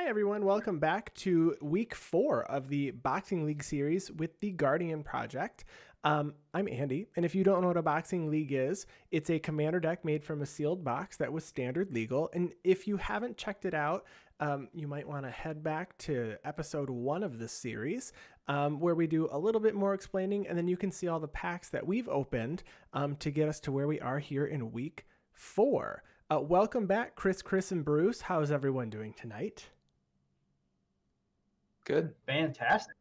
Hi, everyone. Welcome back to week 4 of the Boxing League series with the Guardian Project. I'm Andy, and if you don't know what a Boxing League is, it's a commander deck made from a sealed box that was standard legal. And if you haven't checked it out, you might want to head back to episode 1 of this series, where we do a little bit more explaining, and then you can see all the packs that we've opened to get us to where we are here in week 4. Welcome back, Chris, and Bruce. How's everyone doing tonight? Good. Fantastic.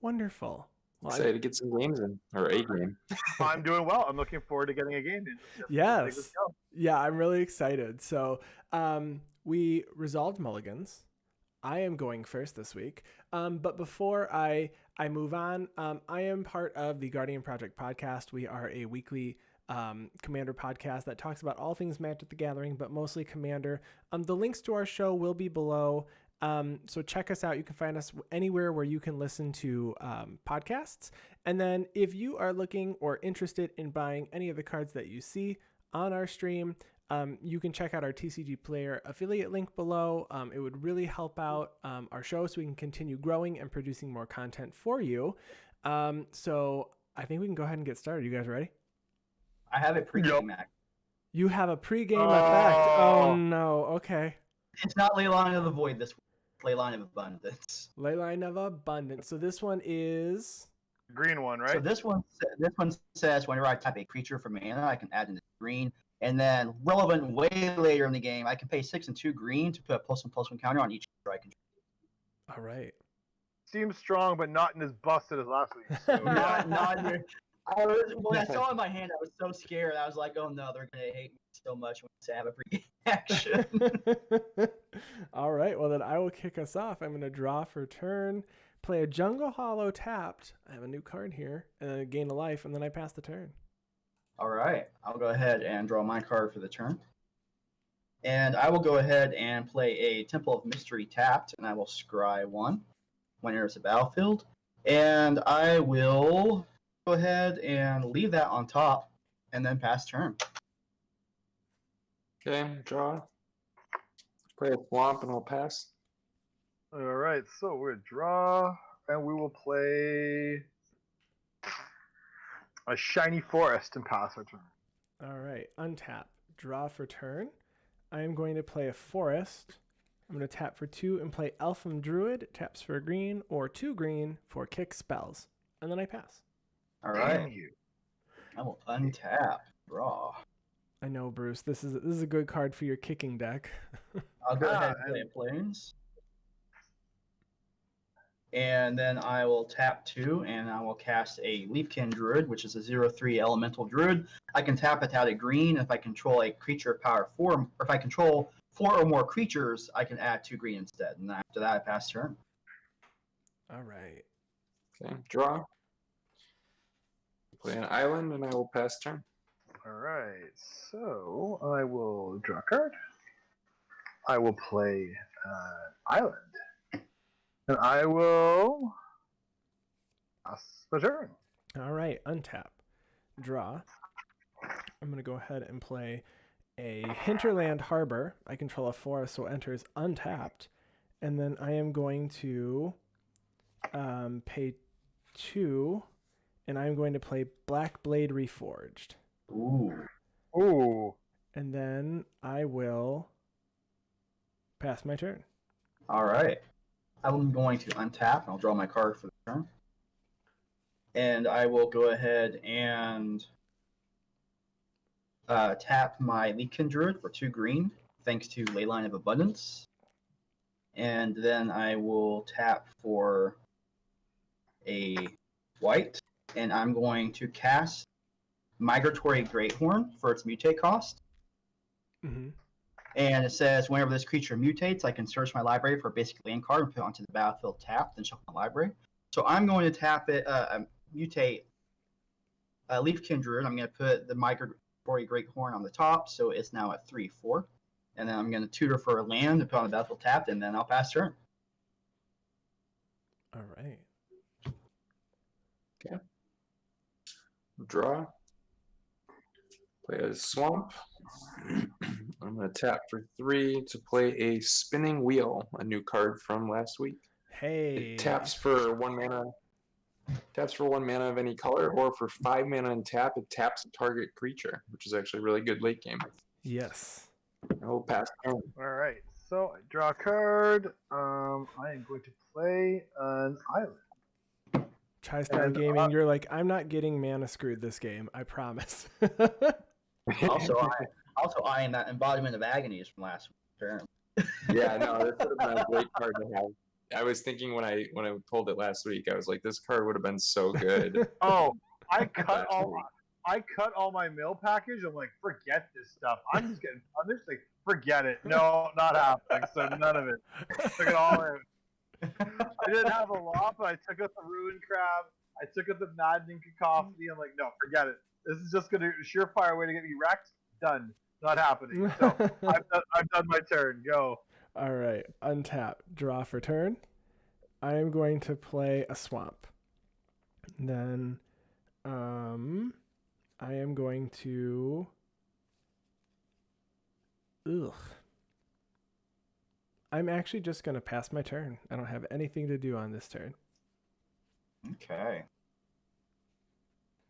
Wonderful. Well, excited to get some games in, or a game. I'm doing well. I'm looking forward to getting a game in. Yes. Yeah, I'm really excited. So we resolved mulligans. I am going first this week. But before I move on, I am part of the Guardian Project podcast. We are a weekly Commander podcast that talks about all things Magic the Gathering, but mostly Commander. The links to our show will be below. So check us out. You can find us anywhere where you can listen to podcasts. And then if you are looking or interested in buying any of the cards that you see on our stream, you can check out our TCG Player affiliate link below. It would really help out our show so we can continue growing and producing more content for you. So I think we can go ahead and get started. You guys ready? I have a pregame act. You have a pregame effect. Oh no. Okay. It's not Leyline of the Void this week. Leyline of Abundance. Leyline of Abundance. So this one is green one, right? So this one says whenever I type a creature for mana, I can add in the green, and then relevant way later in the game, I can pay 6 and 2 green to put a +1/+1 counter on each creature I control. All right. Seems strong, but not in as busted as last week. So. not here. When I saw it in my hand, I was so scared. I was like, "Oh no, they're gonna hate me so much when I have a pregame action." All right. Well, then I will kick us off. I'm going to draw for turn, play a Jungle Hollow tapped. I have a new card here, and then gain a life, and then I pass the turn. All right. I'll go ahead and draw my card for the turn. And I will go ahead and play a Temple of Mystery tapped, and I will scry 1 when there's a battlefield. And I will go ahead and leave that on top, and then pass turn. Okay, draw. Play a swamp and I'll pass. All right, so we're draw, and we will play a Shiny Forest and pass our turn. All right. Untap. Draw for turn. I am going to play a forest. I'm going to tap for 2 and play Elfim Druid. Taps for a green or 2 green for kick spells. And then I pass. All right. I will untap. Draw. I know, Bruce. This is a good card for your kicking deck. I'll go ahead and play Plains. And then I will tap 2, and I will cast a Leafkin Druid, which is a 0/3 Elemental Druid. I can tap it out of green if I control a creature power 4, or if I control 4 or more creatures, I can add 2 green instead. And after that, I pass turn. All right. Okay, draw. Play an island and I will pass turn. All right, so I will draw a card. I will play Island. And I will pass the turn. All right. Untap. Draw. I'm going to go ahead and play a Hinterland Harbor. I control a forest, so it enters untapped. And then I am going to pay 2, and I'm going to play Black Blade Reforged. Ooh. And then I will pass my turn. All right. I'm going to untap, and I'll draw my card for the turn. And I will go ahead and tap my Leafkin Druid for 2 green, thanks to Leyline of Abundance. And then I will tap for a white, and I'm going to cast Migratory Greathorn for its mutate cost. Mm-hmm. And it says, whenever this creature mutates, I can search my library for a basic land card and put it onto the battlefield tapped and shuffle my library. So I'm going to tap it, mutate Leafkin Druid. I'm going to put the Migratory Greathorn on the top, so it's now at 3/4. And then I'm going to tutor for a land and put on the battlefield tapped, and then I'll pass turn. All right. Okay. Draw. Play a swamp. I'm going to tap for 3 to play a Spinning Wheel, a new card from last week. Hey. It taps for 1 mana. Taps for 1 mana of any color, or for 5 mana and tap, it taps a target creature, which is actually really good late game. Yes. I will pass turn. All right. So I draw a card. I am going to play an island. Tri-Star And, Gaming, you're like, I'm not getting mana screwed this game. I promise. Also, I am that embodiment of agonies from last turn. Yeah, no, this would have been a great card to have. I was thinking when I pulled it last week, I was like, this card would have been so good. Oh, I cut all my mail package. I'm like, forget this stuff. I'm just like, forget it. No, not happening. So none of it. Took it all in. I didn't have a lot, but I took out the Ruin Crab. I took out the Maddening Cacophony. I'm like, no, forget it. This is just gonna surefire way to get me wrecked. Done. Not happening. So I've done my turn. Go. All right. Untap. Draw for turn. I am going to play a swamp. Then I am going to... Ugh. I'm actually just going to pass my turn. I don't have anything to do on this turn. Okay.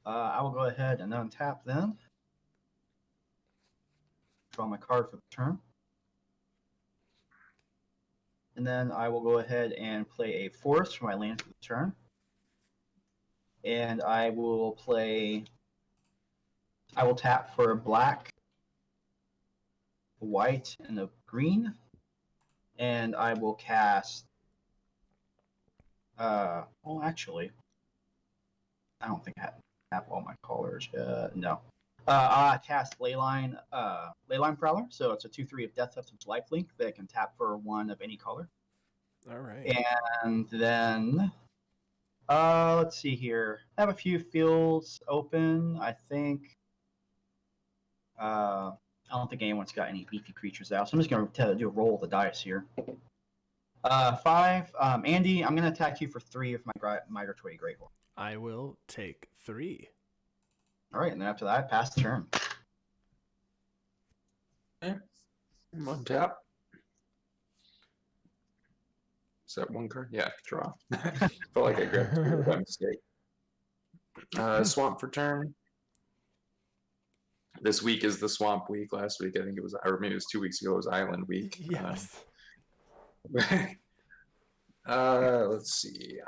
I will go ahead and untap then. Draw my card for the turn. And then I will go ahead and play a forest for my land for the turn. And I will tap for a black, a white, and a green. And I will cast. Well, actually, I don't think I have all my colors. No. I cast Leyline Prowler, so it's a 2/3 of Death Touch lifelink that can tap for 1 of any color. All right. And then, let's see here. I have a few fields open. I think. I don't think anyone's got any beefy creatures out, so I'm just going to do a roll of the dice here. 5. Andy, I'm going to attack you for 3 with my Migratory Greathorn. I will take 3. All right, and then after that, I pass the turn. Okay. I'm on tap. Is that 1 card? Yeah, draw. Felt like I grabbed 2 by mistake. Swamp for turn. This week is the swamp week. Last week, I think it was, or maybe it was 2 weeks ago, it was island week. Yes. Let's see.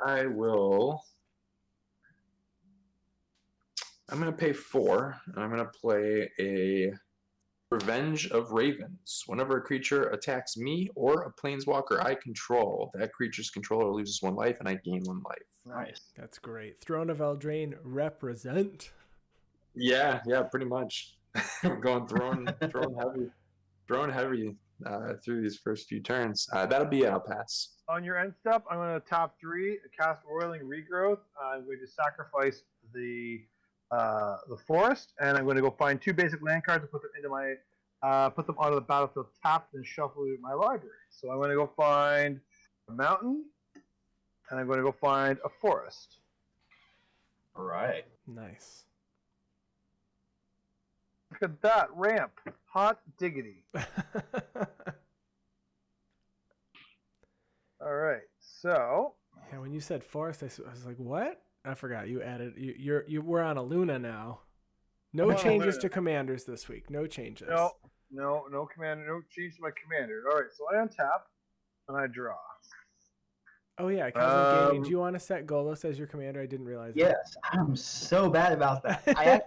I'm going to pay 4, and I'm going to play a Revenge of Ravens. Whenever a creature attacks me or a planeswalker I control, that creature's controller loses 1 life, and I gain 1 life. Nice. That's great. Throne of Eldraine, represent. Yeah, pretty much. We're going throwing heavy through these first few turns. That'll be it. I'll pass. On your end step, I'm going to top 3, cast Roiling Regrowth. I'm going to sacrifice the forest, and I'm going to go find 2 basic land cards and put them into my put them onto the battlefield tapped and shuffle my library. So I'm going to go find a mountain, and I'm going to go find a forest. All right. Nice. Look at that ramp. Hot diggity. All right. So. Yeah, when you said forest, I was like, what? I forgot you added. We're on Illuna now. No changes to commanders this week. No changes. No commander. No change to my commander. All right. So I untap and I draw. Oh yeah, Cosmic Gaming. Do you want to set Golos as your commander? I didn't realize. Yes, I'm so bad about that. I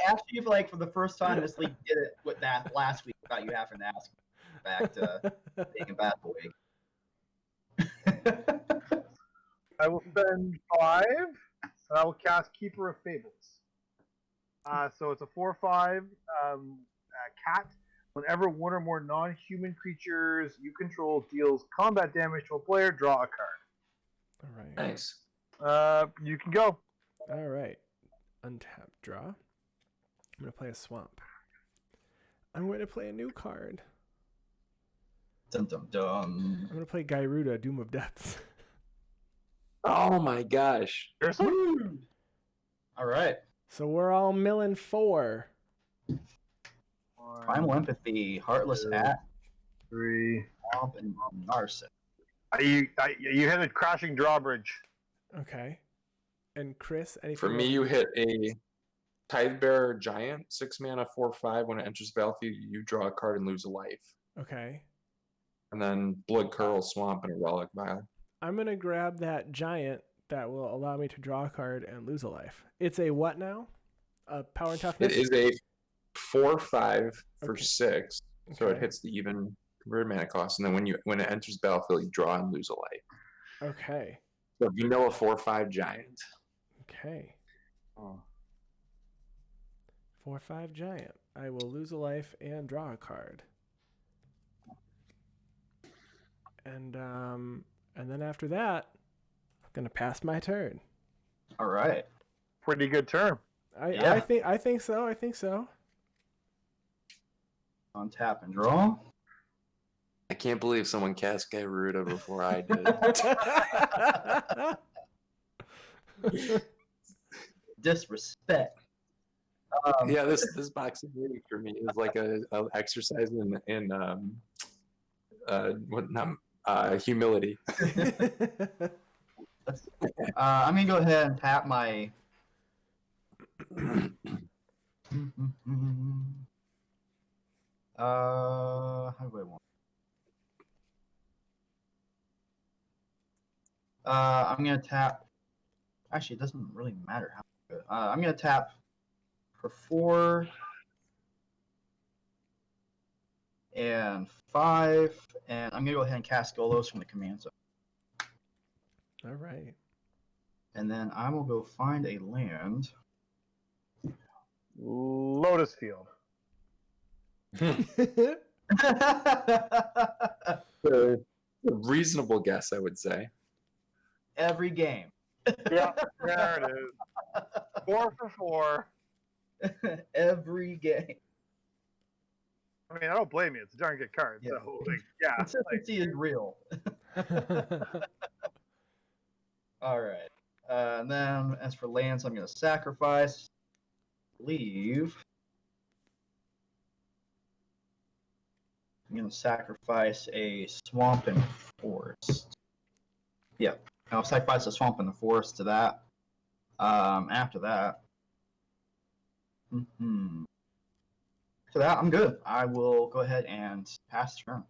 asked you for the first time this league did it with that last week without you having to ask back to being a bad boy. I will spend 5, and I will cast Keeper of Fables. So it's a 4/5 cat. Whenever 1 or more non-human creatures you control deals combat damage to a player, draw a card. All right. Nice. You can go. All right. Untap, draw. I'm going to play a swamp. I'm going to play a new card. Dum dum dum. I'm going to play Gyruda, Doom of Depths. Oh my gosh. All right. So we're all milling 4. Wow, Primal Empathy, Heartless Act, 3. Swamp, and Narset. You hit a crashing drawbridge. Okay. And Chris, anything? For me, else? you hit a Tithe Bearer Giant, 6 mana, 4/5. When it enters the battlefield, you draw a card and lose a life. Okay. And then Blood Curl, Swamp, and a Relic Vial. I'm going to grab that giant that will allow me to draw a card and lose a life. It's a what now? A power and toughness? It is a 4/5 for Okay. 6, so it Okay. hits the even converted mana cost. And then when it enters the battlefield, you draw and lose a life. Okay. So you know a 4/5 giant. Okay. Oh. 4/5 giant. I will lose a life and draw a card. And then after that, I'm gonna pass my turn. All right. Pretty good turn. I think so. I think so. Untap and draw. I can't believe someone cast Gyruda before I did. Disrespect. Yeah, this boxing meeting for me is like a exercise in humility. I'm gonna go ahead and tap my. How do I want? I'm gonna tap. Actually, it doesn't really matter how. I'm gonna tap for 4 and 5, and I'm gonna go ahead and cast Golos from the command zone. All right. And then I will go find a land. Lotus Field. A reasonable guess, I would say. Every game. Yeah, there it is. 4 for 4. Every game. I mean, I don't blame you. It's a darn good card. Yeah. So, like, yeah. Consistency is real. All right. And then as for lands, I'm going to sacrifice. Leave. I'm going to sacrifice a swamp and forest. Yep. I'll sacrifice a swamp and the forest to that. After that. After that, I'm good. I will go ahead and pass turn.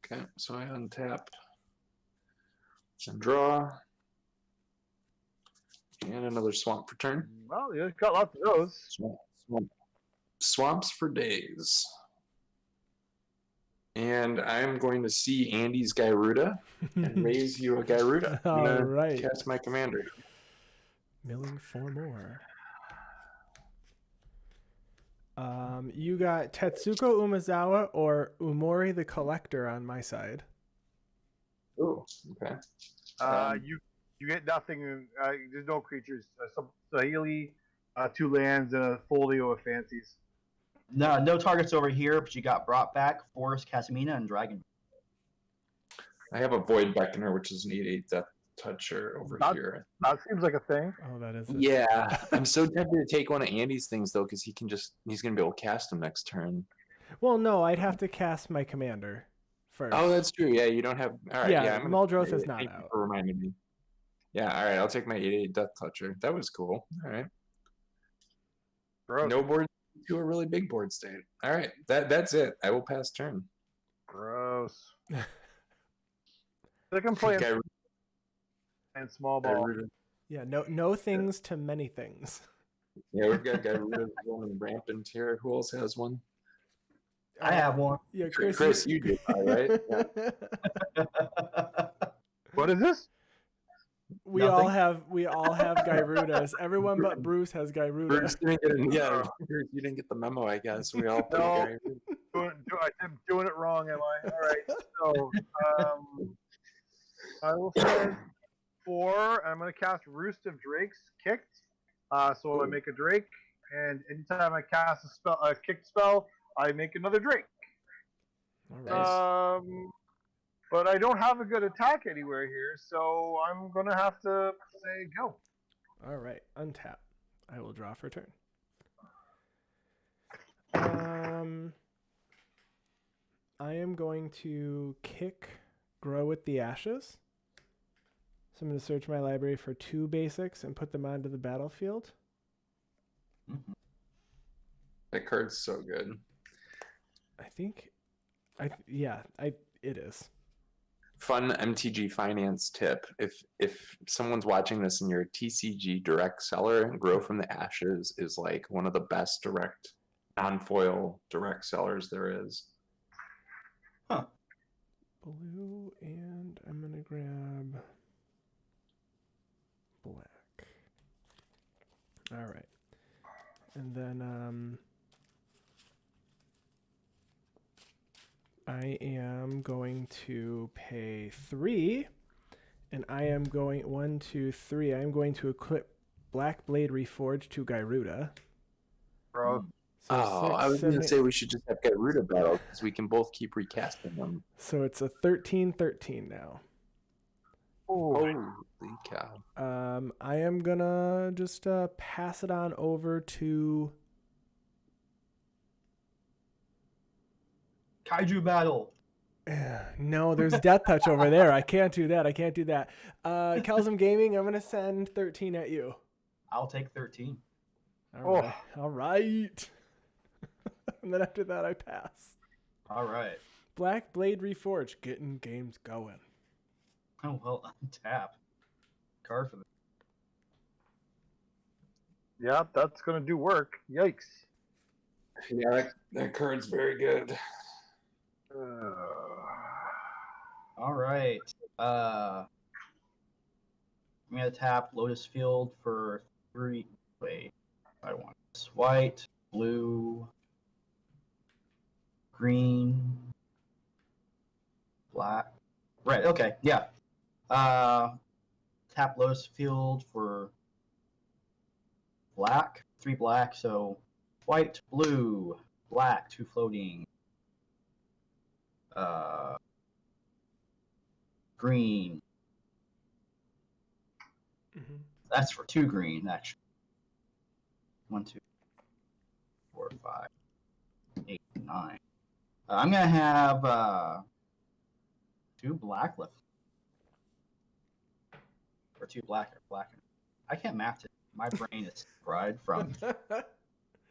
Okay, so I untap and draw. And another swamp for turn. Well, you got lots of those. Swamps for days. And I'm going to see Andy's Gyruda and raise you a Gyruda. I'm All gonna right. cast my commander. Milling 4 more. You got Tetsuko Umezawa or Umori the Collector on my side. Oh, okay. You get nothing. There's no creatures. Some Sahili, 2 lands, and a folio of fancies. No targets over here, but you got brought back Forest, Casamina, and Dragon. I have a Void Beckoner, which is an 8/8 Death Toucher over here. That seems like a thing. Oh, that is it. Yeah, I'm so tempted to take one of Andy's things though, because he's gonna be able to cast them next turn. Well, no, I'd have to cast my commander first. Oh, that's true. Yeah, you don't have. All right. Yeah, Yeah, Muldrotha is not thank you out. for reminding me. Yeah, all right. I'll take my 8/8 Death Toucher. That was cool. All right. Gross. No board to a really big board state. All right. That's it. I will pass turn. Gross. They can play Gyruda. in small ball. Yeah, no things to many things. Yeah, we've got Gyruda running rampant here. Who else has one? I have one. Yeah, Chris, you do, all right? Yeah. What is this? We all have Gyrudas. Everyone but Bruce has Gyruda. Bruce didn't get it. Yeah, Bruce, you didn't get the memo, I guess. We all No. Gyruda. I'm doing it wrong, am I? All right. So, I will say 4. I'm going to cast Roost of Drakes, kicked. So I make a Drake, and anytime I cast a kicked spell, I make another Drake. All right. But I don't have a good attack anywhere here, so I'm going to have to say go. All right. Untap. I will draw for turn. I am going to kick Grow with the Ashes. So I'm going to search my library for 2 basics and put them onto the battlefield. That card's so good. I think, it is. Fun MTG finance tip: if someone's watching this and you're a TCG direct seller, Grow from the Ashes is like one of the best direct non-foil direct sellers there is. Huh. Blue, and I'm going to grab black. All right. And then I am going to pay 3, and I am going 1, 2, 3. I am going to equip Black Blade Reforged to Gyruda. Bro, So I was going to say we should just have Gyruda battle because we can both keep recasting them. So it's a 13-13 now. Holy cow. I am gonna just pass it on over to Kaiju battle. No, there's Death Touch over there. I can't do that. Kelzum Gaming, I'm gonna send 13 at you. I'll take 13. All right. And then after that, I pass. All right. Black Blade Reforged, getting games going. Oh, well, untap. Card for the... yeah, that's gonna do work. Yikes. Yeah, that card's very good. All right. I'm gonna tap Lotus Field for 3. Wait, I want this. White, blue, green, black, red. Okay, yeah. Tap Lotus Field for black, 3 black. So white, blue, black, 2 floating. Green. Mm-hmm. That's for 2 green, actually. 1, 2, 4, 5, 8, 9. I'm gonna have 2 black left. Or 2 black or black. I can't map today. My brain is fried from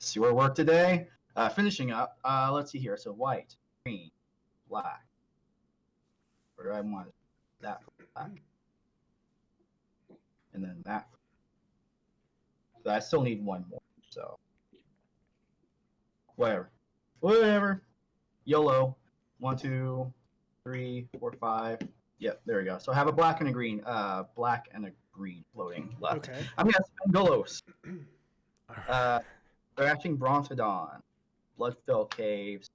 sewer work today. Finishing up. Let's see here. So white, green, black. Or do I want that for black? And then that. So I still need 1 more. So whatever. YOLO. 1, 2, 3, 4, 5. Yep, there we go. So I have a black and a green. Black and a green floating left. Okay. I'm gonna spend Golos. Thrashing Brontodon, Bloodfell Caves,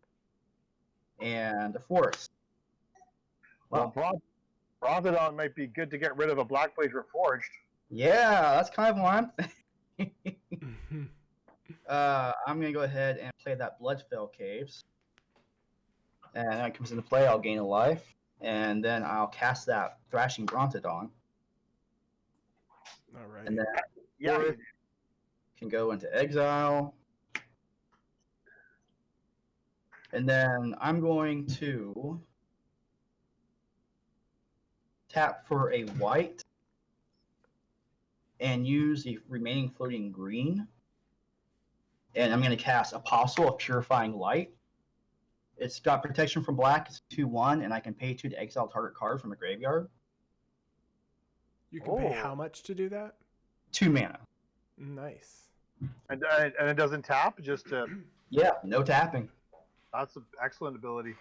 and a Forest. Well, Brontodon might be good to get rid of a Black Blade Reforged. Yeah, that's kind of what I'm thinking. I'm gonna go ahead and play that Bloodfell Caves, and when it comes into play, I'll gain a life, and then I'll cast that Thrashing Brontodon. All right. And then Yeah, can go into exile. And then I'm going to tap for a white and use the remaining floating green. And I'm going to cast Apostle of Purifying Light. It's got protection from black. It's 2/1, and I can pay 2 to exile target card from the graveyard. You can pay how much to do that? 2 mana. Nice. and it doesn't tap. Just Yeah, no tapping. that's an excellent ability.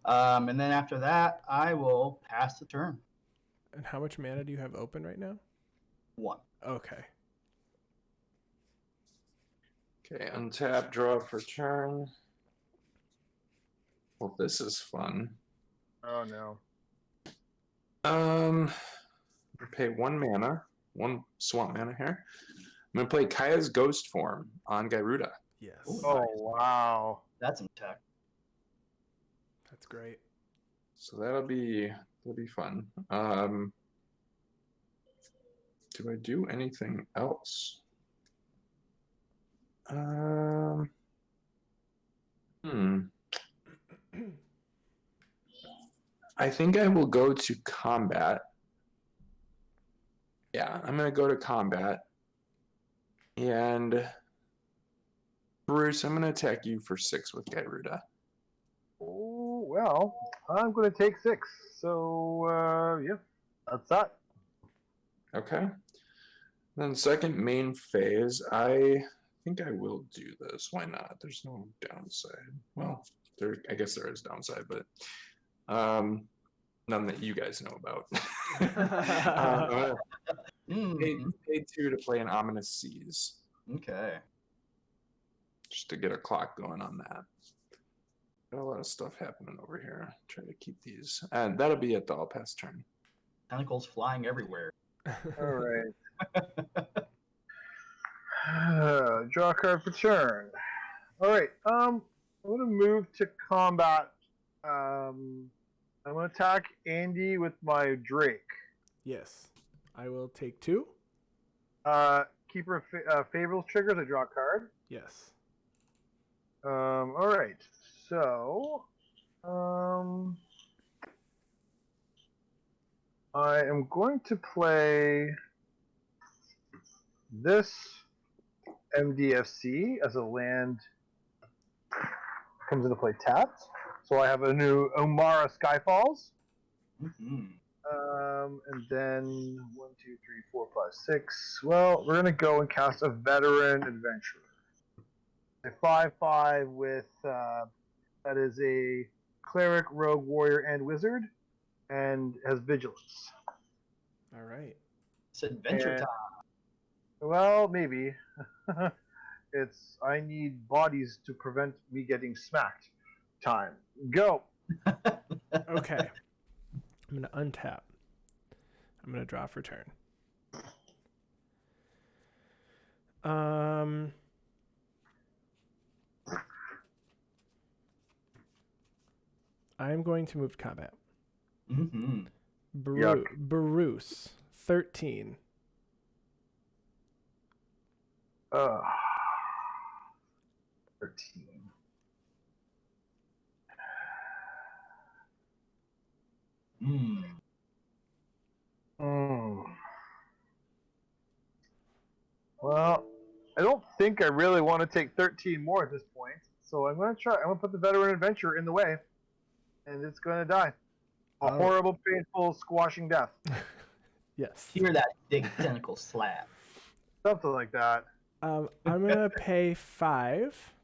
And then after that, I will pass the turn. And how much mana do you have open right now? 1. Okay. Okay, untap, draw for turn. Well, this is fun. Oh no. Pay 1 mana, 1 swamp mana here. I'm gonna play Kaya's Ghost Form on Gyruda. Yes. Ooh. Oh wow. That's some tech. That's great. So that'll be fun. Do I do anything else? Hmm. I think I will go to combat. Yeah, I'm gonna go to combat. And Bruce, I'm gonna attack you for 6 with Gyruda. Oh, well, I'm going to take 6. So, yeah, that's that. Okay. Then second main phase, I think I will do this. Why not? There's no downside. Well, I guess there is downside, but none that you guys know about. Pay 2 to play an Ominous Seas. Okay. Just to get a clock going on that. Got a lot of stuff happening over here. Try to keep these. And that'll be it, though. I'll pass turn. Tentacles flying everywhere. All right. Draw a card for turn. All right. I'm going to move to combat. I'm going to attack Andy with my Drake. Yes. I will take 2. Keeper Fables triggers. I draw a card. Yes. All right. So, I am going to play this MDFC as a land comes into play tapped. So I have a new Omara Skyfalls. Mm-hmm. And then 1, 2, 3, 4, 5, 6. Well, we're gonna go and cast a Veteran Adventurer. A 5/5 with that is a cleric, rogue, warrior, and wizard, and has vigilance. All right. It's adventure time. Well, maybe. It's I need bodies to prevent me getting smacked. Time. Go. Okay. I'm going to untap. I'm going to draw for turn. I'm going to move to combat. Mm-hmm. Bruce, 13. 13. Well, I don't think I really want to take 13 more at this point. So I'm going to try. I'm going to put the Veteran Adventurer in the way, and it's going to die. A horrible, painful, squashing death. Yes. Hear that big tentacle slap. Something like that. I'm going to pay 5.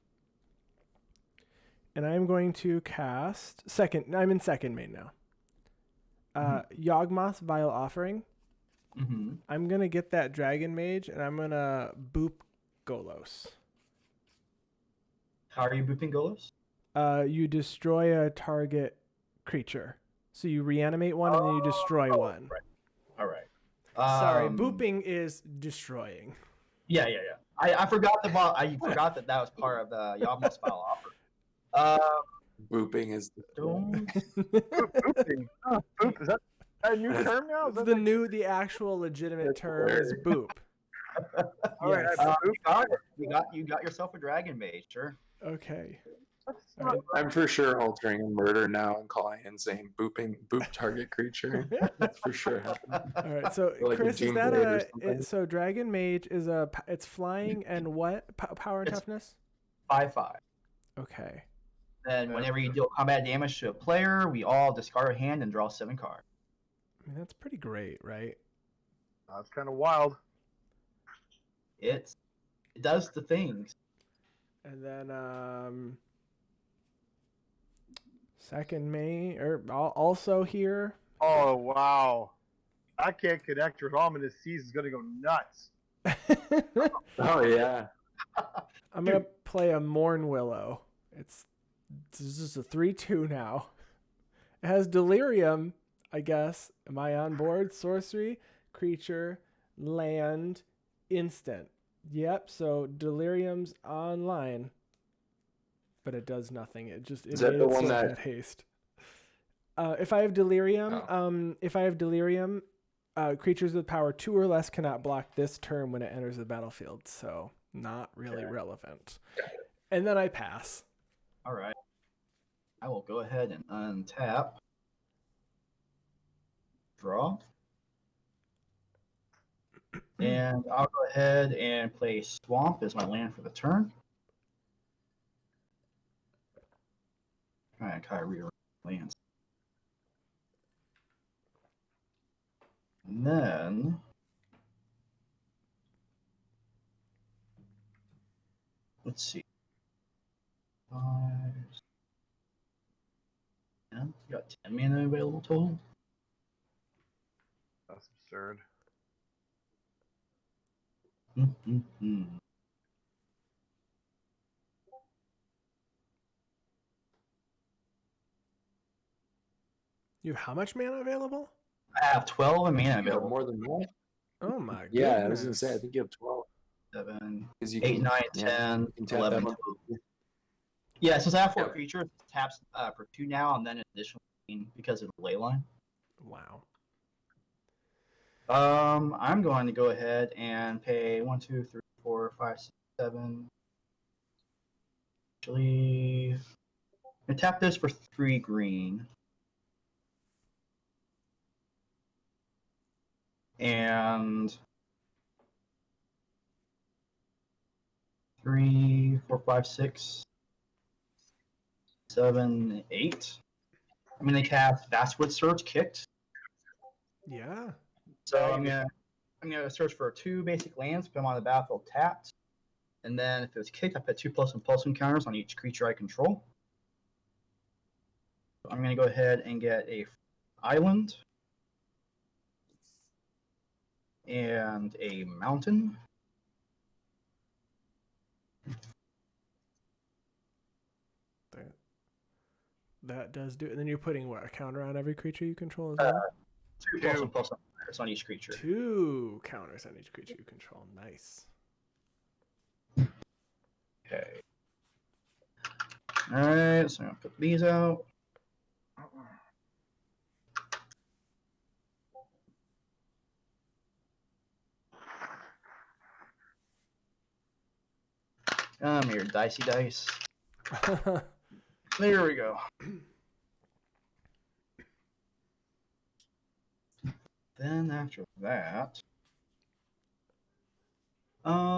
And I'm going to cast I'm in second main now. Yawgmoth's Vile Offering. Mm-hmm. I'm going to get that Dragon Mage, and I'm going to boop Golos. How are you booping Golos? You destroy a target creature. So you reanimate one, and then you destroy one. Right. All right. Sorry, booping is destroying. Yeah. I forgot I forgot that was part of the Yawgmoth's Vile Offer. Booping is Booping. Boop. Is that a new term now? The actual legitimate term is boop. All right, you got yourself a Dragon Mage, sure. Okay. I'm for sure altering a murder now and calling and saying boop target creature. That's for sure. All right, so Like Chris, is Doom Blade or that something. so Dragon Mage is it's flying and what power and It's toughness? 5/5. Okay. Then whenever you deal combat damage to a player, we all discard a hand and draw 7 cards. I mean, that's pretty great, right? That's kind of wild. It does the things. And then second main also here. Oh wow, I can't connect with Ominous Seas is gonna go nuts. Oh yeah. I'm gonna play a Morn Willow. It's just a 3/2 now. It has Delirium, I guess. Am I on board? Sorcery, creature, land, instant. Yep. So Delirium's online, but it does nothing. It Is that the one that haste? If I have Delirium, creatures with power 2 or less cannot block this turn when it enters the battlefield. So not really relevant. And then I pass. All right. I will go ahead and untap. Draw. And I'll go ahead and play Swamp as my land for the turn. Try to rearrange lands. And then let's see. 5, 10. You got 10 mana available total. That's absurd. Mm-hmm. You have how much mana available? I have 12 mana You have available. more than that? Oh my goodness. Yeah, I was gonna say I think you have 12. 7, 'Cause you 8, can- 9, yeah, 10, you can tap 11. that one. Yeah, since I have 4 Yep. creatures, it taps for 2 now, and then an additional 15 because of the ley line. Wow. I'm going to go ahead and pay 1, 2, 3, 4, 5, 6, 7. Actually, I'm gonna tap this for 3 green. And 3, 4, 5, 6, 7, 8. I'm gonna cast Vastwood Surge kicked. Yeah. So I'm gonna search for 2 basic lands, put them on the battlefield tapped, and then if it was kicked, I put 2+1/+1 counters on each creature I control. So I'm gonna go ahead and get a island and a mountain. That does do it. And then you're putting what, a counter on every creature you control as well? 2+1/+1 counters on each creature. 2 counters on each creature you control. Nice. Okay. Alright, so I'm gonna put these out. Come here, dicey dice. There we go. Then after that, I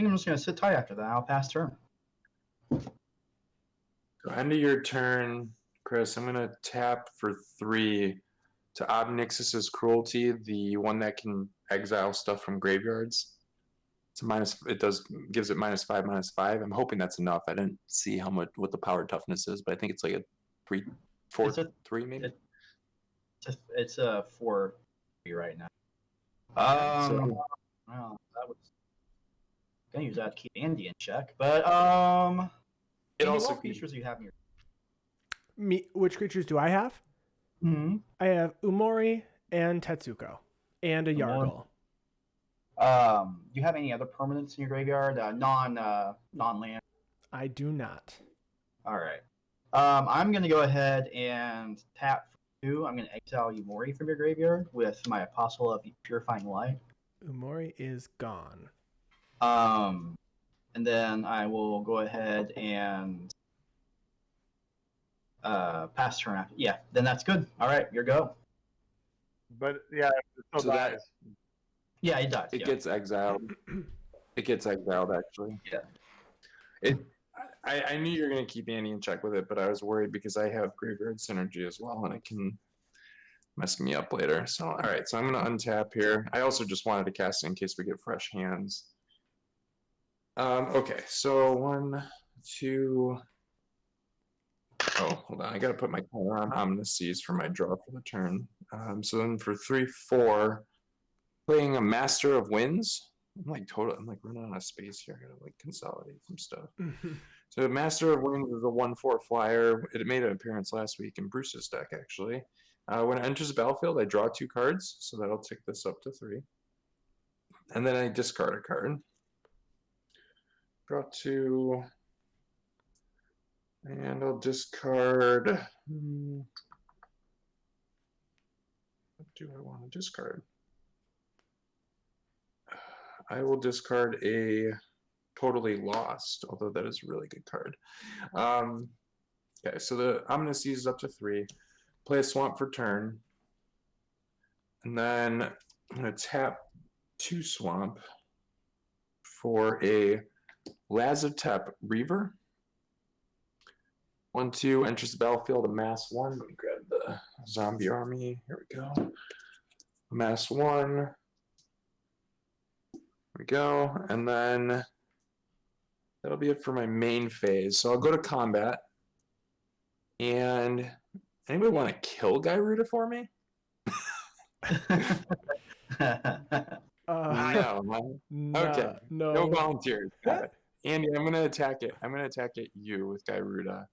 think I'm just gonna sit tight after that. I'll pass turn. So end of your turn, Chris. I'm gonna tap for 3 to Obnixus's Cruelty, the one that can exile stuff from graveyards. It's a minus. It gives it -5/-5. I'm hoping that's enough. I didn't see what the power toughness is, but I think it's like a 3, 4, 3 maybe. It's a 4 right now. Well, that was gonna use that to keep Andy in check, but It Andy, also what creatures do you have in your? Which creatures do I have? Mm-hmm. I have Umori and Tetsuko and a Umori. Yargle. Do you have any other permanents in your graveyard? Non-land. I do not. All right. I'm gonna go ahead and tap for 2. I'm gonna exile Umori from your graveyard with my Apostle of Purifying Light. Umori is gone. And then I will go ahead and pass turn after. Yeah, then that's good. All right, your go. But yeah, it still So that- dies. Yeah, it does. It yeah. gets exiled. It gets exiled actually. Yeah. I knew you were gonna keep Annie in check with it, but I was worried because I have graveyard synergy as well, and it can mess me up later. So all right, so I'm gonna untap here. I also just wanted to cast it in case we get fresh hands. Okay, so 1, 2. Oh, hold on. I gotta put my counter on Ominous Seas for my draw for the turn. So then for 3, 4, playing a Master of Winds. I'm like running out of space here. I gotta like consolidate some stuff. So Master of Winds is a 1/4 flyer. It made an appearance last week in Bruce's deck actually. When it enters the battlefield, I draw 2 cards, so that'll tick this up to 3. And then I discard a card. Draw 2. And I'll discard. What do I want to discard? I will discard a Totally Lost, although that is a really good card. Okay, so the Omniscience is up to 3. Play a Swamp for turn. And then I'm going to tap 2 Swamp for a Lazotep Reaver. 1/2 enters the battlefield, amass 1. Let me grab the zombie army. Here we go. Amass 1. There we go. And then that'll be it for my main phase. So I'll go to combat. And anybody want to kill Gyruda for me? Okay. No volunteers. Got it. Andy, I'm gonna attack it. I'm gonna attack it you with Gyruda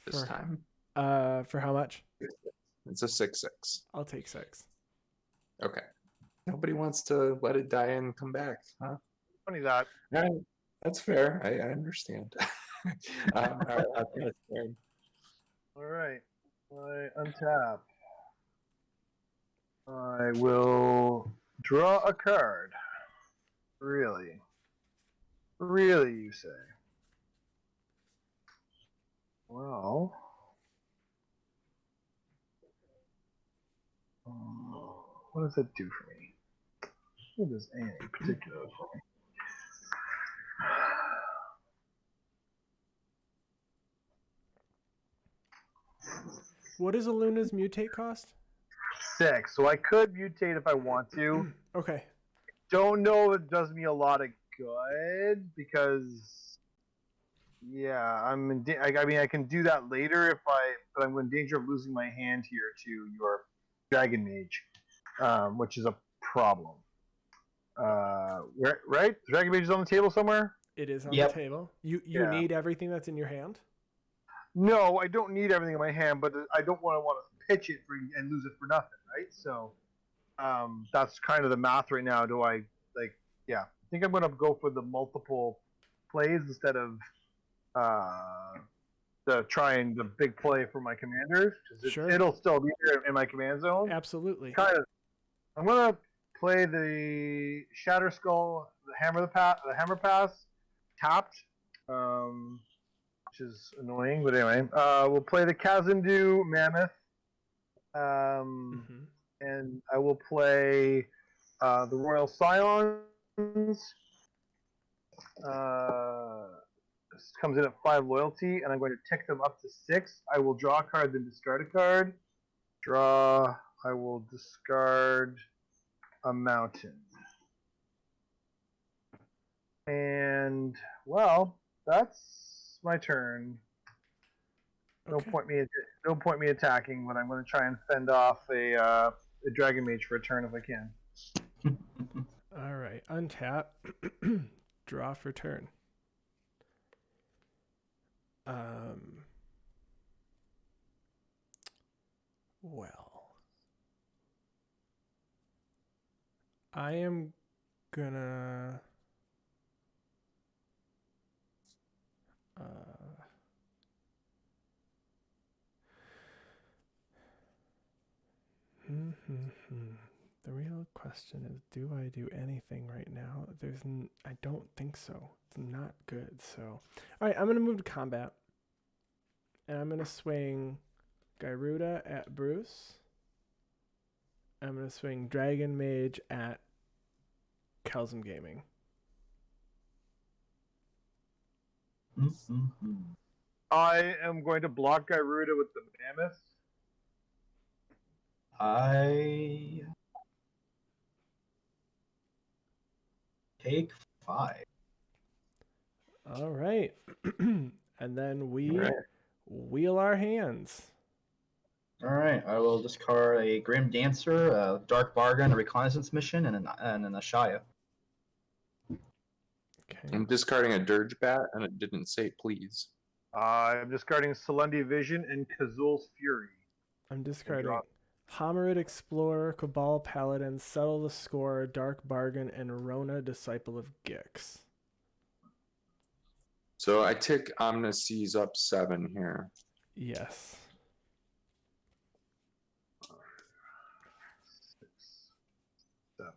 this time. For how much? It's a 6/6. I'll take 6. Okay. Nobody wants to let it die and come back, huh? Funny that. That's fair. I understand. All right. I untap. I will draw a card. Really? Really, you say? Well, what does that do for me? What does anything particular for me? What does Illuna's mutate cost? 6. So I could mutate if I want to. Okay. Don't know if it does me a lot of good because, yeah, I mean, I can do that later but I'm in danger of losing my hand here to your Dragon Mage, which is a problem. Right? The Dragon Mage is on the table somewhere? It is on the table. You need everything that's in your hand? No, I don't need everything in my hand, but I don't want to pitch it and lose it for nothing, right? So that's kind of the math right now. I think I'm going to go for the multiple plays instead of trying the big play for my commanders. Sure. It'll still be there in my command zone. Absolutely. I'm going to play the Shatter Skull, the Hammer Pass, tapped, which is annoying, but anyway. We'll play the Kazandu Mammoth, and I will play the Royal Scions. This comes in at 5 loyalty, and I'm going to tick them up to 6. I will draw a card, then discard a card. Draw. I will discard a mountain. And, well, that's my turn. No point me attacking, but I'm going to try and fend off a Dragon Mage for a turn if I can. All right, untap, draw for turn. Well, I am gonna the real question is, do I do anything right now? I don't think so. It's not good. So, all right, I'm gonna move to combat, and I'm gonna swing Gyruda at Bruce. I'm gonna swing Dragon Mage at Kelsum Gaming. I am going to block Gyruda with the Mammoth. I take 5. All right. And then we wheel our hands. All right. I will discard a Grim Dancer, a Dark Bargain, a Reconnaissance Mission, and an Ashaya. Okay. I'm discarding a Dirge Bat, and it didn't say please. I'm discarding Selendi Vision and Kazul's Fury. I'm discarding Homerid Explorer, Cabal Paladin, Settle the Score, Dark Bargain, and Rona, Disciple of Gix. So I tick Omniseas up 7 here. Yes. 6, 7.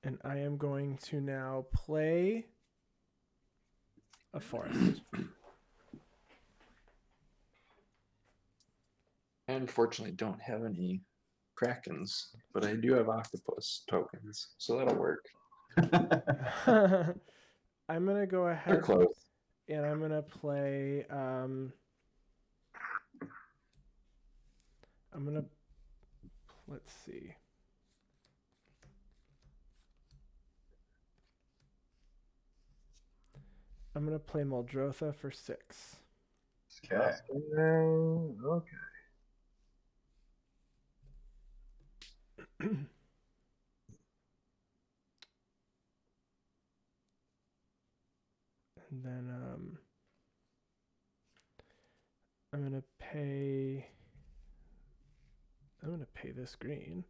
And I am going to now play a forest. I unfortunately don't have any Krakens, but I do have octopus tokens, so that'll work. I'm going to go They're ahead close. and I'm going to play I'm going to let's see. I'm going to play Muldrotha for 6. Okay. Okay. And then I'm going to pay this green.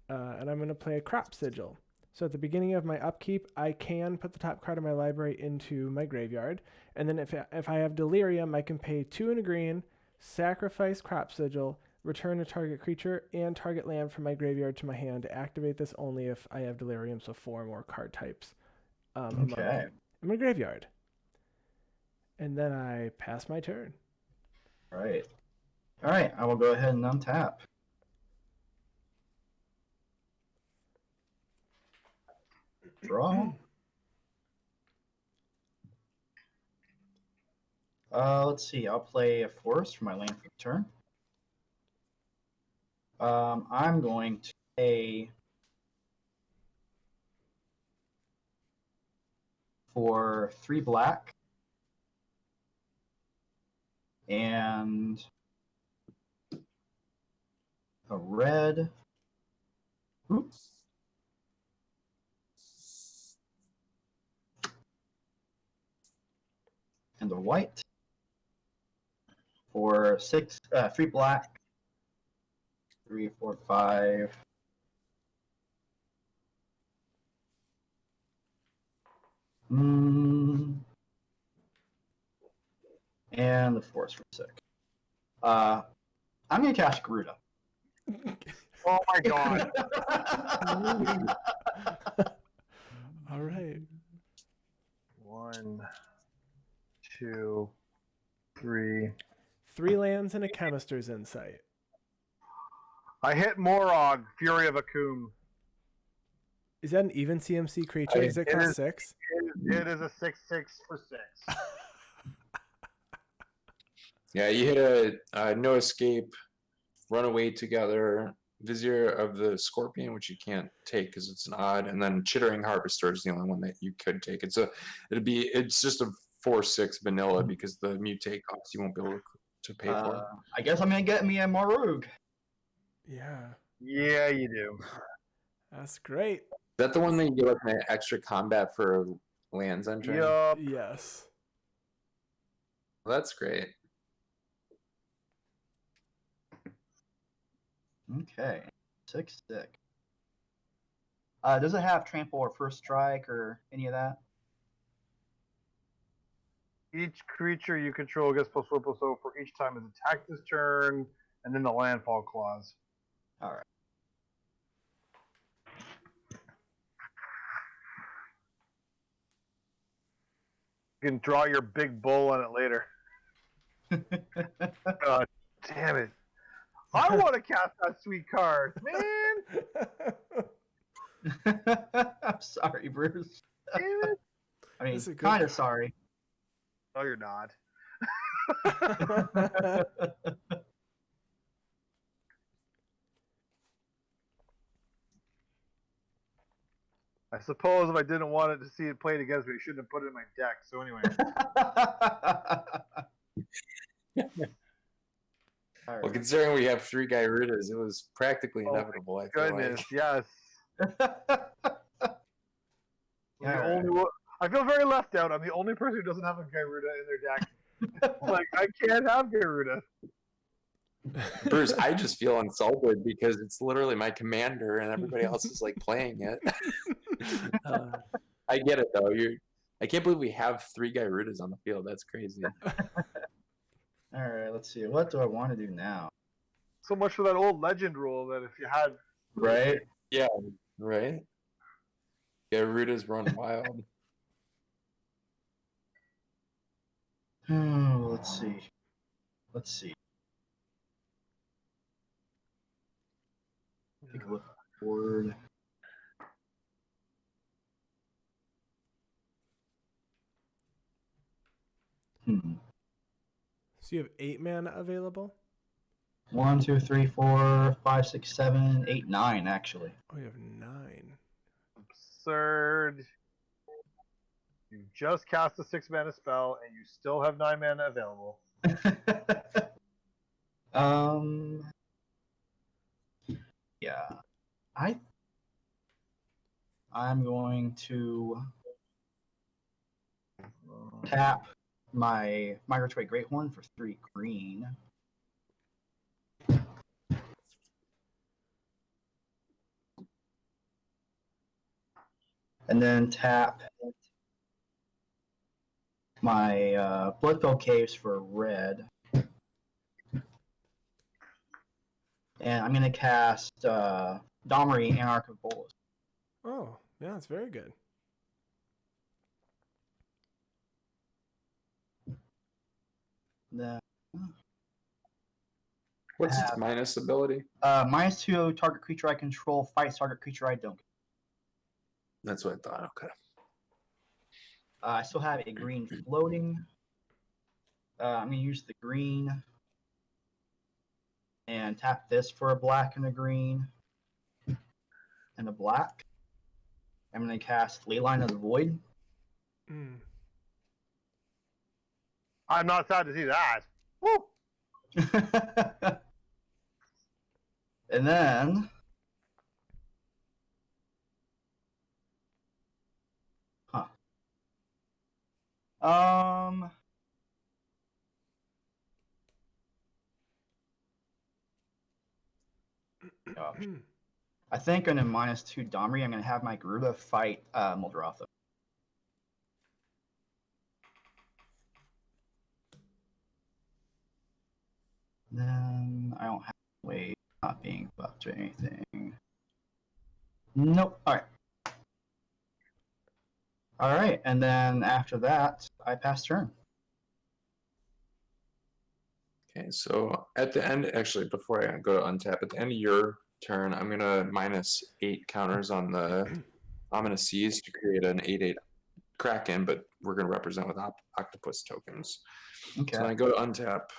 And I'm going to play a crop sigil. So at the beginning of my upkeep, I can put the top card of my library into my graveyard. And then if I have delirium, I can pay 2 and a green, sacrifice crop sigil, return a target creature, and target land from my graveyard to my hand to activate this only if I have delirium, so 4 more card types Okay. in my graveyard. And then I pass my turn. Right. All right. I will go ahead and untap. Draw. Let's see. I'll play a forest for my land for the turn. I'm going to pay for 3 black and a red. Oops. And a white for 3 black, 3, 4, 5. And the forest for 6. I'm gonna cast Gyruda. Oh my god. All right. 1, 2, 3. 3 lands and a chemister's insight. I hit Morog, Fury of Akum. Is that an even CMC creature? Does it cost 6? It is a 6/6 for 6. Yeah, you hit a no escape, run away together, Vizier of the Scorpion, which you can't take because it's an odd, and then Chittering Harvester is the only one that you could take. It's just a 4/6 vanilla because the mutate cost you won't be able to pay for. I guess I'm gonna get me a Marug. Yeah, Yeah, you do. that's great. Is that the one that you get like an extra combat for lands entering? Yup. Yes. Well, that's great. Okay, 6/6. Does it have trample or first strike or any of that? Each creature you control gets +1/+0 for each time it's attacked this turn, and then the landfall clause. All right. You can draw your big bull on it later. God damn it. I want to cast that sweet card, man. I'm sorry, Bruce. Damn it. I mean, That's a good kind of card. sorry. No, you're not. I suppose if I didn't want it to see it played against me, I shouldn't have put it in my deck. So anyway. All Well, right. considering we have 3 Gyrudas, it was practically inevitable. I feel Goodness, like. yes. I'm the All only one. I feel very left out. I'm the only person who doesn't have a Gyruda in their deck. Like, I can't have Gyruda. Bruce, I just feel insulted because it's literally my commander and everybody else is like playing it. I get it though. I can't believe we have 3 Gyrudas on the field. That's crazy. All right, let's see. What do I want to do now? So much for that old legend rule that if you had Right? Yeah, right? Gyrudas run wild. Let's see. Let's see. Take a look forward. So you have 8 mana available? 1, 2, 3, 4, 5, 6, 7, 8, 9, actually. Oh, you have 9. absurd. You just cast a 6-mana spell and you still have 9 mana available. Yeah. I'm going to tap my Migratory Greathorn for 3 green. And then tap my Bloodfell Caves for red. And I'm going to cast Domri, Anarch of Golos. Oh, yeah, that's very good. Then, What's its minus ability? -2, target creature I control fights target creature I don't. That's what I thought. Okay. I still have a green floating. I'm going to use the green and tap this for a black and a green and a black. I'm going to cast Leyline of the Void. Mm. I'm not sad to see that. Woo! And then gosh. I think on a -2 Domri, I'm going to have my Gyruda fight Muldrotha. Then I don't have way not being buffed or anything. Nope. All right. All right, and then after that, I pass turn. Okay, so at the end, actually, before I go to untap, at the end of your turn, I'm going to -8 counters on the Ominous Seas to create an 8/8 Kraken, but we're going to represent with octopus tokens. Okay. So when I go to untap,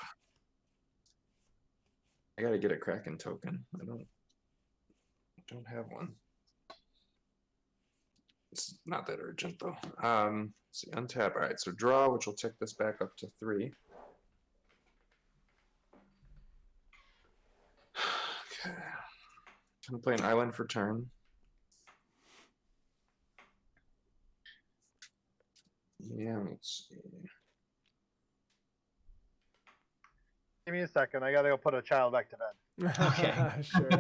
I got to get a Kraken token. I don't have one. It's not that urgent though. Let's see, untap. All right, so draw, which will take this back up to 3. Okay. I'm gonna play an island for turn. Yeah, let's see. Give me a second. I gotta go put a child back to bed. Okay. Sure.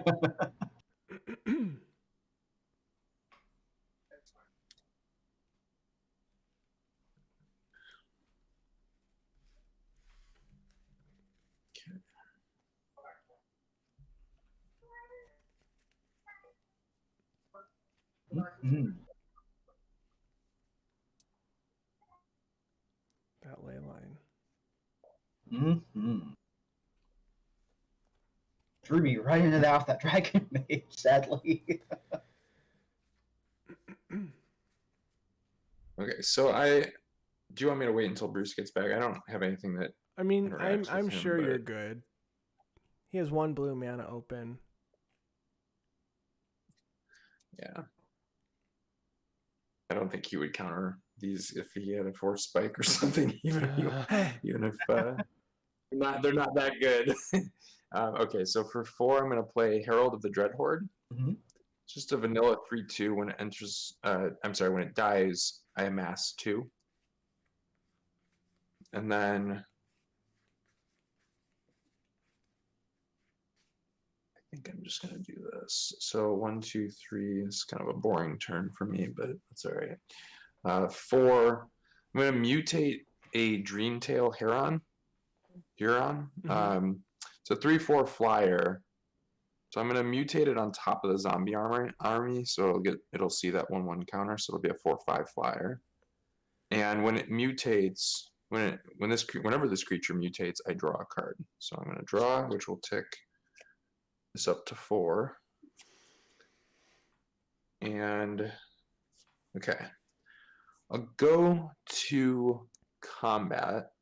Mm-hmm. That ley line. Mm-hmm. Threw me right into that with that Dragon Mage, sadly. Okay, so do you want me to wait until Bruce gets back? I don't have anything that. I mean, interacts I'm with him, sure you're but- good. He has 1 blue mana open. Yeah. I don't think he would counter these if he had a force spike or something. Even if they're not that good. Okay, so for 4, I'm going to play Herald of the Dreadhorde. Mm-hmm. It's just a vanilla 3/2. When it enters, when it dies, I amass 2, and then I think I'm just going to do this. So 1, 2, 3 is kind of a boring turn for me, but that's all right. 4. I'm going to mutate a Dreamtail Huron. It's a 3/4 flyer. So I'm going to mutate it on top of the zombie army, so it'll see that 1/1 counter, so it'll be a 4/5 flyer. And when it mutates, whenever this creature mutates, I draw a card. So I'm going to draw, which will tick this up to 4. And okay, I'll go to combat.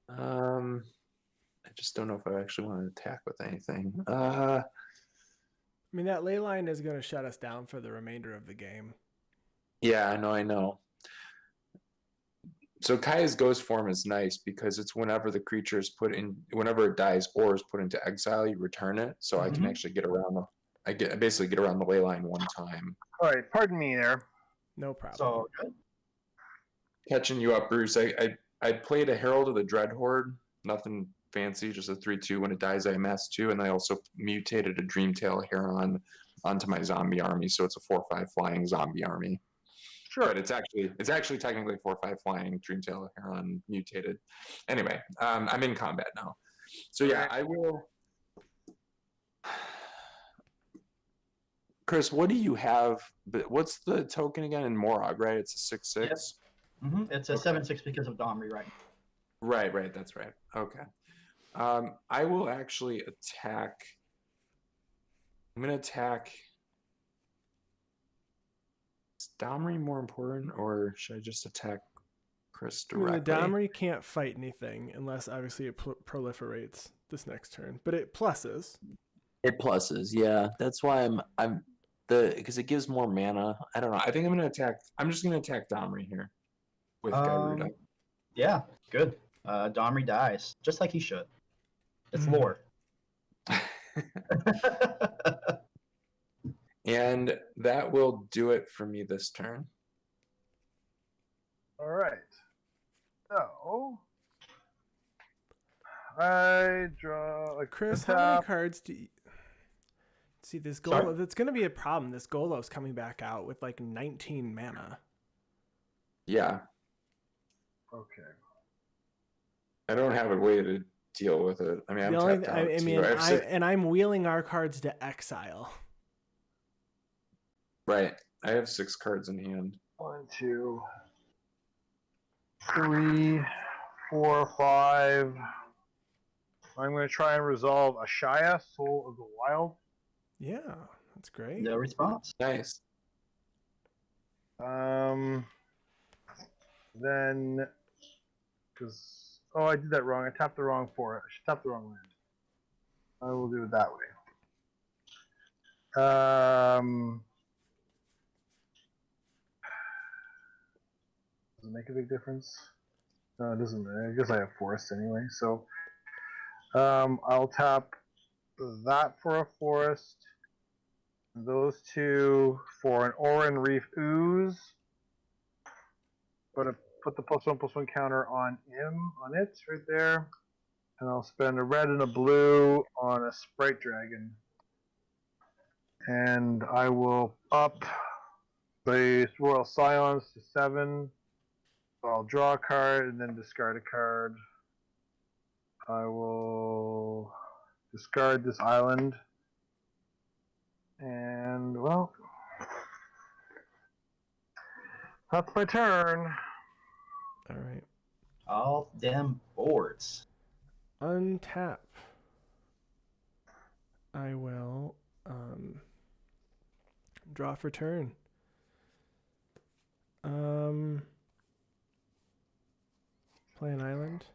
I just don't know if I actually want to attack with anything. I mean, that ley line is going to shut us down for the remainder of the game. Yeah, I know. So Kaya's ghost form is nice because it's whenever the creature is whenever it dies or is put into exile, you return it. So I can actually get around I basically get around the ley line one time. All right, pardon me there. No problem. So good. Catching you up, Bruce. I played a Herald of the Dread Horde. Nothing fancy, just a 3/2. When it dies, I mass 2, and I also mutated a Dreamtail Heron onto my zombie army, so it's a 4/5 flying zombie army. Sure. But it's actually technically 4/5 flying Dreamtail Heron mutated. Anyway, I'm in combat now. So yeah, I will. Chris, what do you have? But what's the token again in Morog? Right, it's a 6/6. Yep. It's a 7/6 because of Domri, right? Right. That's right. Okay. I will actually attack. I'm gonna attack. Is Domri more important, or should I just attack Chris directly? I mean, the Domri can't fight anything unless obviously it proliferates this next turn, but it pluses. It pluses, yeah. That's why because it gives more mana. I don't know. I think I'm gonna attack. I'm just gonna attack Domri here with Gyruda. Yeah, good. Domri dies just like he should. It's lore. And that will do it for me this turn. All right. So I draw a Chris, how many cards do you see? This Golos, that's going to be a problem. This Golos coming back out with like 19 mana. Yeah. Okay. I don't have a way to deal with it. I mean, I'm wheeling our cards to exile. Right. I have 6 cards in hand. 1, 2, 3, 4, 5. I'm going to try and resolve Ashaya, Soul of the Wild. Yeah, that's great. No response. Nice. Then, I did that wrong. I tapped the wrong forest. I should tap the wrong land. I will do it that way. Does it make a big difference? No, it doesn't. I guess I have forest anyway. So, I'll tap that for a forest. Those 2 for an Oran Reef Ooze. Put the +1/+1 counter on it right there. And I'll spend a red and a blue on a Sprite Dragon. And I will up the Royal Scions to 7. So I'll draw a card and then discard a card. I will discard this island. And, well, that's my turn. All right. All them boards. Untap. I will draw for turn. Play an island.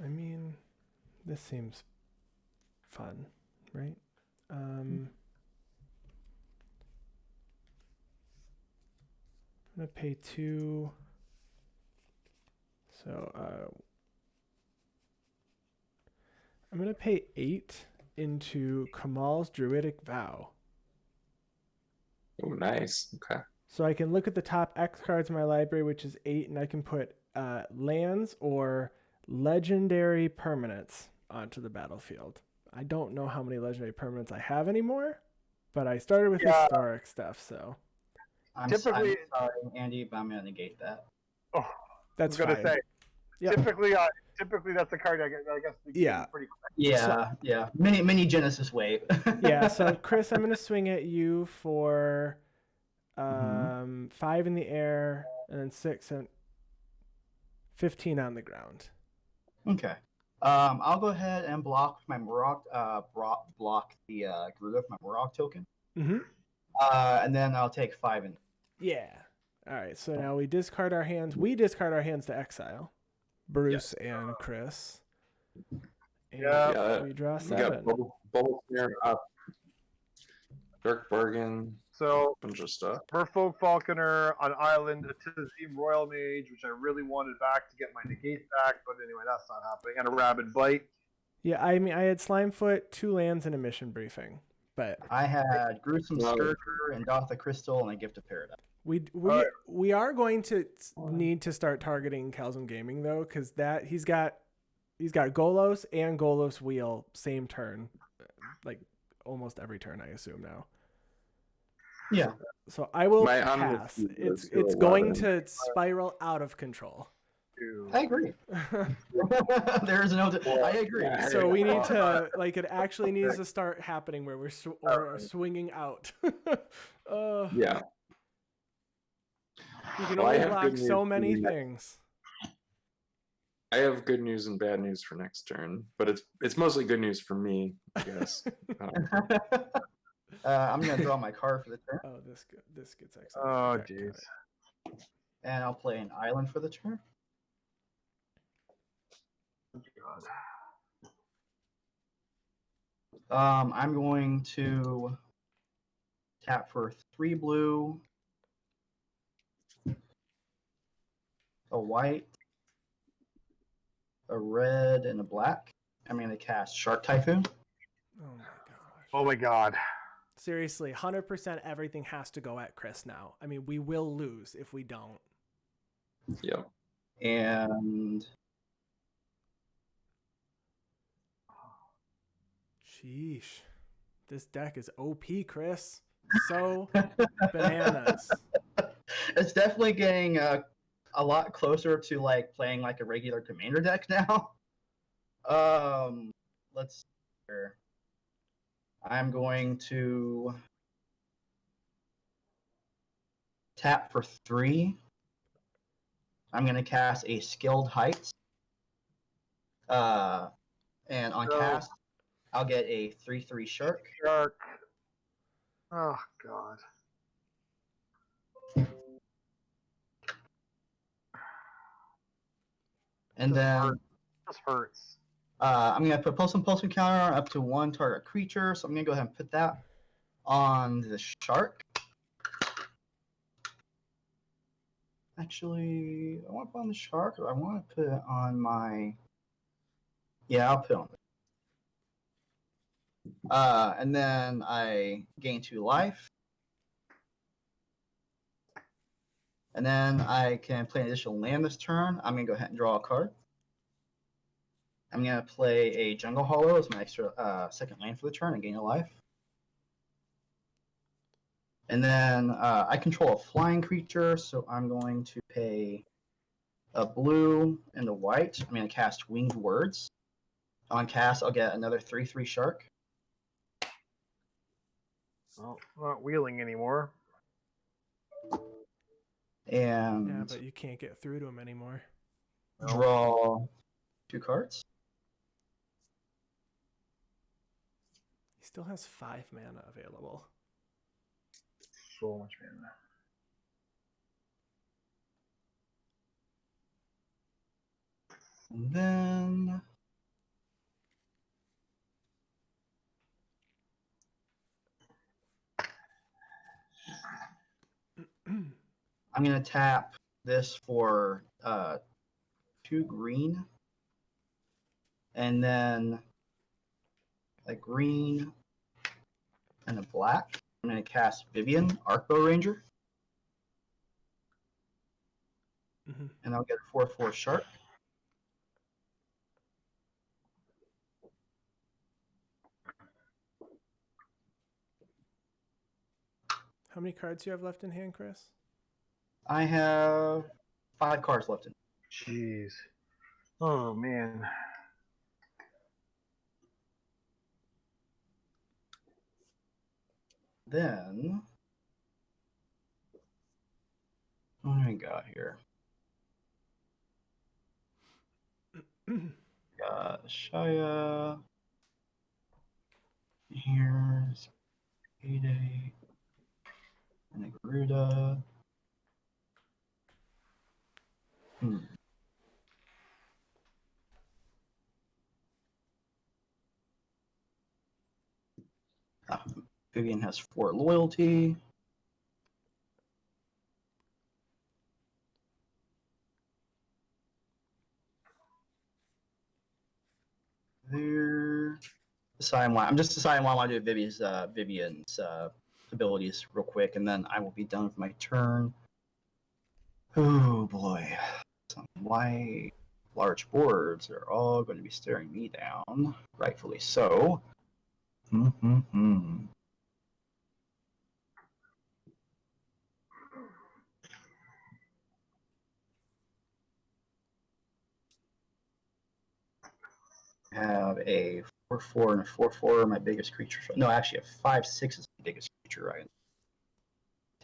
I mean, this seems fun, right? I'm gonna pay 2. So I'm gonna pay 8 into Kamal's Druidic Vow. Oh, nice. Okay. So I can look at the top X cards in my library, which is 8, and I can put lands or legendary permanents onto the battlefield. I don't know how many legendary permanents I have anymore, but I started with Yeah. historic stuff, so I'm Typically- sorry, Andy, but I'm gonna negate that. Oh, that's I was fine. gonna say. Yep. Typically that's the card I guess Yeah. pretty quick. Yeah. Mini Genesis wave. Yeah, so Chris, I'm gonna swing at you for 5 in the air and then 6 and 15 on the ground. Okay. I'll go ahead and block my Murok. Block the Gyruda with my Murok token. Mm-hmm. And then I'll take 5 in. Yeah. All right. So now we discard our hands. We discard our hands to exile. Bruce and Chris. And Yeah. we draw We got 7. bubble snare up, dark bargain, So bunch of stuff. Merfolk Falconer on Island, a Tizim Royal Mage, which I really wanted back to get my negate back, but anyway, that's not happening. And a Rabid Bite. Yeah, I mean, I had Slimefoot, 2 lands, and a mission briefing, but I had Gruesome Wow. Scourger and Dotha Crystal and a Gift of Paradise. we are going to need to start targeting Calzum Gaming though, because that he's got Golos and Golos Wheel same turn, like almost every turn, I assume now. Yeah. So I will My pass. Omnifeed It's was still going 11. to spiral out of control. I agree. There's no. I agree. So we need to it actually needs to start happening where we're swinging out. Yeah. You can Well, I only have block good so news many for you. things. I have good news and bad news for next turn, but it's mostly good news for me, I guess. I'm gonna draw my card for the turn, Oh, this gets exiled. Oh, Okay, got jeez. it. and I'll play an island for the turn. I'm going to tap for 3 blue, a white, a red, and a black. I'm going to cast Shark Typhoon. Oh my gosh. Oh my god. Seriously, 100% everything has to go at Chris now. I mean, we will lose if we don't. Yeah. And Sheesh. This deck is OP, Chris. So bananas. it's definitely getting a lot closer to like playing like a regular commander deck now. Let's see here. I'm going to tap for 3. I'm going to cast a Skilled Heights. And on So- cast, I'll get a 3/3 Shark. Shark. Oh god. And then This hurts. I'm going to put some pulsing counter up to 1 target creature. So I'm going to go ahead and put that on the Shark. Actually, I want to put it on the Shark, or I want to put it on my... Yeah, I'll put it on. And then I gain 2 life. And then I can play an additional land this turn. I'm going to go ahead and draw a card. I'm going to play a Jungle Hollow as my extra second land for the turn and gain a life. And then I control a flying creature, so I'm going to pay a blue and a white. I'm going to cast Winged Words. On cast, I'll get another 3/3 Shark. Well, not wheeling anymore. And Yeah, but you can't get through to him anymore. draw 2 cards. He still has 5 mana available. So much mana. And then I'm going to tap this for 2 green. And then a green and a black. I'm going to cast Vivian, Arcbow Ranger. Mhm. And I'll get a 4/4 Shark. How many cards do you have left in hand, Chris? I have 5 cards left in. Jeez. Oh man. Then what do I got here? Got Shaya. Here's Payday. And a Gyruda. Vivian has 4 loyalty. There. I'm just deciding why I want to do Vivian's abilities real quick, and then I will be done with my turn. Oh boy. Some white large boards are all going to be staring me down, rightfully so. Have a 4/4 and a 4/4, my biggest creature. No, actually, a 5/6 is my biggest creature. Right?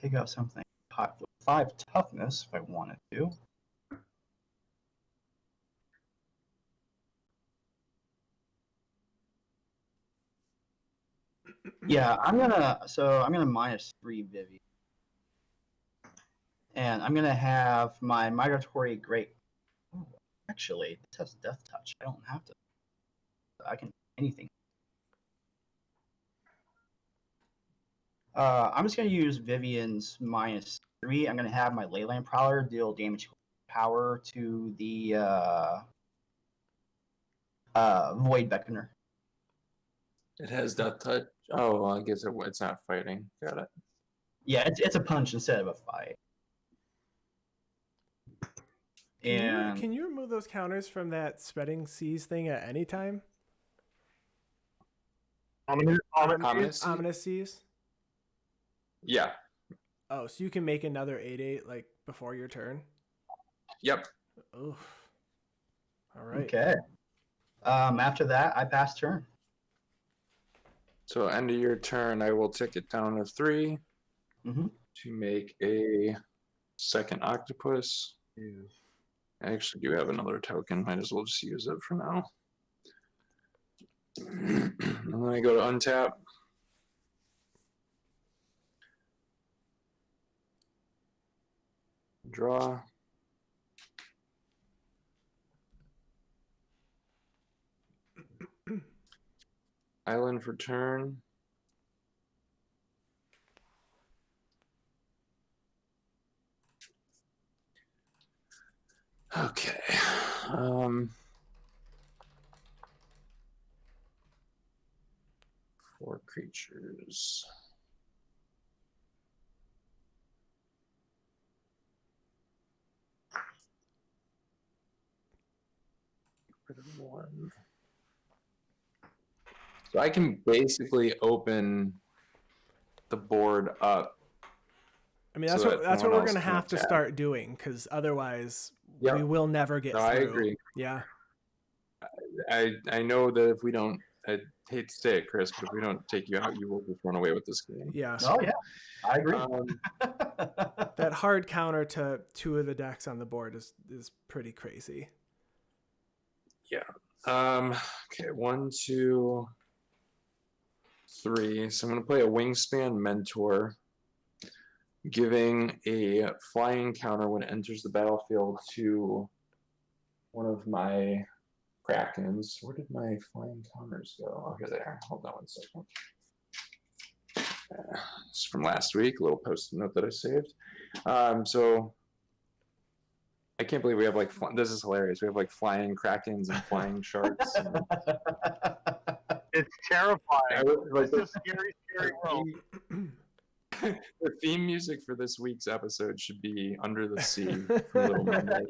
Take out something hot with 5 toughness if I wanted to. Yeah, I'm gonna -3 Vivi, and I'm gonna have my migratory great. Oh, actually, this has death touch. I don't have to. I can do anything. I'm just gonna use Vivian's -3. I'm gonna have my Leyland Prowler deal damage power to the Void Beckoner. It has death touch. Oh, well, I guess it's not fighting. Got it. Yeah, it's a punch instead of a fight. Can you remove those counters from that spreading seas thing at any time? Ominous seas? Yeah. Oh, so you can make another 8/8 like before your turn? Yep. Oof. All right. Okay. After that, I pass turn. So end of your turn, I will tick it down to 3 to make a second octopus. Yes. I actually do have another token. Might as well just use it for now. And then I go to untap. Draw. Island for turn. Okay. 4 creatures. Rid of 1. So I can basically open the board up. I mean, that's what we're going to have to start doing, because otherwise we will never get through. I agree. Yeah. I know that if we don't, I hate to say it, Chris, but if we don't take you out, you will just run away with this game. Yeah. Oh, yeah. I agree. That hard counter to 2 of the decks on the board is pretty crazy. Yeah. Okay, 1, 2, 3. So I'm going to play a Wingspan Mentor, giving a flying counter when it enters the battlefield to one of my Krakens. Where did my flying counters go? Oh, here they are. Hold on 1 second. It's from last week, a little post-it note that I saved. So I can't believe we have this is hilarious. We have flying Krakens and flying sharks. And It's terrifying. It's a scary, scary world. The theme music for this week's episode should be Under the Sea from Little Mermaid.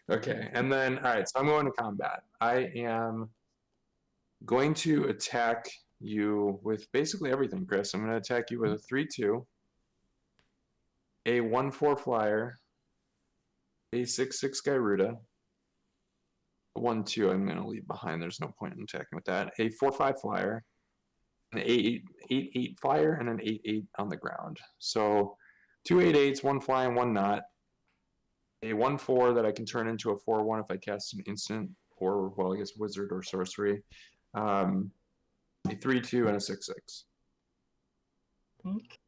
Okay, and then, all right, so I'm going to combat. I am going to attack you with basically everything, Chris. I'm going to attack you with a 3/2, a 1/4 flyer, a 6/6 Gyruda, a 1/2 I'm going to leave behind. There's no point in attacking with that. A 4/5 flyer, an 8/8 flyer, and an 8/8 on the ground. So 2 8/8s, one flying, one not. A 1/4 that I can turn into a 4/1 if I cast an instant, or, well, I guess wizard or sorcery. A 3/2 and a 6/6. Okay.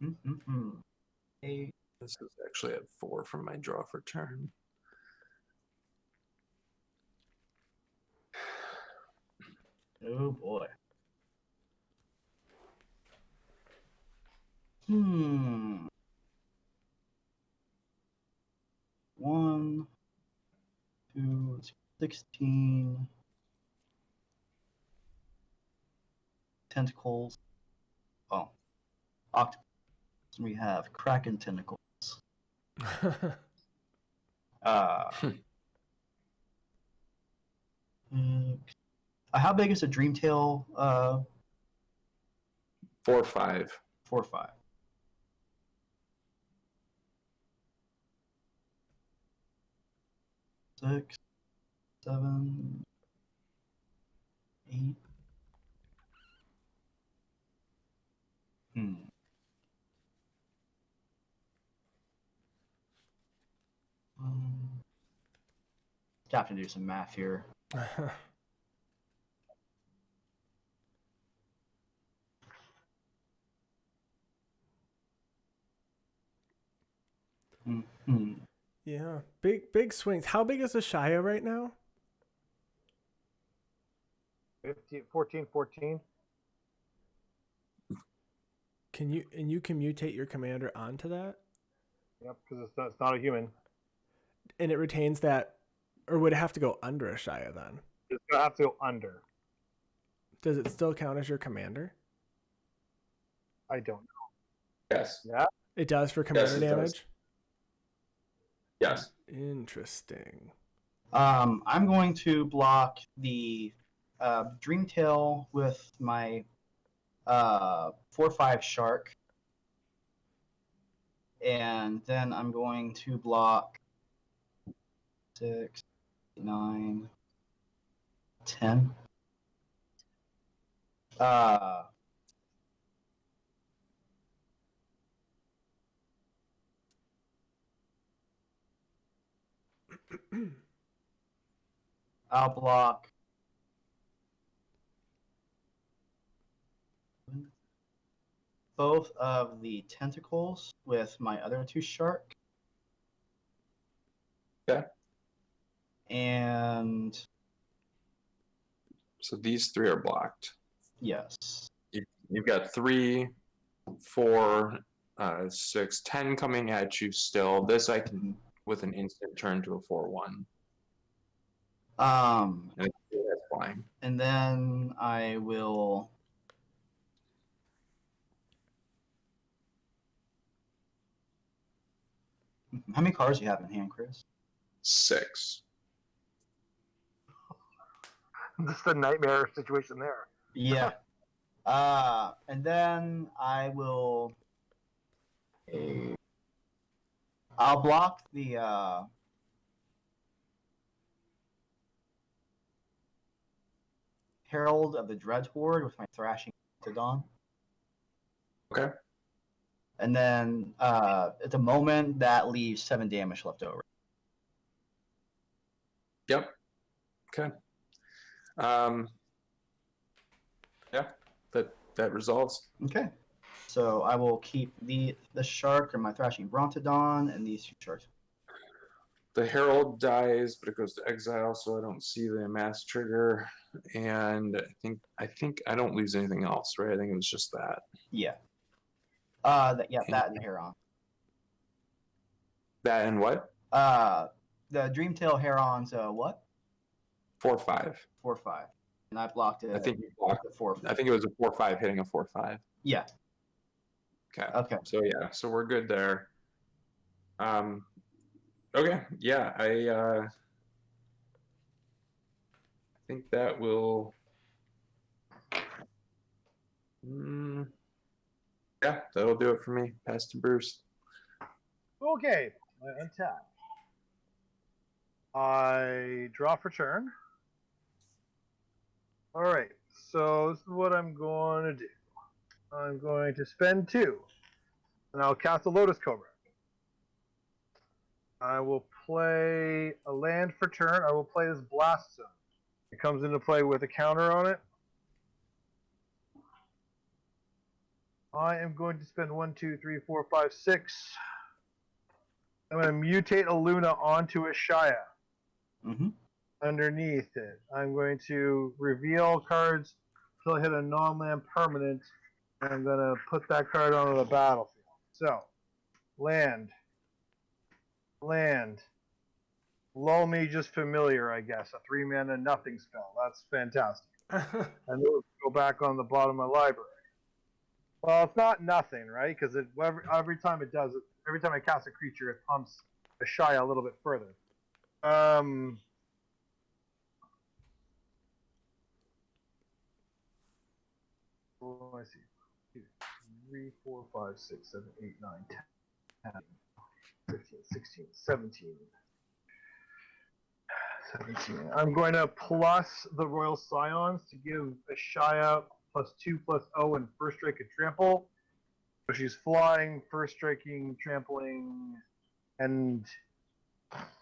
Mm-hmm. This is actually at 4 from my draw for turn. Oh boy. One, two, 16 tentacles. Oh, octopus. We have kraken tentacles. How big is a Dreamtail? 4/5. 4/5. Six, 7, 8. Have to do some math here. Yeah, big swings. How big is the Shia right now? 14. Can you can mutate your commander onto that? Yep, because it's not a human. And it retains that, or would it have to go under a Shia then? It's gonna have to go under. Does it still count as your commander? I don't know. Yes. Yeah. It does for commander it does. damage? Yes. Interesting. I'm going to block the Dreamtail with my 4/5 Shark. And then I'm going to block 6, 9, 10. I'll block both of the tentacles with my other 2 Shark. Okay. And So these 3 are blocked. yes. You've got 3, 4, 6, 10 coming at you still. This I can, with an instant, turn to a 4/1. And that's flying. And then I will How many cards do you have in hand, Chris? 6. Just a nightmare situation there. Yeah. And then I will. I'll block the. Herald of the Dreadhorde with my Thrashing to Dawn. Okay. And then at the moment that leaves 7 damage left over. Yep. Okay. Yeah, that resolves. Okay. So I will keep the shark or my Thrashing Brontodon and these 2 sharks. The Herald dies, but it goes to exile, so I don't see the amass trigger. And I think I don't lose anything else, right? I think it was just that. Yeah. That and the Heron. That and what? The Dreamtail Heron's what? 4/5. 4/5. And I blocked it. I think you blocked it 4/5. I think it was a 4/5 hitting a 4/5. Yeah. Okay. Okay. So yeah, so we're good there. Okay, yeah, I think that will Yeah, that'll do it for me. Pass to Bruce. Okay, I untap. I draw for turn. All right, so this is what I'm going to do. I'm going to spend 2, and I'll cast a Lotus Cobra. I will play a land for turn. I will play this Blast Zone. It comes into play with a counter on it. I am going to spend 1, 2, 3, 4, 5, 6. I'm going to mutate Illuna onto a Shia. Mm-hmm. Underneath it, I'm going to reveal cards until I hit a non-land permanent, and I'm going to put that card onto the battlefield. So, land, lull me just familiar, I guess. A 3-mana nothing spell. That's fantastic. And then we'll go back on the bottom of my library. Well, it's not nothing, right? Because every time it does it, every time I cast a creature, it pumps a Shia a little bit further. Let me see. 2, 3, 4, 5, 6, 7, 8, 9, 10, 15, 16, 17. 17. I'm going to plus the Royal Scions to give a Shia +2/+0 and first strike and trample. So she's flying, first striking, trampling, and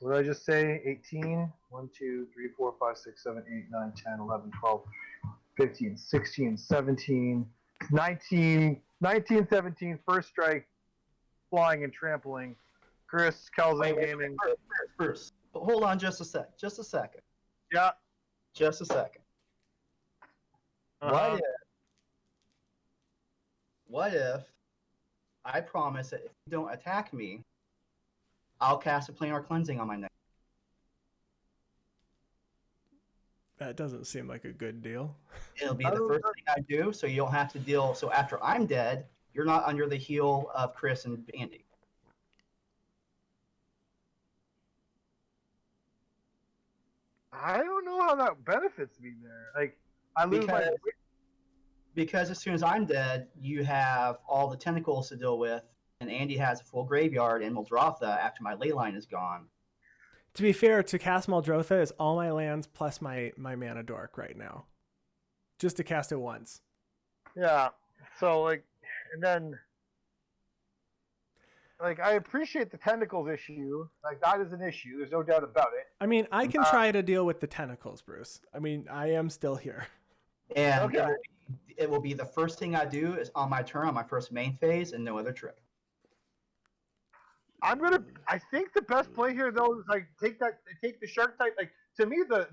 what did I just say? 18? 1, 2, 3, 4, 5, 6, 7, 8, 9, 10, 11, 12, 15, 16, 17, 19, 17, first strike, flying and trampling. Chris, Kelzing Gaming. Bruce, hold on just a second. Yeah. Just a second. Uh-huh. What if I promise that if you don't attack me, I'll cast a planar cleansing on my next? That doesn't seem like a good deal. It'll be the first thing I do, so you don't have to deal. So after I'm dead, you're not under the heel of Chris and Andy. I don't know how that benefits me there. Like, I lose my. Because as soon as I'm dead, you have all the tentacles to deal with, and Andy has a full graveyard in Muldrotha after my ley line is gone. To be fair, to cast Muldrotha is all my lands plus my mana dork right now. Just to cast it once. Yeah. So, like, and then, like, I appreciate the tentacles issue. Like, that is an issue. There's no doubt about it. I mean, I can try to deal with the tentacles, Bruce. I mean, I am still here. And okay. it will be the first thing I do is on my turn, on my first main phase, and no other trick. I think the best play here though is like take the shark type. Like, to me, the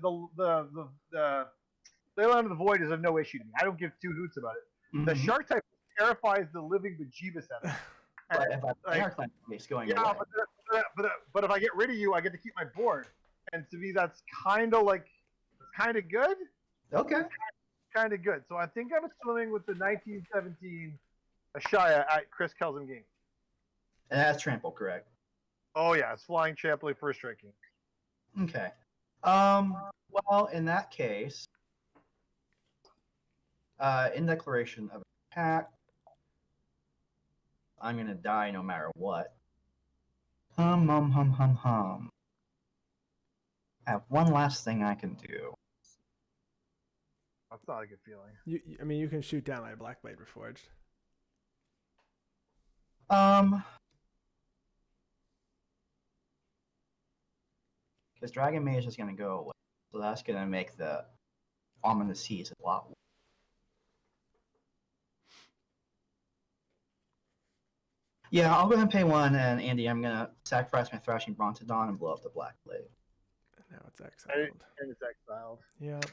Leyline of the Void is of no issue to me. I don't give 2 hoots about it. Mm-hmm. The shark type terrifies the living bejeebus out of me. But if I planar cleanse, it's going away. But if I get rid of you, I get to keep my board. And to me, that's kind of good. Okay. Kind of good. So I think I'm swimming with the 1917 Ashaya at Chris Kelzin game. And that's trample, correct? Oh yeah, it's flying, trampling, first striking. Okay. Well, in that case, in declaration of attack, I'm gonna die no matter what. I have one last thing I can do. That's not a good feeling. I mean, you can shoot down my Blackblade Reforged. Because Dragon Mage is going to go away. So that's going to make the Ominous Seas a lot worse. Yeah, I'll go ahead and pay 1, and Andy, I'm going to sacrifice my Thrashing Brontodon and blow up the Blackblade. Now it's exiled. And it's exiled. Yep.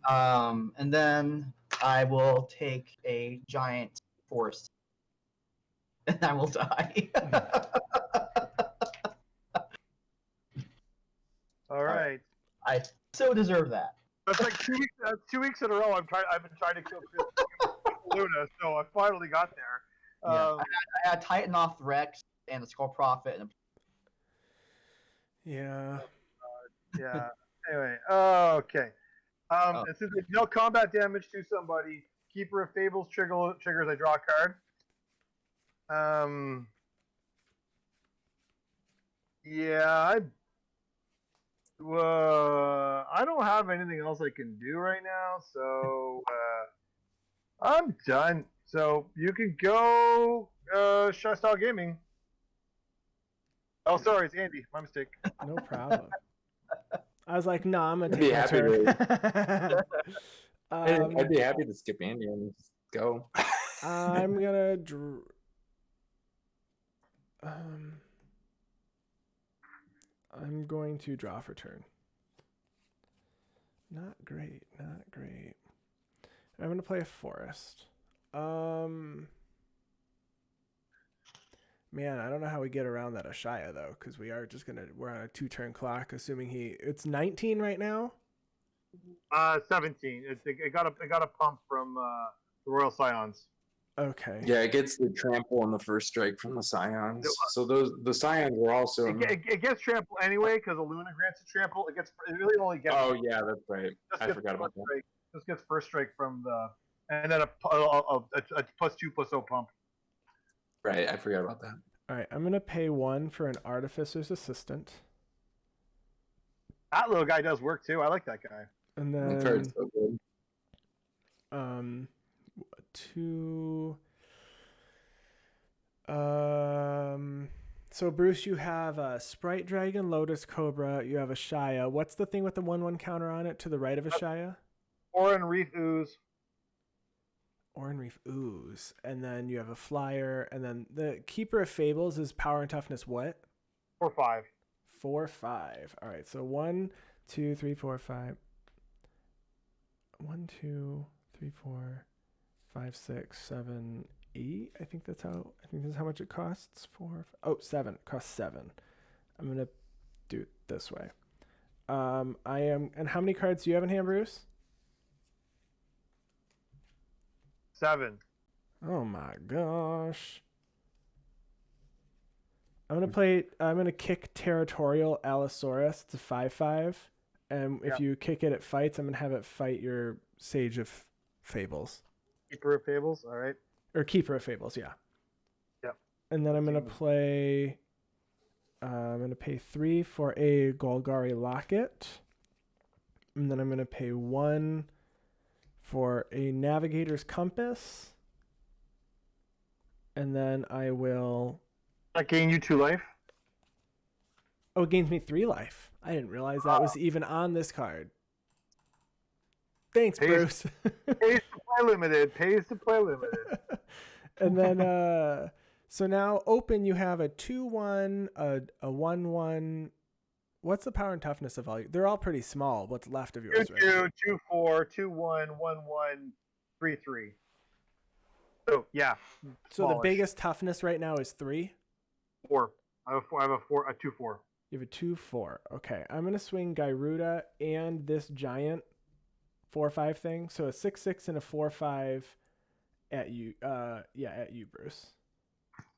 And then I will take a giant force, and I will die. All right. I so deserve that. That's like 2 weeks. 2 weeks in a row. I've been trying to kill Luna, so I finally got there. Yeah, I had Titan off the Rex and the Skull Prophet. And Yeah. Yeah. Anyway. Okay. And since they deal combat damage to somebody, Keeper of Fables triggers. I draw a card. Yeah, I don't have anything else I can do right now, so I'm done. So you can go Shy Style Gaming. Oh, sorry, it's Andy. My mistake. No problem. I was like, no, I'm gonna I'd be take my happy turn. I'd be happy to skip Andy and just go. I'm gonna. I'm going to draw for turn. Not great. Not great. I'm gonna play a forest. Man, I don't know how we get around that Ashaya though, because we're on a 2-turn clock, assuming it's 19 right now. 17. It got a pump from the Royal Scions. Okay. Yeah, it gets the trample on the first strike from the Scions. So the Scions were also. It gets trample anyway because Illuna grants a trample. It really only gets. Oh yeah, that's right. I forgot about that. Strike. Just gets first strike from and then a +2/+0 pump. Right, I forgot about that. All right, I'm gonna pay 1 for an Artificer's Assistant. That little guy does work too. I like that guy. And That card's so good. 2. So Bruce, you have a Sprite Dragon, Lotus Cobra. You have a Shaya. What's the thing with the 1/1 counter on it to the right of a Shaya? Orin Reef Ooze. Orin Reef Ooze. And then you have a flyer. And then the Keeper of Fables is power and toughness what? 4/5. 4/5. All right. So 1, 2, 3, 4, 5. 1, 2, 3, 4, 5, 6, 7, 8. I think that's how much it costs. 7. It costs 7. I'm gonna do it this way. And how many cards do you have in hand, Bruce? 7. Oh my gosh. I'm gonna kick Territorial Allosaurus to 5/5. And if you kick it fights, I'm going to have it fight your Sage of Fables. Keeper of Fables, all right. Or Keeper of Fables, yeah. Yep. And then I'm going to play... I'm going to pay 3 for a Golgari Locket. And then I'm going to pay 1 for a Navigator's Compass. And then I will... That gain you 2 life? Oh, it gains me 3 life. I didn't realize that was even on this card. Thanks, Bruce. Pays to play limited. And then, so now open, you have a 2/1, a 1/1. What's the power and toughness of all? They're all pretty small. What's left of yours? 2/2, 2/4, 2/1, 1/1, 3/3. So yeah. So smallish. the biggest toughness right now is 3. 4. I have a 2/4. You have a 2/4. Okay, I'm gonna swing Gyruda and this giant 4/5 thing. So a 6/6 and a 4/5 at you. At you, Bruce.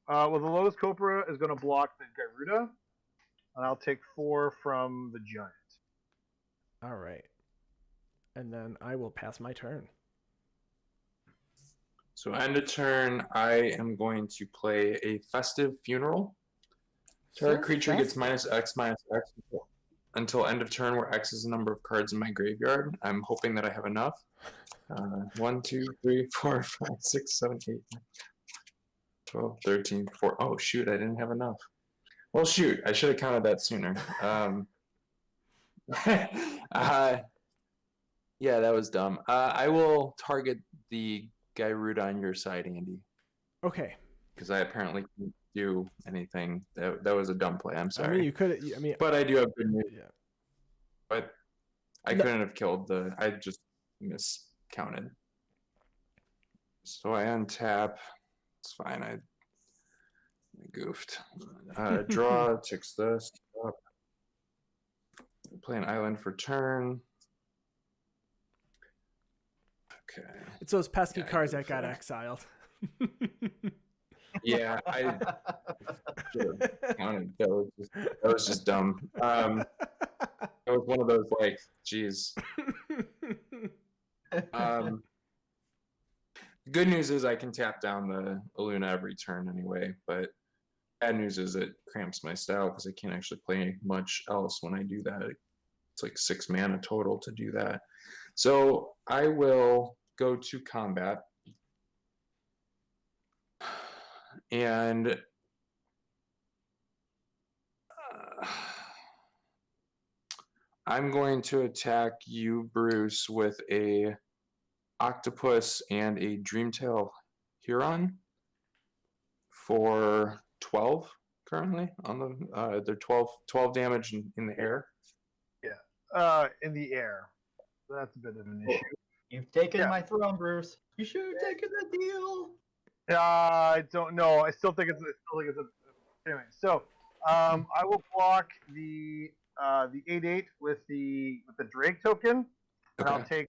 Well, the Lotus Cobra is going to block the Gyruda, and I'll take 4 from the giant. All right, and then I will pass my turn. So end of turn, I am going to play a Festive Funeral. Target creature gets -X until end of turn, where X is the number of cards in my graveyard. I'm hoping that I have enough. 1, 2, 3, 4, 5, 6, 7, 8, 12, 13, 4. Oh, shoot, I didn't have enough. Well, shoot, I should have counted that sooner. Yeah, that was dumb. I will target the Gyruda on your side, Andy. Okay. Because I apparently can't do anything. That was a dumb play. I'm sorry. I mean, you could. But I do have good news. Yeah. But I couldn't have killed the. I just miscounted. So I untap. It's fine. I goofed. Draw. Ticks this. Up. Play an island for turn. Okay. It's those pesky cards that got exiled. Yeah, I should have counted. That was just dumb. It was one of those like, geez. Good news is I can tap down the Illuna every turn anyway, but bad news is it cramps my style because I can't actually play much else when I do that. It's like 6 mana total to do that. So I will go to combat. And I'm going to attack you, Bruce, with a octopus and a Dreamtail Huron for 12 currently on the they're 12 damage in the air. In the air. That's a bit of an issue. You've taken my throne, Bruce. You should have taken the deal. I don't know. I still think it's a anyway. So I will block the 8/8 with the Drake token, and I'll take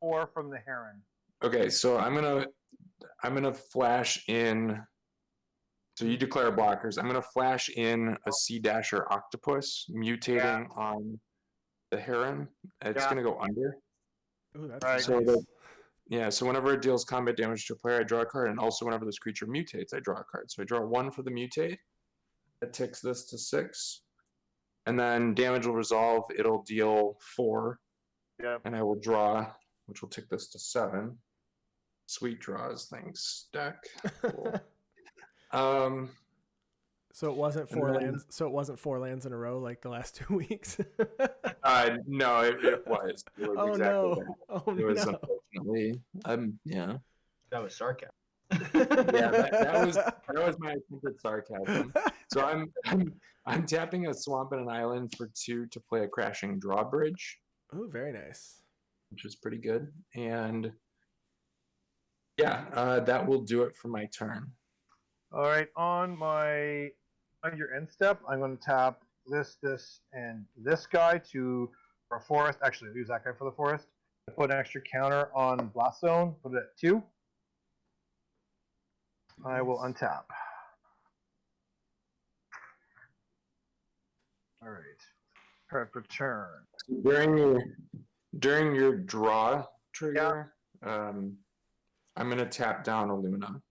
4 from the Heron. Okay, so I'm gonna flash in. So you declare blockers. I'm gonna flash in a Sea Dasher Octopus mutating on the Heron. It's gonna go under. Ooh, that's Right. nice. So so whenever it deals combat damage to a player, I draw a card, and also whenever this creature mutates, I draw a card. So I draw 1 for the mutate. That takes this to 6. And then damage will resolve. It'll deal 4. Yeah. And I will draw, which will take this to 7. Sweet draws, thanks, deck. Cool. So it wasn't four And then- lands. So it wasn't 4 lands in a row like the last 2 weeks. No, it was. It was Oh exactly no! that. Oh It was no! unfortunately. Yeah. That was sarcasm. Yeah, that was my attempted sarcasm. So I'm tapping a swamp and an island for 2 to play a crashing drawbridge, Oh, very nice. which is pretty good. And yeah, that will do it for my turn. All right, on your end step, I'm going to tap this, and this guy for a forest. Actually, use that guy for the forest. I put an extra counter on Blast Zone. Put it at 2. I will untap. All right. Prep for turn. During your draw trigger, I'm gonna tap down Illuna.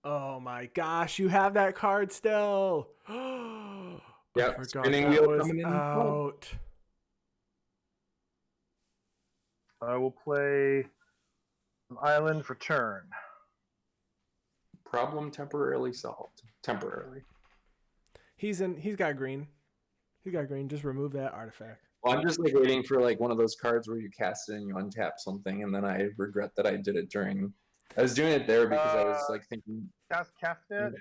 Oh my gosh! You have that card still. I Yep, forgot spinning that wheel was coming in. out. I will play an island for turn. Problem temporarily solved. Temporarily. He's got green. He's got green. Just remove that artifact. Well, I'm just like waiting for like one of those cards where you cast it and you untap something, and then I regret that I did it during. I was doing it there because I was like thinking. Cast Cafnet.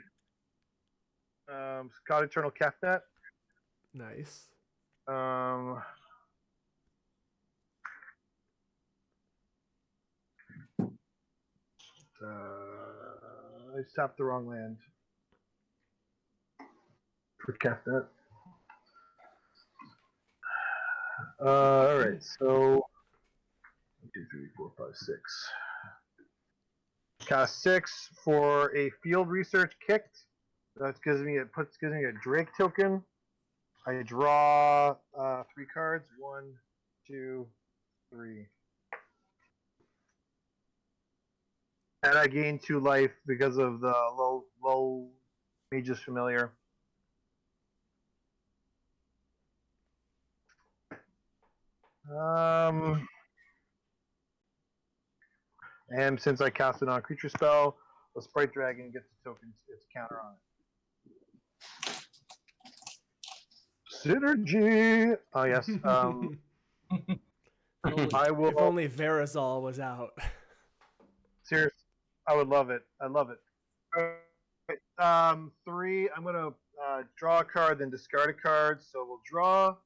Scott Eternal Cafnet. Nice. I just tapped the wrong land. For Cafnet. All right, so 1, 2, 3, 4, 5, 6. Cast 6 for a field research kicked. That gives me a Drake token. I draw 3 cards. 1, 2, 3. And I gain 2 life because of the low Mage's Familiar. And since I cast it on a creature spell, the Sprite Dragon gets a token, its counter on it. Synergy! Oh, yes. I will. If only Verazal was out. Seriously, I would love it. I love it. 3, I'm going to draw a card, then discard a card. So we'll draw.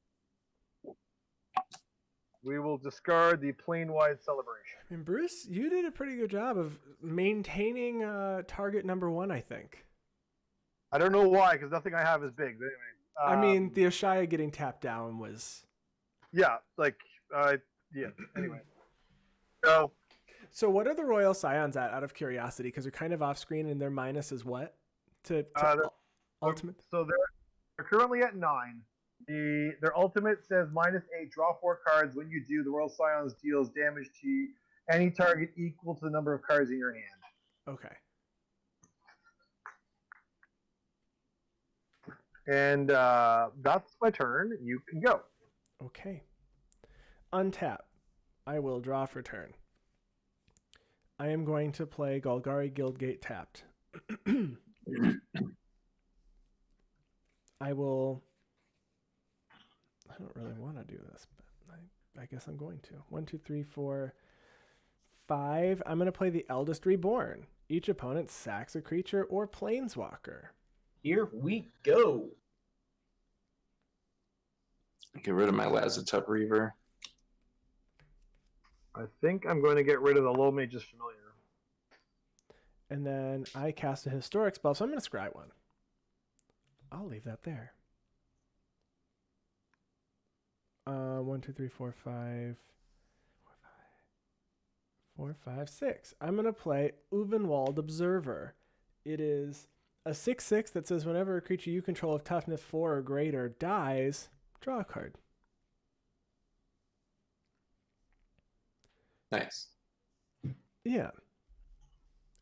We will discard the Plane-Wide Celebration. I mean, Bruce, you did a pretty good job of maintaining target number 1, I think. I don't know why, because nothing I have is big. But anyway. I mean, the Ashaya getting tapped down was... Yeah, anyway. So what are the Royal Scions at, out of curiosity? Because they're kind of off-screen, and their minus is what? To ultimate? So they're currently at 9. Their ultimate says -8, draw 4 cards. When you do, the Royal Scions deals damage to any target equal to the number of cards in your hand. Okay. And that's my turn. You can go. Okay. Untap. I will draw for turn. I am going to play Golgari Guildgate tapped. I will... I don't really want to do this, but I guess I'm going to. 1, 2, 3, 4, 5. I'm going to play the Eldest Reborn. Each opponent sacks a creature or planeswalker. Here we go. Get rid of my Lazatub Reaver. I think I'm going to get rid of the Low Mage's Familiar. And then I cast a Historic spell, so I'm going to scry one. I'll leave that there. 1, 2, 3, 4, 5. 4, 5, 6. I'm going to play Uvenwald Observer. It is a 6/6 that says whenever a creature you control of toughness 4 or greater dies, draw a card. Nice. Yeah.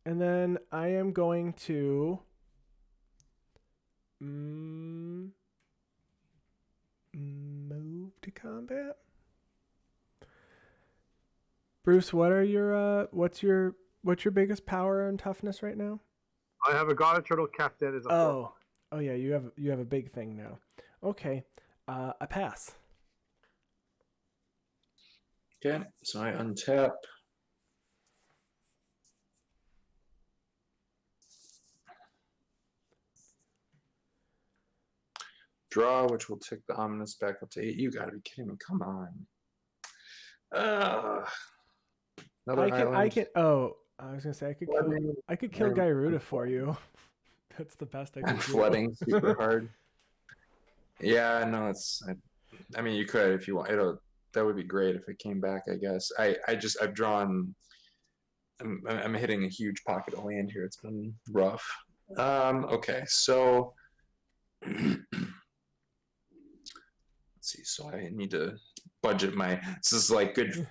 And then I am going to move to combat. Bruce, what are your what's your biggest power and toughness right now? I have a God of Turtle Captain as a 4/5. Oh yeah, you have a big thing now. Okay. I pass. Okay, so I untap. Draw, which will take the Ominous back up to 8. You gotta be kidding me. Come on. Another I island. can oh, I was gonna say I could kill Gyruda for you. That's the best I can I'm do. flooding super hard. Yeah, no, I mean, you could if you want. That would be great if it came back, I guess. I've drawn. I'm hitting a huge pocket of land here. It's been rough. Okay, so let's see. So I need to budget my. This is like good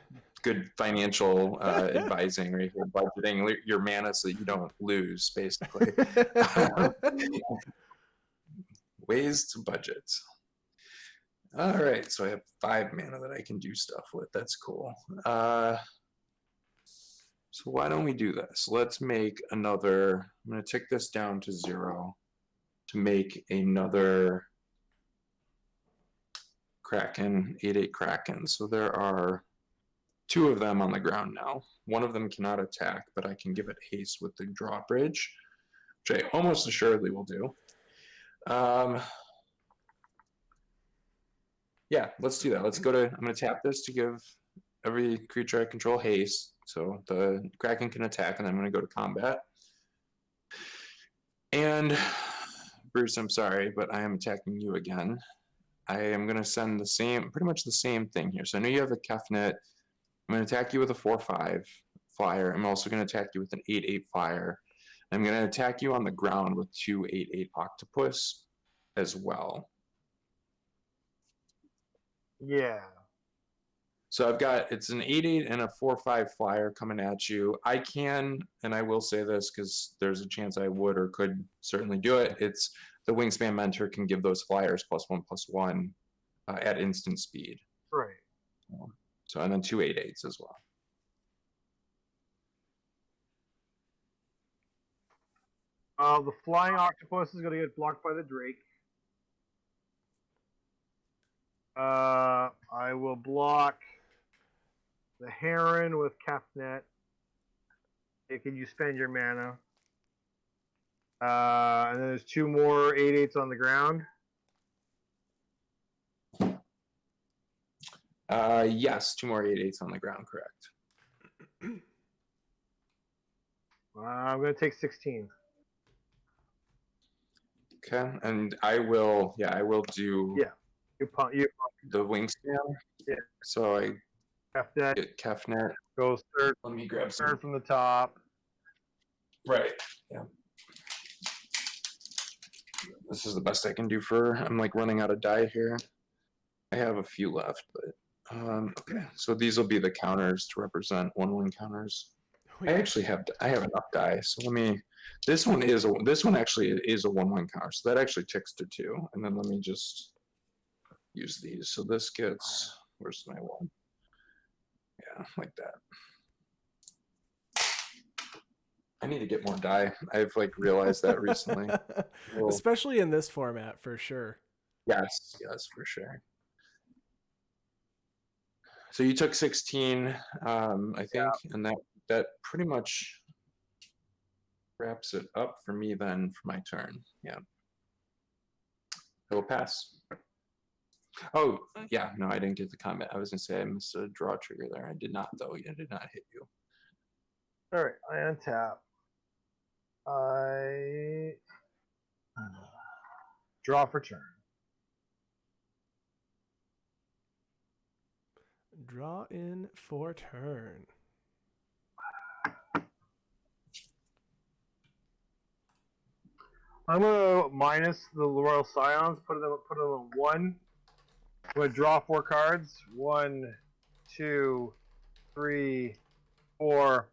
financial advising right here. Budgeting your mana so that you don't lose, basically. Ways to budget. All right, so I have 5 mana that I can do stuff with. That's cool. So why don't we do this? Let's make another. I'm going to take this down to 0 to make another Kraken, 8/8 Kraken. So there are 2 of them on the ground now. One of them cannot attack, but I can give it haste with the drawbridge, which I almost assuredly will do. Yeah, let's do that. Let's go to. I'm going to tap this to give every creature I control haste, so the Kraken can attack, and then I'm going to go to combat. And Bruce, I'm sorry, but I am attacking you again. I am going to send pretty much the same thing here. So I know you have a Kefnet. I'm going to attack you with a 4/5 flyer. I'm also going to attack you with an 8/8 flyer. I'm going to attack you on the ground with 2 8/8 octopus as well. Yeah. So it's an 8/8 and a 4/5 flyer coming at you. I can, and I will say this because there's a chance I would or could certainly do it. It's the Wingspan Mentor can give those flyers +1/+1 at instant speed. Right. So and then 2 8/8s as well. The Flying Octopus is going to get blocked by the Drake. I will block the Heron with Kefnet. Can you spend your mana? And then there's 2 more 8/8s on the ground. Yes, 2 more 8/8s on the ground, correct. I'm going to take 16. Okay, and I will do the Wingspan. Yeah. So I Kefnet get Kefnet. goes third. Let me grab Third from the top. Right. Yeah. This is the best I can do I'm like running out of die here. I have a few left, but Okay, so these will be the counters to represent 1/1 counters. I actually have enough die, so let me. This one actually is a 1/1 counter, so that actually ticks to 2. And then let me just use these. So this gets, where's my one? Yeah, like that. I need to get more die. I've realized that recently. Well, especially in this format, for sure. yes, for sure. So you took 16, I think, and that pretty much wraps it up for me then for my turn. Yeah. I will pass. Oh, yeah, no, I didn't get the comment. I was going to say I missed a draw trigger there. I did not, though. I did not hit you. All right, I untap. I draw for turn. Draw in for turn. I'm gonna minus the Royal Scions, put them on 1. I'm gonna draw 4 cards. 1, 2, 3, 4,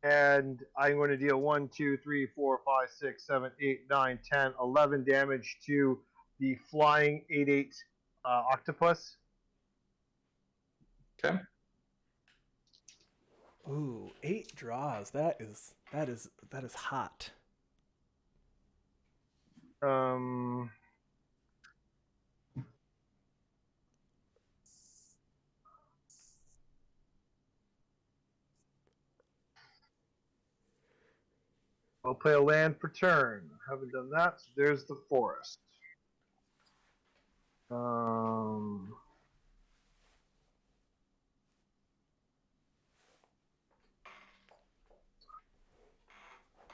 and I'm going to deal 1, 2, 3, 4, 5, 6, 7, 8, 9, 10, 11 damage to the flying 8/8 octopus. Okay. Ooh, 8 draws. That is hot. I'll play a land per turn. Haven't done that, so there's the forest.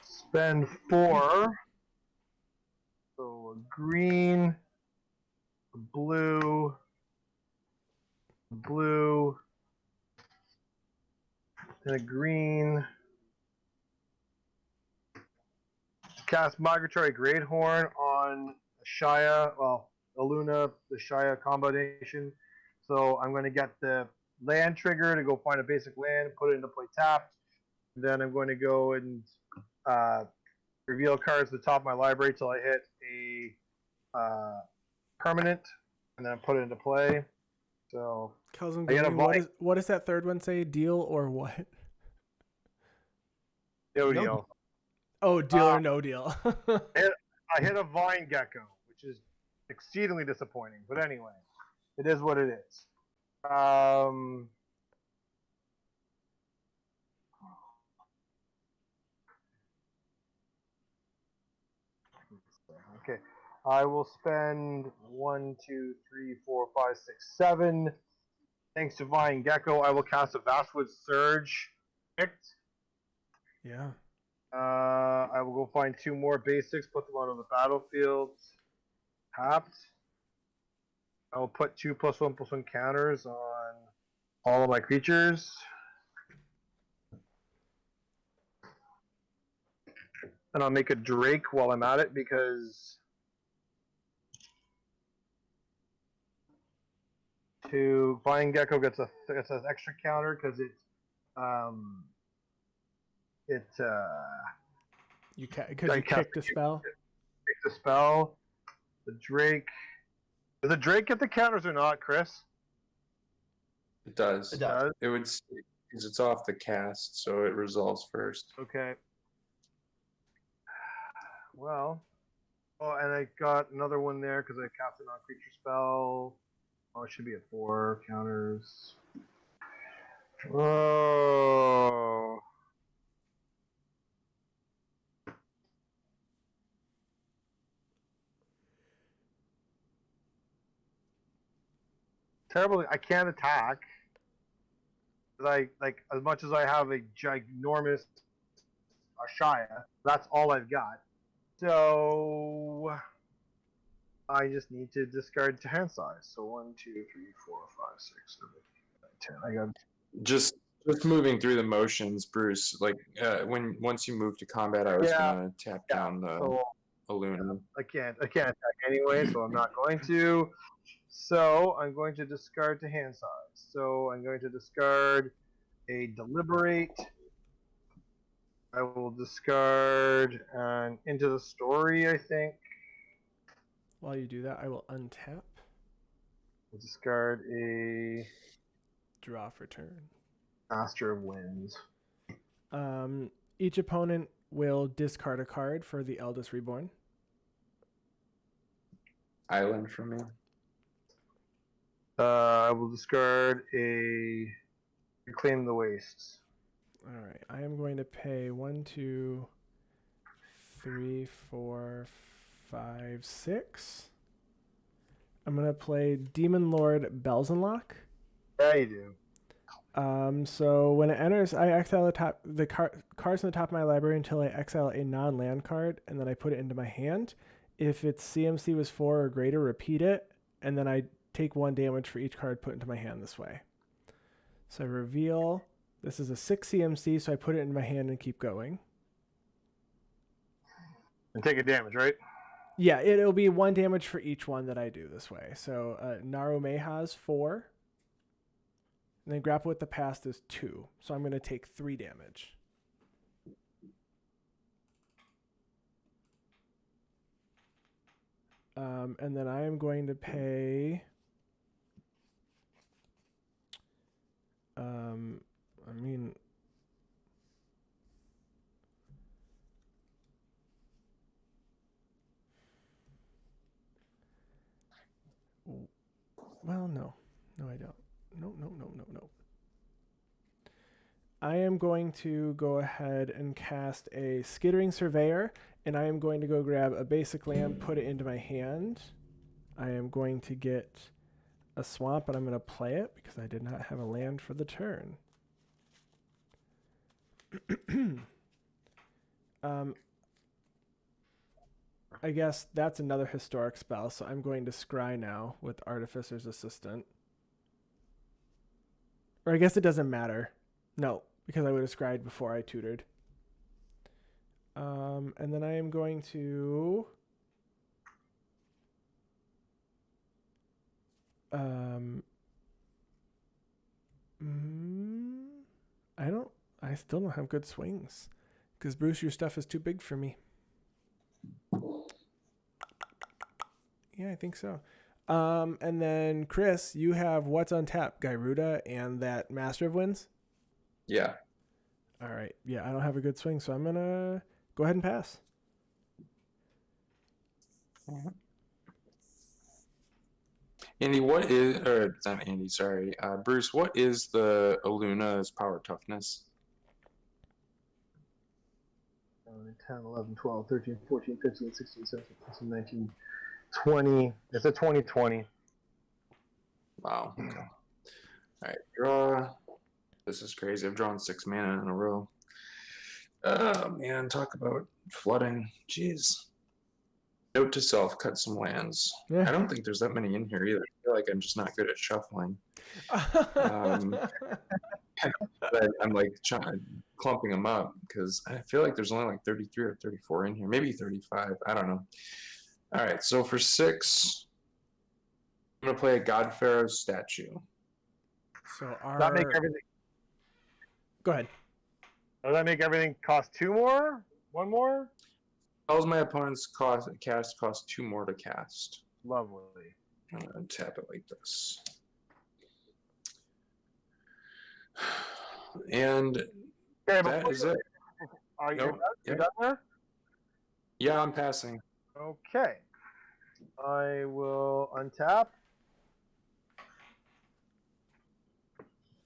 Spend 4. So a green, a blue, and a green. Cast Migratory Greathorn on Shia, Illuna, the Shia combination. So I'm going to get the land trigger to go find a basic land, put it into play tapped. And then I'm going to go and reveal cards at the top of my library till I hit a permanent, and then put it into play. So Cousin Green, what does that third one say? Deal or what? No deal. Oh, deal or no deal. I hit a vine gecko, which is exceedingly disappointing. But anyway, it is what it is. Okay, I will spend 1, 2, 3, 4, 5, 6, 7. Thanks to Vine Gecko, I will cast a Vastwood Surge. Picked. Yeah. I will go find 2 more basics, put them out on the battlefield. Tapped. I will put 2+1/+1 counters on all of my creatures. And I'll make a Drake while I'm at it because Vine Gecko gets an extra counter because you kicked a spell. Kicked a spell. The Drake. Does the Drake get the counters or not, Chris? It does. It does. It would, because it's off the cast, so it resolves first. Okay. Well, and I got another one there because I cast a non-creature spell. Oh, it should be at 4 counters. Oh. Terribly, I can't attack. As much as I have a ginormous Shia, that's all I've got. So I just need to discard to hand size. So 1, 2, 3, 4, 5, 6, 7, 8, 9, 10. I got Just moving through the motions, Bruce. Once you move to combat, I was gonna tap down the Illuna. I can't attack anyway, so I'm not going to. So I'm going to discard to hand size. So I'm going to discard a Deliberate. I will discard an Into the Story, I think. While you do that, I will untap, I'll discard a draw for turn. Master of Winds. Each opponent will discard a card for the Eldest Reborn. Island for me. I will discard a Reclaim the Wastes. All right, I am going to pay 1, 2, 3, 4, 5, 6. I'm going to play Demon Lord Belzenlock. Yeah, you do. So when it enters, I exile the cards on the top of my library until I exile a non-land card, and then I put it into my hand. If its CMC was 4 or greater, repeat it, and then I take 1 damage for each card put into my hand this way. So I reveal. This is a 6 CMC, so I put it in my hand and keep going. And take a damage, right? Yeah, it'll be 1 damage for each one that I do this way. So Narumeha's 4. And then Grapple with the Past is 2. So I'm going to take 3 damage. And then I am going to pay... Well, no. No, I don't. No. I am going to go ahead and cast a Skittering Surveyor, and I am going to go grab a basic land, put it into my hand. I am going to get a swamp, and I'm going to play it because I did not have a land for the turn. I guess that's another historic spell, so I'm going to scry now with Artificer's Assistant. Or I guess it doesn't matter. No, because I would have scried before I tutored. And then I am going to... I still don't have good swings. Because Bruce, your stuff is too big for me. Yeah, I think so. And then Chris, you have what's on tap? Gyruda and that Master of Winds? Yeah. All right. Yeah, I don't have a good swing, so I'm going to go ahead and pass. Andy, what is, or it's not Andy, sorry. Bruce, what is the Illuna's power toughness? 10, 11, 12, 13, 14, 15, 16, 17, 18, 19, 20. It's a 20-20. Wow. Okay. All right, draw. This is crazy. I've drawn 6 mana in a row. Oh, man, talk about flooding. Jeez. Note to self, cut some lands. Yeah. I don't think there's that many in here either. I feel like I'm just not good at shuffling. But I'm like clumping them up because I feel like there's only like 33 or 34 in here, maybe 35. I don't know. All right, so for 6, I'm gonna play a God Pharaoh's statue. So our... That make everything. Go ahead. Does that make everything cost 2 more? 1 more? Tells my opponent's cost 2 more to cast. Lovely. I'm gonna tap it like this. And Okay, that is it. Are you Nope. done? Yeah. You done there? Yeah, I'm passing. Okay. I will untap.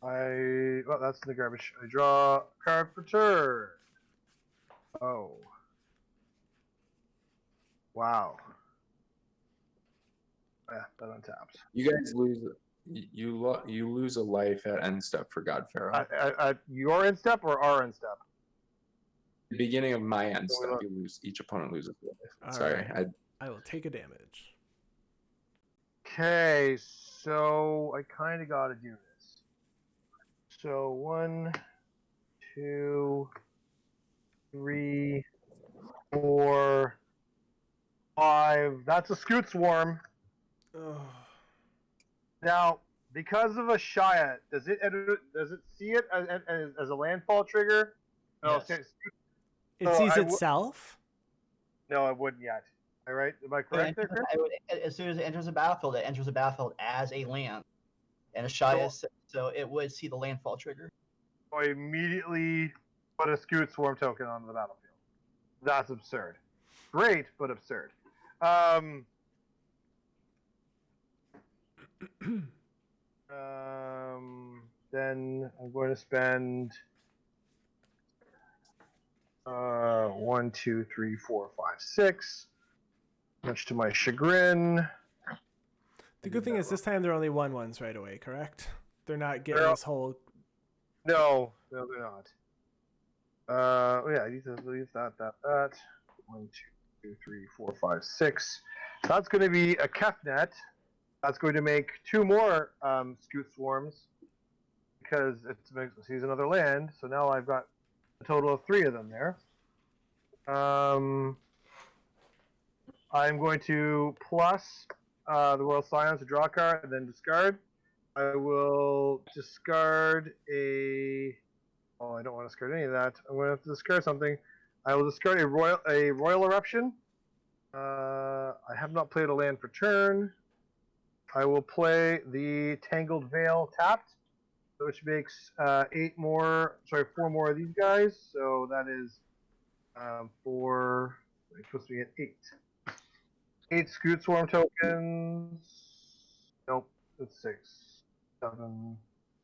Well, that's the garbage. I draw a card for turn. Oh. Wow. Yeah, that untaps. You guys lose. You lose a life at end step for God Pharaoh. At your end step or our end step? The beginning of my end step, you lose. Each opponent loses a life. All Sorry, right. I will take a damage. Okay, so I kind of got to do this. So 1, 2, 3, 4, 5. That's a Scoot Swarm. Oh. Now, because of a Shia, does it see it as a landfall trigger? No, Yes. It So sees I itself. no, I wouldn't yet. All right, am I correct there, Chris? As soon as it enters the battlefield, it enters the battlefield as a land, and a Shia, so it would see the landfall trigger. I immediately put a Scoot Swarm token onto the battlefield. That's absurd. Great, but absurd. Then I'm going to spend 1, 2, 3, 4, 5, 6. Much to my chagrin. The good thing is this time they're only 1/1s right away, correct? They're not getting They're- this whole. No, they're not. Yeah, I need to leave that. 1, 2, 3, 4, 5, 6. That's going to be a Kefnet. That's going to make 2 more Scoot Swarms because he's another land. So now I've got a total of 3 of them there. I'm going to plus the Royal Scion to draw a card and then discard. I will discard a. Oh, I don't want to discard any of that. I'm going to have to discard something. I will discard a royal eruption. I have not played a land for turn. I will play the Tangled Veil tapped, which makes 4 more of these guys. So that is 4. It's supposed to be an 8. 8 Scoot Swarm tokens. Nope, it's 6, 7,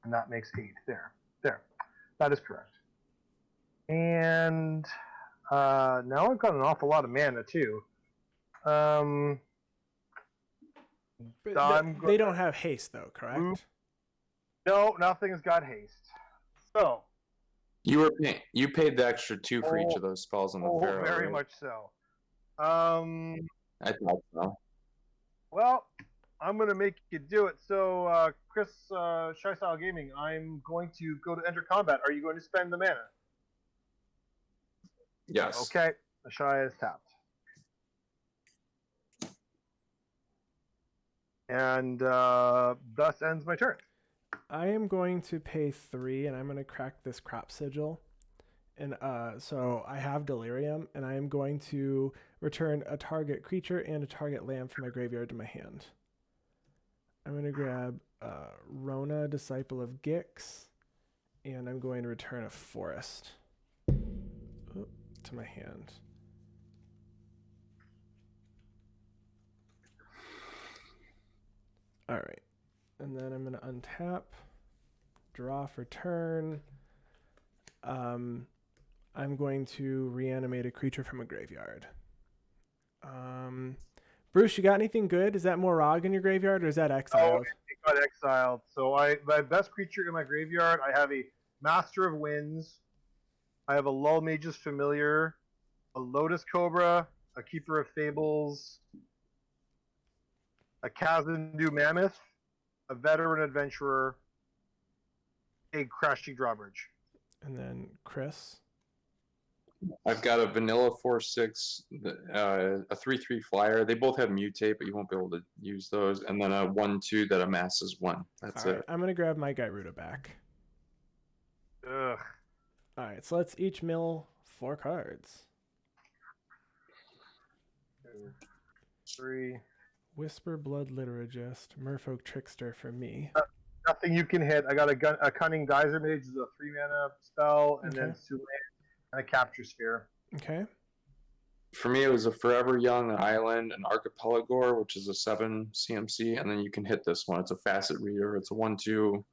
and that makes 8. There. That is correct. And now I've got an awful lot of mana too. They don't have haste though, correct? No, nothing's got haste. So You paid the extra 2 for each of those spells on the Pharaoh. very right? much so. I thought so. Well, I'm gonna make you do it. So, Chris, Shy Style Gaming, I'm going to go to enter combat. Are you going to spend the mana? Yes. Okay, the Shy is tapped. And thus ends my turn. I am going to pay 3, and I'm going to crack this crop sigil. And so I have Delirium, and I am going to return a target creature and a target land from my graveyard to my hand. I'm going to grab Rona, Disciple of Gix, and I'm going to return a forest to my hand. All right. And then I'm going to untap, draw for turn. I'm going to reanimate a creature from a graveyard. Bruce, you got anything good? Is that Morag in your graveyard, or is that exiled? Oh, it got exiled. So my best creature in my graveyard, I have a Master of Winds. I have a Lull Mage's Familiar, a Lotus Cobra, a Keeper of Fables, a Kazandu Mammoth, a Veteran Adventurer, a Crashing Drawbridge. And then Chris. I've got a vanilla 4/6, a 3/3 flyer. They both have mutate, but you won't be able to use those. And then a 1/2 that amasses 1. That's All it. right, I'm gonna grab my Gyruda back. Ugh. All right, so let's each mill 4 cards. 2, 3. Whisper, Blood Liturgist, Merfolk Trickster for me. Nothing you can hit. I got a Cunning Geyser Mage, is a 3 mana spell, and then Okay. Sulaim and a Capture Sphere. Okay. For me, it was a Forever Young, an Island, an Archipelagore, which is a 7 CMC, and then you can hit this one. It's a Facet Reader. It's a 1/2.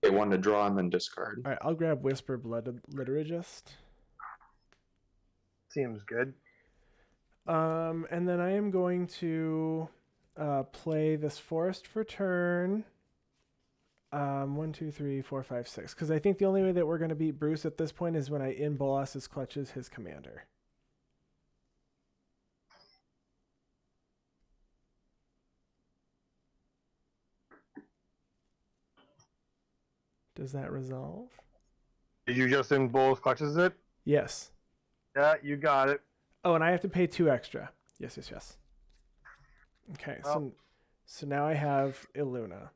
Get 1 to draw and then discard. All right, I'll grab Whisper, Blood Liturgist. Seems good. And then I am going to play this forest for turn. 1, 2, 3, 4, 5, 6. Because I think the only way that we're going to beat Bruce at this point is when I in Bolas's clutches his commander. Does that resolve? Did you just in Bulls clutches it? Yes. Yeah, you got it. Oh, and I have to pay 2 extra. Yes. Okay, Well. so now I have Illuna.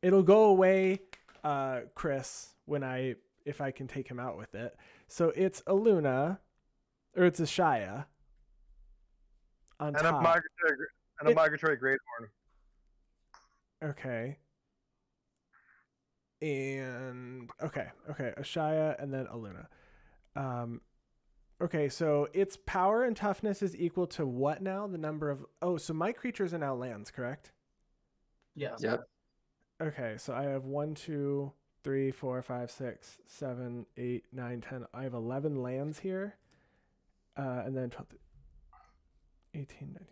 It'll go away, Chris, if I can take him out with it. So it's Illuna, or it's a Shia. On And top. a migratory great horn. Okay. And okay, Ashaya and then Illuna. Okay, so its power and toughness is equal to what now? The number of so my creatures are now lands, correct? Yes. Yep. Okay, so I have 1, 2, 3, 4, 5, 6, 7, 8, 9, 10. I have 11 lands here. And then 12, 18, 19,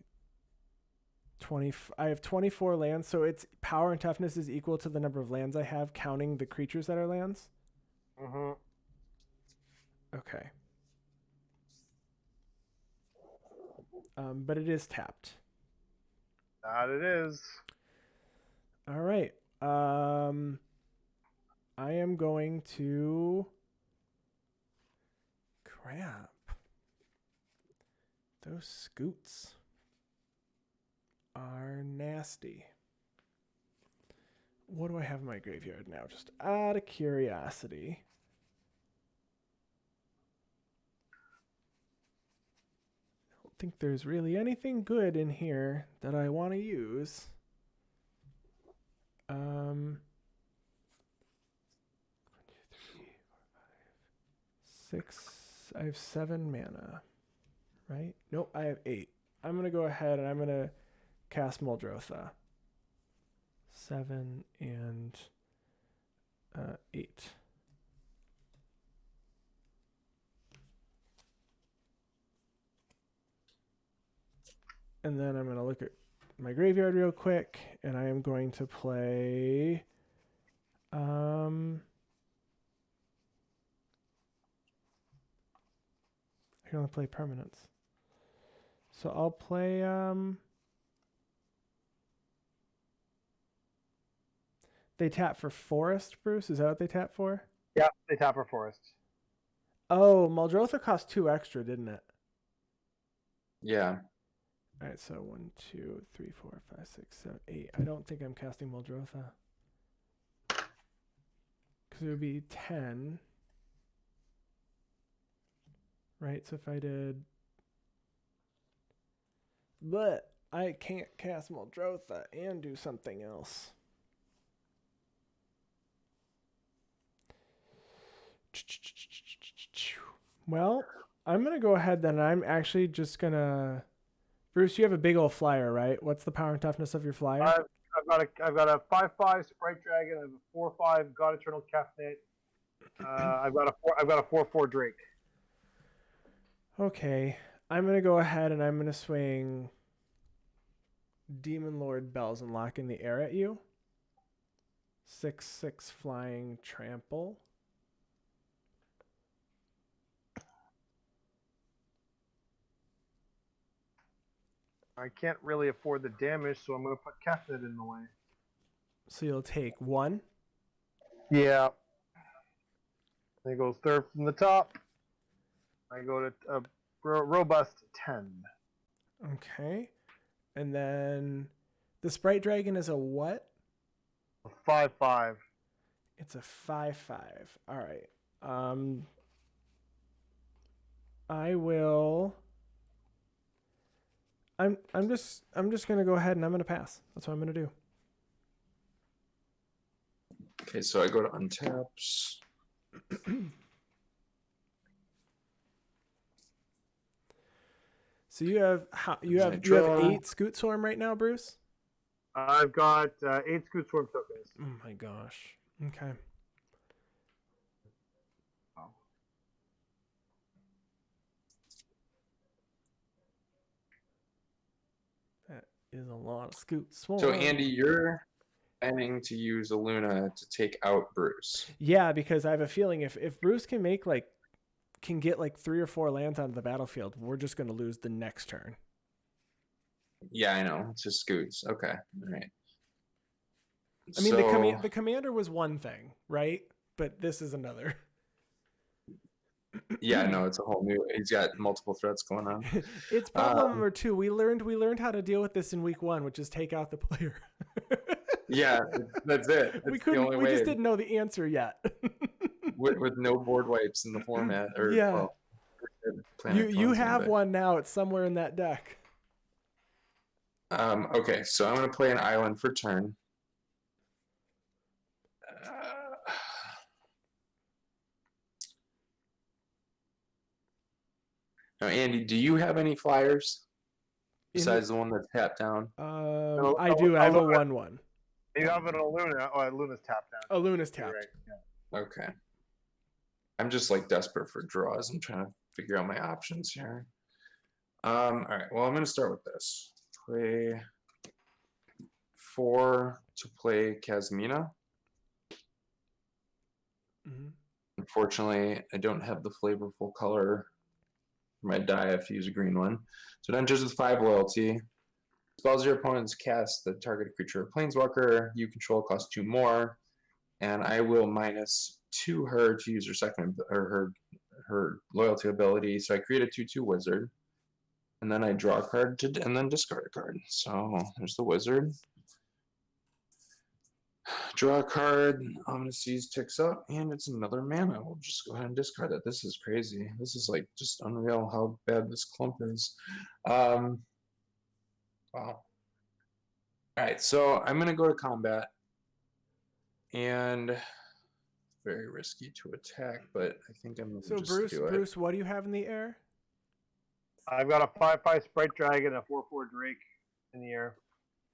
20. I have 24 lands, so its power and toughness is equal to the number of lands I have, counting the creatures that are lands. Mm-hmm. Okay. But it is tapped. That it is. All right. I am going to crap. Those scoots are nasty. What do I have in my graveyard now? Just out of curiosity. I don't think there's really anything good in here that I want to use. 1, 2, 3, 4, 5, 6. I have 7 mana. Right? Nope, I have 8. I'm going to go ahead and I'm going to cast Muldrotha. 7 and 8. And then I'm going to look at my graveyard real quick, and I am going to play I'm going to play permanents. So I'll play they tap for forest, Bruce? Is that what they tap for? Yeah, they tap for forests. Oh, Muldrotha cost 2 extra, didn't it? Yeah. All right, so 1, 2, 3, 4, 5, 6, 7, 8. I don't think I'm casting Muldrotha. Because it would be 10. Right, so if I did... But I can't cast Muldrotha and do something else. Well, I'm going to go ahead then. I'm actually just going to... Bruce, you have a big old flyer, right? What's the power and toughness of your flyer? I've got a 5/5 Sprite Dragon. I have a 4/5 God Eternal Caffeinate. I've got a 4/4 Drake. Okay, I'm gonna go ahead and I'm gonna swing Demon Lord Bells and lock in the air at you. 6/6 flying trample. I can't really afford the damage, so I'm going to put Caffeinate in the way. So you'll take 1. Yeah. Then it goes third from the top. I go to a robust 10. Okay, and then the Sprite Dragon is a what? A 5/5. It's a 5/5. All right. I will. I'm just gonna go ahead and I'm gonna pass. That's what I'm gonna do. Okay, so I go to untaps. So you have 8 Scoot Swarm right now, Bruce? I've got 8 Scoot Swarm tokens. Oh my gosh. Okay. That is a lot of Scoot Swarm. So Andy, you're planning to use Illuna to take out Bruce. Yeah, because I have a feeling if Bruce can get like 3 or 4 lands onto the battlefield, we're just going to lose the next turn. Yeah, I know. It's just Scoots. Okay. All right. I mean, the commander was one thing, right? But this is another. Yeah, no, it's a whole new. He's got multiple threats going on. It's problem number 2. We learned how to deal with this in week 1, which is take out the player. Yeah, that's it. We That's the couldn't. only We way just didn't know the answer yet. with no board wipes in the format. Or Yeah. well, You Cleansing, have but- one now. It's somewhere in that deck. Okay, so I'm gonna play an island for turn. Now, Andy, do you have any flyers besides the one that's tapped down? I do. I have a Illuna. 1/1. You have an Illuna. Oh, Illuna's tapped down. Illuna's You're tapped. right. Yeah. Okay. I'm just like desperate for draws. I'm trying to figure out my options here. All right. Well, I'm gonna start with this. Play 4 to play Kazmina. Mm-hmm. Unfortunately, I don't have the flavorful color for my die. I have to use a green one. So it enters with 5 loyalty. Spells your opponents cast the targeted creature or planeswalker you control costs 2 more, and I will -2 her to use her second or her loyalty ability. So I create a 2/2 wizard, and then I draw a card and then discard a card. So there's the wizard. Draw a card. Omniseas ticks up, and it's another mana. We'll just go ahead and discard that. This is crazy. This is like just unreal how bad this clump is. Wow. All right, so I'm gonna go to combat, and very risky to attack, but I think I'm gonna So just Bruce, do it. Bruce, what do you have in the air? I've got a 5/5 Sprite Dragon, a 4/4 Drake in the air.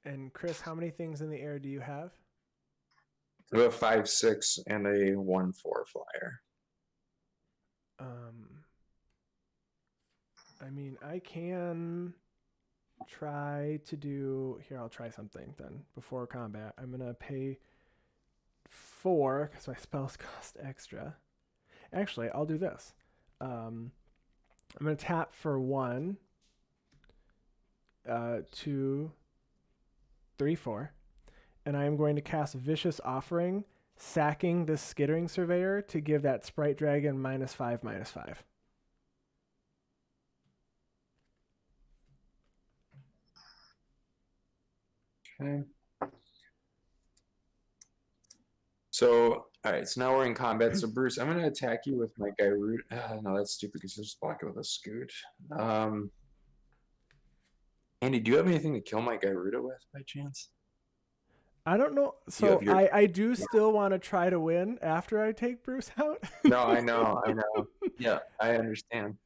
And Chris, how many things in the air do you have? I have a 5/6 and a 1/4 flyer. I mean, I can try to do here. I'll try something then before combat. I'm gonna pay 4 because my spells cost extra. Actually, I'll do this. I'm gonna tap for 1, 2, 3, 4, and I am going to cast Vicious Offering, sacking the Skittering Surveyor to give that Sprite Dragon -5/-5. Okay. So, all right, so now we're in combat. So, Bruce, I'm going to attack you with my Gyruda. No, that's stupid because you just block it with a scoot. Andy, do you have anything to kill my Gyruda with by chance? I don't know. You So have your- I do still want to try to win after I take Bruce out. No, I know. Yeah, I understand.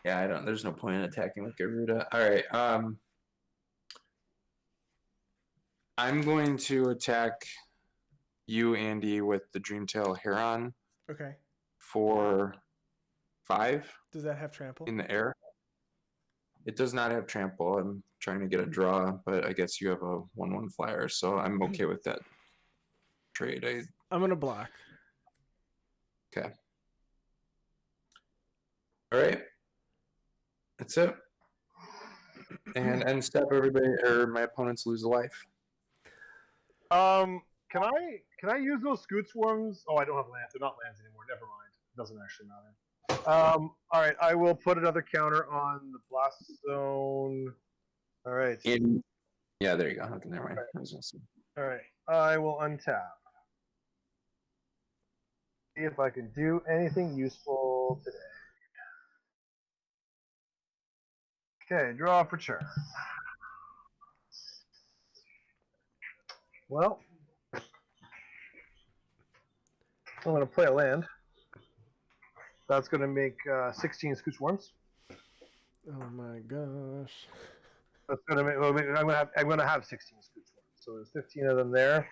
Yeah, I don't. There's no point in attacking with Gyruda. All right. I'm going to attack you, Andy, with the Dreamtail Heron Okay. for 5 Does that have trample? in the air. It does not have trample. I'm trying to get a draw, but I guess you have a 1/1 flyer, so I'm okay with that trade. I'm gonna block. Okay. All right. That's it. And end step, everybody, or my opponents lose a life. Can I use those scoot swarms? Oh, I don't have lands. They're not lands anymore. Never mind. It doesn't actually matter. All right. I will put another counter on the blast zone. All right. Yeah, there you go. Okay, never mind. I was gonna say. All right. I will untap. See if I can do anything useful today. Okay, draw for turn. Well, I'm going to play a land. That's going to make 16 Scooch Worms. Oh my gosh. That's going to make. I'm going to have 16 Scooch Worms. So there's 15 of them there.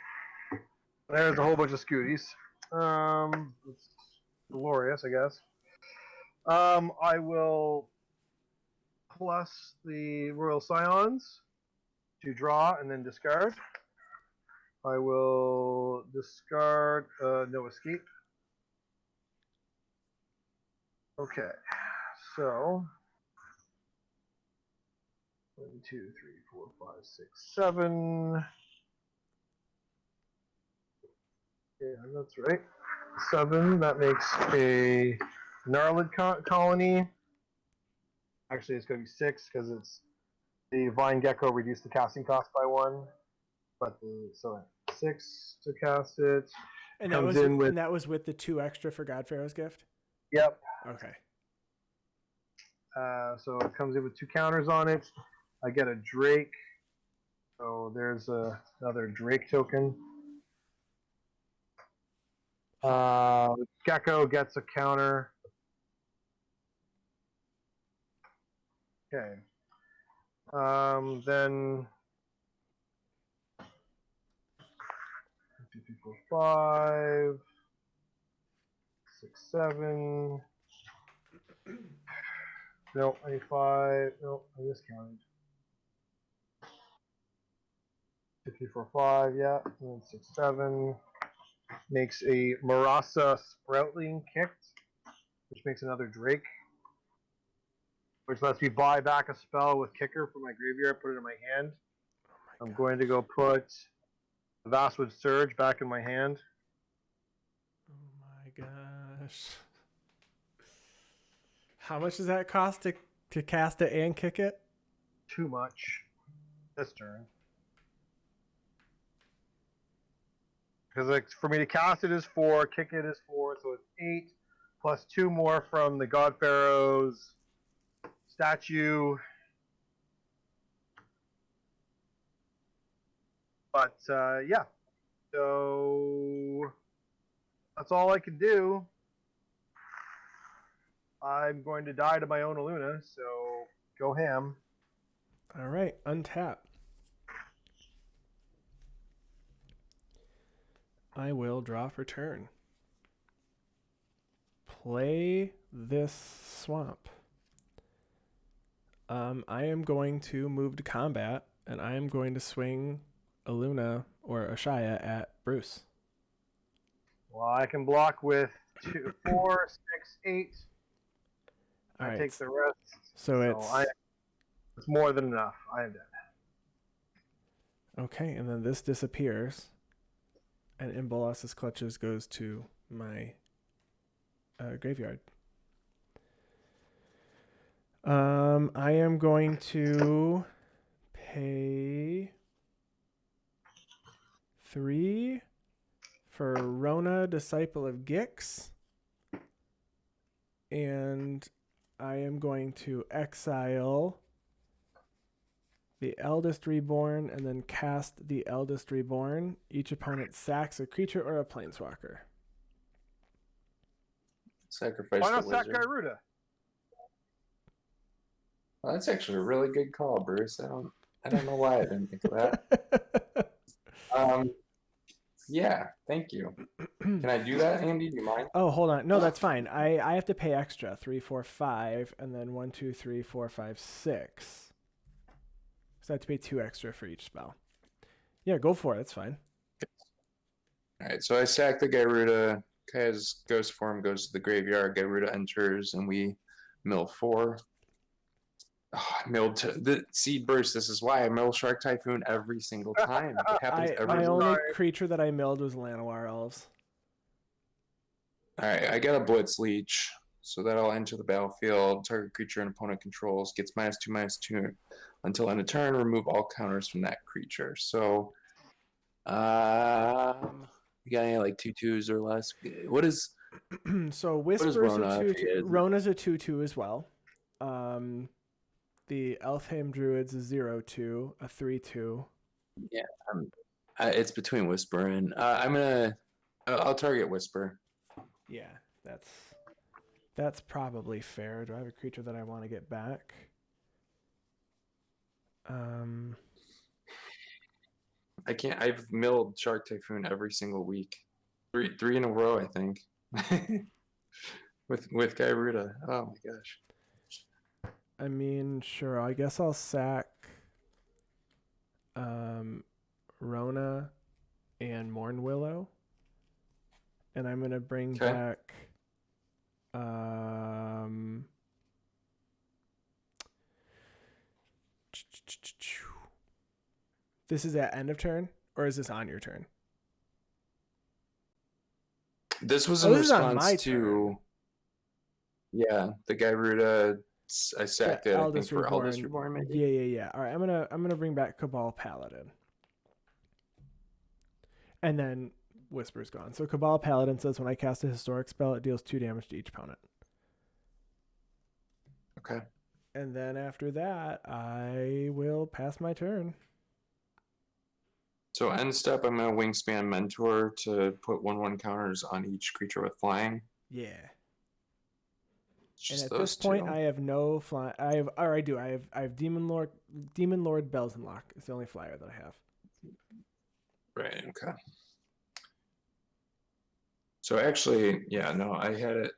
There's a whole bunch of Scooties. It's glorious, I guess. I will plus the Royal Scions to draw and then discard. I will discard No Escape. Okay, so 1, 2, 3, 4, 5, 6, 7. Yeah, that's right. 7. That makes a Gnarlid colony. Actually, it's going to be 6 because it's The Vine Gecko reduced the casting cost by 1, but so 6 to cast it. And Comes in with that was with the 2 extra for God Pharaoh's gift? yep. Okay. So it comes in with 2 counters on it. I get a Drake. So there's another Drake token. Gecko gets a counter. Okay. Then 2, 3, 4, 5, 6, 7. No, 5. No, I miscounted. 2, 3, 4, 5. Yeah, and then 6, 7. Makes a Marasa Sproutling kicked, which makes another Drake. Which lets me buy back a spell with Kicker from my graveyard, put it in my hand. I'm going to go put Vastwood Surge back in my hand. Oh my gosh. How much does that cost to cast it and kick it? Too much this turn. Because like for me to cast it is 4, kick it is 4, so it's 8 plus 2 more from the God Pharaoh's statue. But yeah, so that's all I can do. I'm going to die to my own Illuna, so go ham. All right, untap. I will draw for turn. Play this swamp. I am going to move to combat, and I am going to swing Illuna or Ashaya at Bruce. Well, I can block with 2, 4, 6, 8. All I right. take the rest. So it's more than enough. I am dead. Okay, and then this disappears, and in Bolas's clutches goes to my graveyard. I am going to pay 3 for Rona, Disciple of Gix, and I am going to exile the Eldest Reborn and then cast the Eldest Reborn. Each opponent sacks a creature or a planeswalker. Sacrifice Why the not sack wizard. Gyruda? Well, that's actually a really good call, Bruce. I don't know why I didn't think of that. Yeah, thank you. Can I do that, Andy? Do you mind? Oh, hold on. No, that's fine. I have to pay extra. 3, 4, 5, and then 1, 2, 3, 4, 5, 6. So I have to pay 2 extra for each spell. Yeah, go for it. That's fine. All right, so I sack the Gyruda. Kaya's ghost form goes to the graveyard. Gyruda enters, and we mill 4. Oh, I milled the Seed Burst. This is why I mill Shark Typhoon every single time. It happens every My time. only creature that I milled was Llanowar Elves. All right, I got a Blitz Leech, so that'll enter the battlefield. Target creature an opponent controls gets -2/-2 until end of turn. Remove all counters from that creature. So, you got any like 2/2s or less? What is? So Whisper's Rona? a 2/2. Rona's a 2/2 as well. The Elfheim Druids is 0/2, a 3/2. Yeah, it's between Whisper and I'll target Whisper. Yeah, that's probably fair. Do I have a creature that I want to get back? I can't. I've milled Shark Typhoon every single week, three in a row, I think. with Gyruda. Oh my gosh. I mean, sure. I guess I'll sack Rona and Mournwillow, and I'm gonna bring back this is at end of turn, or is this on your turn? This was in response to the Gyruda sacked it. I think for Eldest Reborn. Reborn, maybe. Yeah. All right, I'm gonna bring back Cabal Paladin, and then Whisper's gone. So Cabal Paladin says when I cast a historic spell, it deals 2 damage to each opponent. Okay. And then after that, I will pass my turn. So end step, I'm gonna Wingspan Mentor to put 1/1 counters on each creature with flying. Yeah. Just And at those this point, two. I have no fly. I do. I have Demon Lord Belzenlock. It's the only flyer that I have. Right. Okay. So actually, yeah, no, I had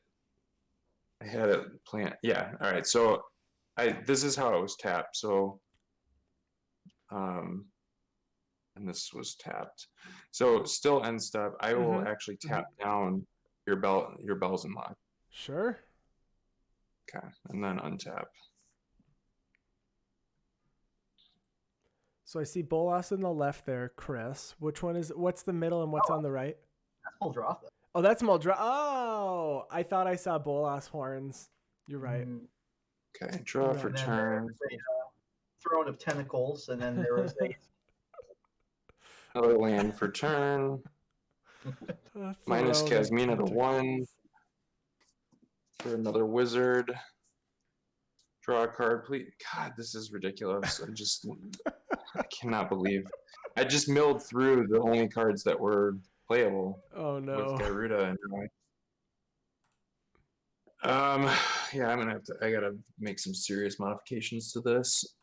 it planned. Yeah. All right. So this is how it was tapped. So, and this was tapped. So still end step. I will actually tap down your Belzenlock. Sure. Okay, and then untap. So I see Bolas on the left there, Chris. What's the middle and what's on the right? That's Muldrotha. Oh, that's Muldrotha. Oh, I thought I saw Bolas horns. You're right. Okay, draw for And then turn. there was a throne of tentacles, and then there was Another land for turn. Minus Casmina to 1. For another wizard. Draw a card, please. God, this is ridiculous. I cannot believe. I just milled through the only cards that were playable. Oh no. With Gyruda and yeah, I gotta make some serious modifications to this.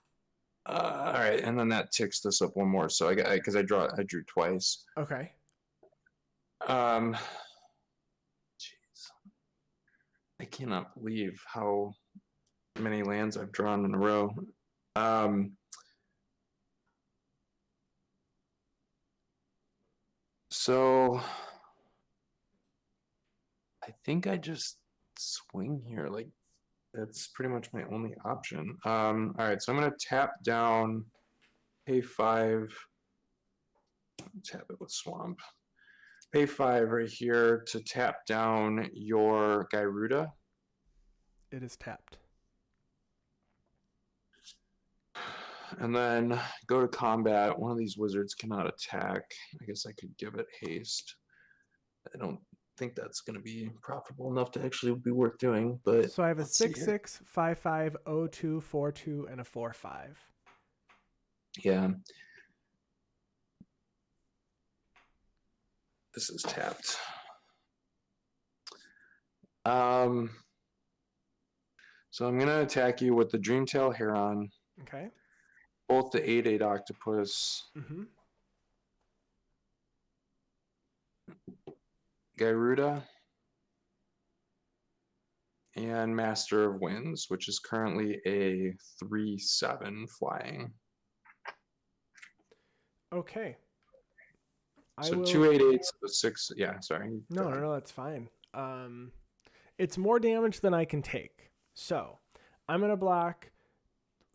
All right, and then that ticks this up one more. So I drew twice. Okay. Jeez. I cannot believe how many lands I've drawn in a row. So I think I just swing here. Like that's pretty much my only option. All right, so I'm gonna tap down, pay 5. Tap it with Swamp. Pay 5 right here to tap down your Gyruda. It is tapped. And then go to combat. One of these wizards cannot attack. I guess I could give it haste. I don't think that's going to be profitable enough to actually be worth doing. But so I have a 6/6, 5/5, 0/2, 4/2, and a 4/5. Yeah. This is tapped. So I'm gonna attack you with the Dreamtail Heron. Okay. Both the 8/8 Octopus. Gyruda. And Master of Winds, which is currently a 3/7 flying. Okay. So 2 8/8, 6. Yeah, sorry. No, that's fine. It's more damage than I can take. So I'm gonna block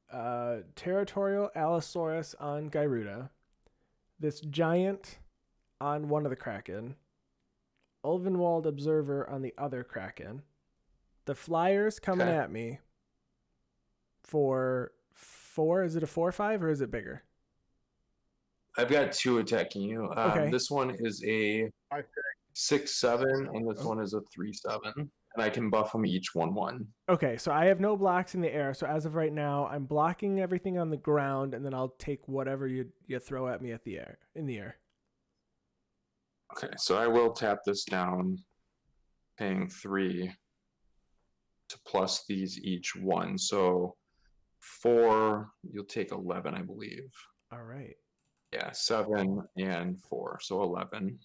Territorial Allosaurus on Gyruda, this giant on one of the Kraken, Ulvenwald Observer on the other Kraken, the Flyers coming at me for 4. Is it a 4/5 or is it bigger? I've got 2 attacking you. Okay. This one is a 6/7, and this one is a 3/7, and I can buff them each 1/1. Okay, so I have no blocks in the air. So as of right now, I'm blocking everything on the ground, and then I'll take whatever you throw at me in the air. Okay, so I will tap this down, paying 3 to plus these each 1. So 4, you'll take 11, I believe. All right. Yeah, 7 and 4, so 11.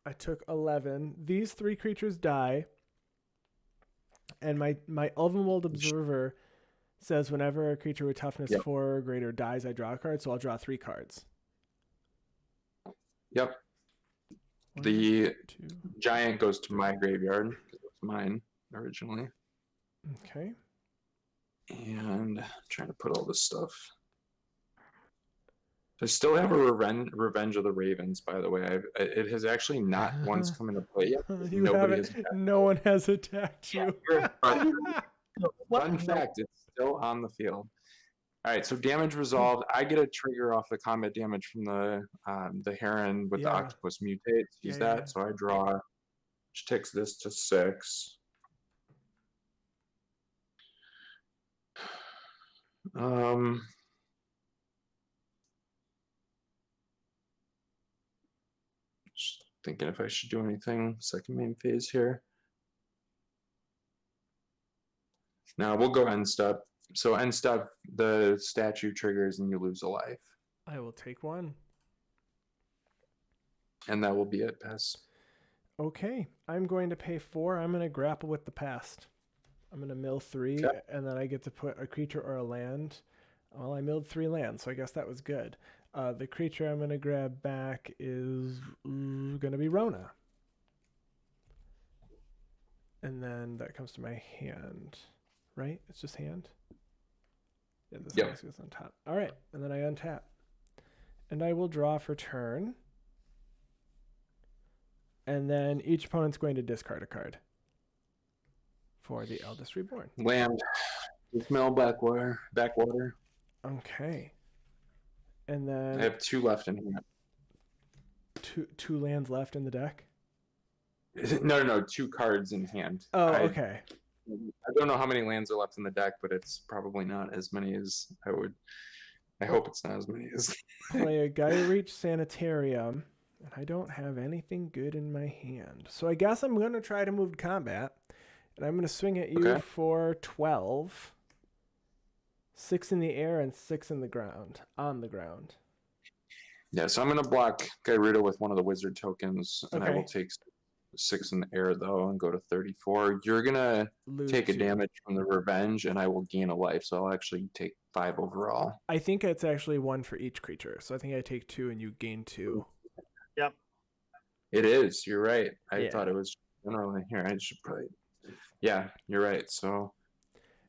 I took 11. These 3 creatures die, and my Ulvenwald Observer says whenever a creature with toughness 4 or greater dies, I draw a card. So I'll draw 3 cards. Yep. 1, The 2. giant goes to my graveyard because it was mine originally. Okay. And trying to put all this stuff. I still have a Revenge of the Ravens, by the way. It has actually not once come into play yet. No one has attacked has attacked you. Fun fact, it's still on the field. All right, so damage resolved. I get a trigger off the combat damage from the heron with the Yeah. octopus mutates. Use Yeah, that, so I draw, which takes this to 6. Just thinking if I should do anything second main phase here. Now we'll go end step. So end step, the statue triggers and you lose a life. I will take 1. And that will be it, pass. Okay, I'm going to pay 4. I'm going to grapple with the past. I'm going to mill 3, Okay. and then I get to put a creature or a land. Well, I milled 3 lands, so I guess that was good. The creature I'm going to grab back is going to be Rona. And then that comes to my hand, right? It's just hand? Yeah, this Yep. always goes on top. All right, and then I untap. And I will draw for turn. And then each opponent's going to discard a card for the Eldest Reborn. Land. Mill backwater. Okay. And I then have 2 left in here. two lands left in the deck. No, 2 cards in hand. Oh, I okay. don't know how many lands are left in the deck, but it's probably not as many as I would. I hope it's not as many as. Play a Gyruda Sanitarium, and I don't have anything good in my hand. So I guess I'm going to try to move to combat, and I'm going to swing at you Okay. for 12. 6 in the air and 6 in the ground, on the ground. Yeah, so I'm going to block Gyruda with one of the wizard tokens, and I Okay. will take 6 in the air, though, and go to 34. You're going to Lose take a 2. damage from the revenge, and I will gain a life, so I'll actually take 5 overall. I think it's actually 1 for each creature. So I think I take 2 and you gain 2. Yep. It is. You're right. I Yeah. thought it was generally here. I should probably. Yeah, you're right. So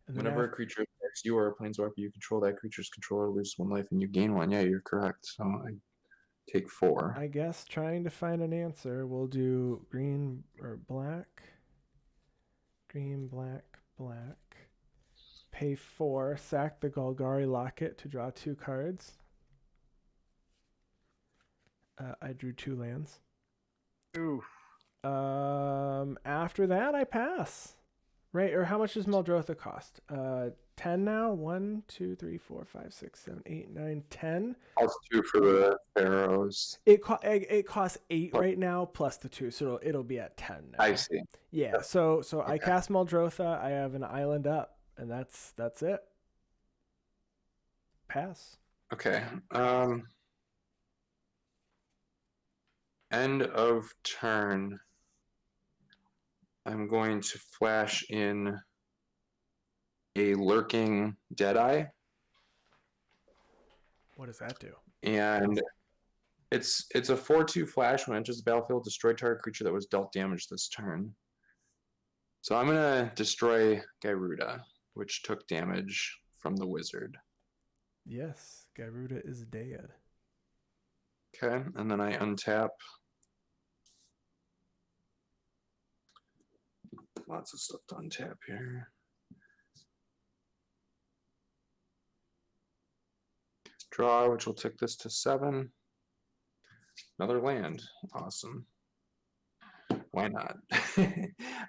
And then whenever a creature attacks you or a planeswalker you control, that creature's controller loses 1 life and you gain 1. Yeah, you're correct. So I take 4. I guess trying to find an answer, we'll do green or black. Green, black, black. Pay 4. Sack the Golgari Locket to draw 2 cards. I drew 2 lands. Oof. After that, I pass. Right, or how much does Muldrotha cost? 10 now? 1, 2, 3, 4, 5, 6, 7, 8, 9, 10. Plus 2 for the pharaohs. It costs 8 right now plus the 2, so it'll be at 10 now. I see. Yeah, so I Okay. cast Muldrotha. I have an island up, and that's it. Pass. Okay. End of turn. I'm going to flash in a lurking Deadeye, What does that do? and it's a 4/2 flash. When it enters the battlefield, destroy target creature that was dealt damage this turn. So I'm gonna destroy Gyruda, which took damage from the wizard. Yes, Gyruda is dead. Okay, and then I untap. Lots of stuff to untap here. Draw, which will take this to 7. Another land. Awesome. Why not?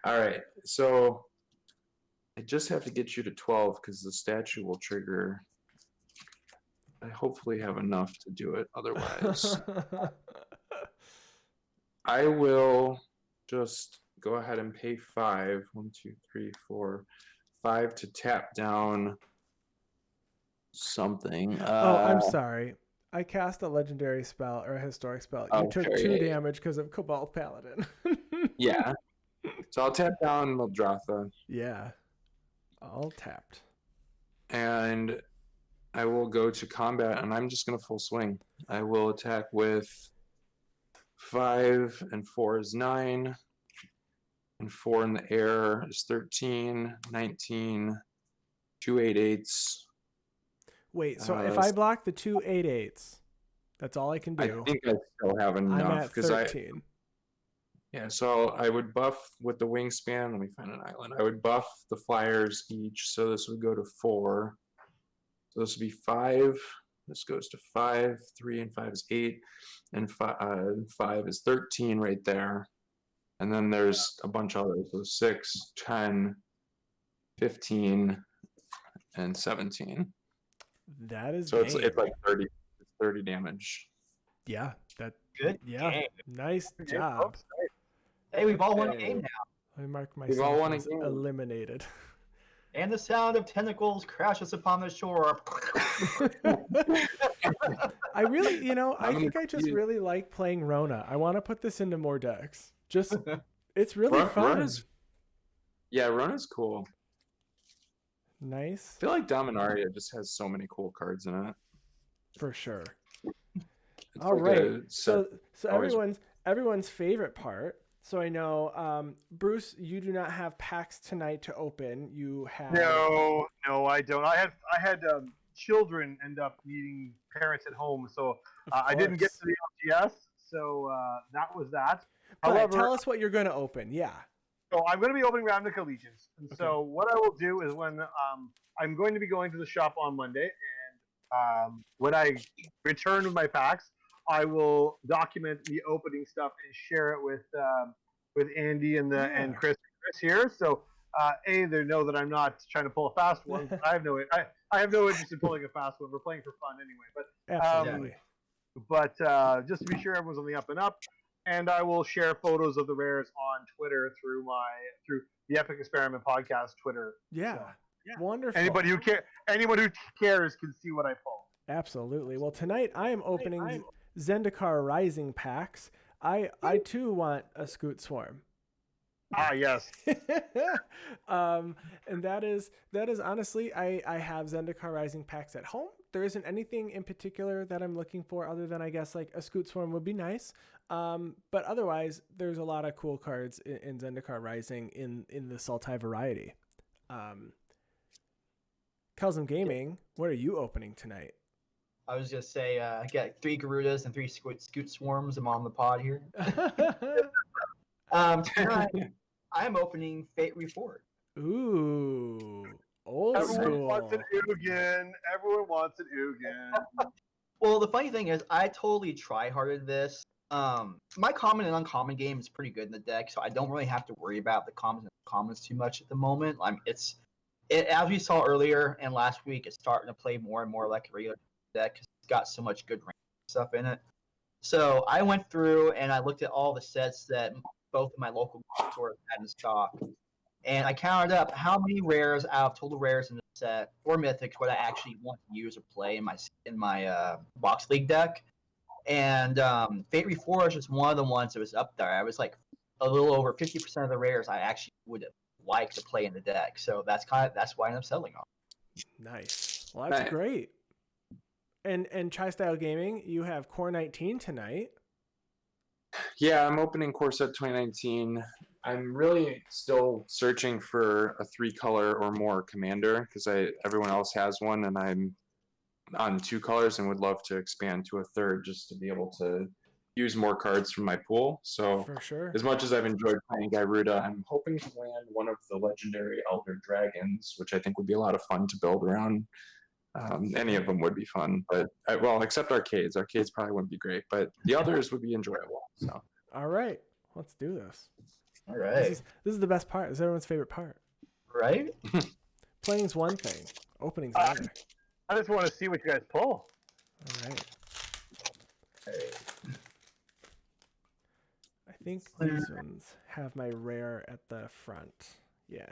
All right, so I just have to get you to 12 because the statue will trigger. I hopefully have enough to do it. Otherwise, I will just go ahead and pay 5. 1, 2, 3, 4, 5 to tap down Something. Oh, I'm sorry. I cast a legendary spell or a historic spell. You took sure, 2 yeah. damage because of Cobalt Paladin. Yeah. So I'll tap down Muldrotha, Yeah. All tapped. and I will go to combat, and I'm just going to full swing. I will attack with 5 and 4 is 9, and 4 in the air is 13, 19, 2 8/8s. Wait, so if I block the 2 8/8s, that's all I can I do. think I still have I'm enough at because I 13. Yeah, so I would buff with the wingspan. Let me find an island. I would buff the flyers each, so this would go to 4. So this would be 5. This goes to 5. 3 and 5 is 8, and 5 is 13 right there. And then there's a bunch of others. So 6, 10, 15, and 17. That is So it's game. like 30. It's 30 damage. Yeah, that Good yeah. game. Nice Good job. folks. Hey, we've all won a Hey. game now. I mark We've all myself won a as game. eliminated. And the sound of tentacles crashes upon the shore. I really, I I'm think I just confused. really like playing Rona. I want to put this into more decks. Just, it's really fun. Rona's cool. Nice, I feel like Dominaria just has so many cool cards in it. for sure. It's All like right. a So always- everyone's favorite part. So I know, Bruce, you do not have packs tonight to open. You have No, I don't. I had children end up needing parents at home, so Of I didn't get course. to the LGS. So that was that. But However, tell us what you're going to open. Yeah. so I'm going to be opening Ravnica Allegiance, and so what I will do is when I'm going to be going to the shop on Monday, and when I return with my packs, I will document the opening stuff and share it with Andy and Yeah. Chris here. So they know that I'm not trying to pull a fast one. I have no interest in pulling a fast one. We're playing for fun anyway. But Absolutely. just to be sure everyone's on the up and up, and I will share photos of the rares on Twitter through the Epic Experiment podcast Twitter. Yeah. So, Wonderful. anyone who cares can see what I pull. Absolutely. Well, tonight I am opening Zendikar Rising packs. I too want a Scoot Swarm. Ah, yes. And that is honestly, I have Zendikar Rising packs at home. There isn't anything in particular that I'm looking for other than I guess like a Scoot Swarm would be nice. But otherwise, there's a lot of cool cards in Zendikar Rising in the Sultai variety. Kelzum Gaming, what are you opening tonight? I was just say, I got 3 Gyrudas and 3 Scoot Swarms. I'm on the pod here. Tonight, I'm opening Fate Reforged. Ooh, old Everyone school. wants an Ugin. Everyone wants an Ugin. Well, the funny thing is, I totally try-harded this. My common and uncommon game is pretty good in the deck, so I don't really have to worry about the commons too much at the moment. As we saw earlier and last week, it's starting to play more and more like a regular deck because it's got so much good stuff in it. So I went through and I looked at all the sets that both of my local stores had in stock, and I counted up how many rares out of total rares in the set or mythics would I actually want to use or play in my box league deck. And Fate Reforged is one of the ones that was up there. I was like a little over 50% of the rares I actually would like to play in the deck. So that's why I'm selling on. Nice. Well, that's Nice. great. And Tri-Style Gaming, you have Core 19 tonight. Yeah, I'm opening Core Set 2019. I'm really still searching for a 3-color or more commander because everyone else has one, and I'm on 2 colors and would love to expand to a 3rd just to be able to use more cards from my pool. So For sure. as much as I've enjoyed playing Gyruda, I'm hoping to land one of the legendary Elder Dragons, which I think would be a lot of fun to build around. Any of them would be fun, but except Arcades. Arcades probably wouldn't be great, but the others would be enjoyable. So All right. Let's do this. All This right. is the best part. This is everyone's favorite part. Right? Playing's one thing. Opening's another. I just want to see what you guys pull. All right. I think these ones have my rare at the front. Yeah.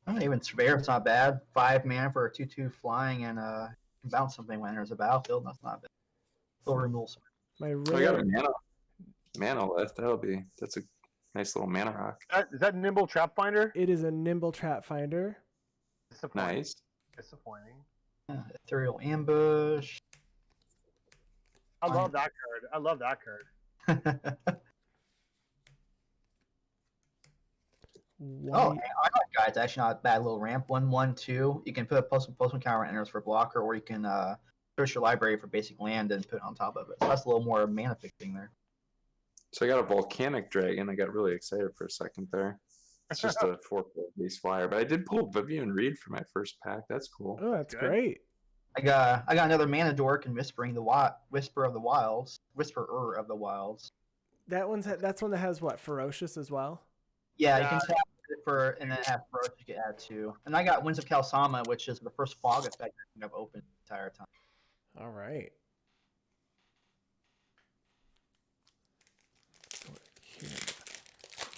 I don't even spare. It's not bad. 5 mana for a 2/2 flying and bounce something when there's a battlefield. That's not bad. Silver rules. My I got rare. a mana left. That's a nice little mana rock. Is that Nimble Trap Finder? It is a Nimble Trap Finder. Disappointing. Nice. Disappointing. Ethereal Ambush. I love that card. White. Oh, I got guys. Actually, not a bad little ramp. 1/1/2. You can put a plus one counter enters for blocker, or you can search your library for basic land and put it on top of it. So that's a little more mana fixing there. So I got a volcanic dragon. I got really excited for a second there. It's just a 4 base flyer, but I did pull Vivian Reed for my first pack. That's cool. Oh, that's Good. great. I got another mana dork and Whisperer of the Wilds. That's one that has what, ferocious as well. Yeah, you can tap it for and then have ferocious you can add to. And I got Winds of Kalsama, which is the first fog effect I think I've opened the entire time. All right.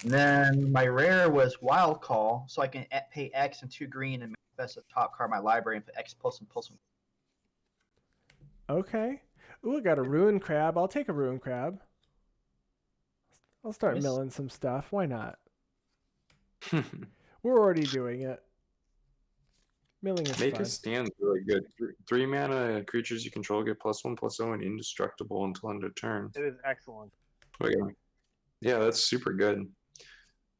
And then my rare was Wild Call, so I can pay X and 2 green and manifest the top card of my library and put X plus and plus. Okay. Ooh, I got a Ruin Crab. I'll take a Ruin Crab. I'll start Nice. milling some stuff. Why not? We're already doing it. Milling is Make fun. a stand really good. 3 mana creatures you control get +1/+0 and indestructible until end of turn. It is excellent. Yeah, that's super good.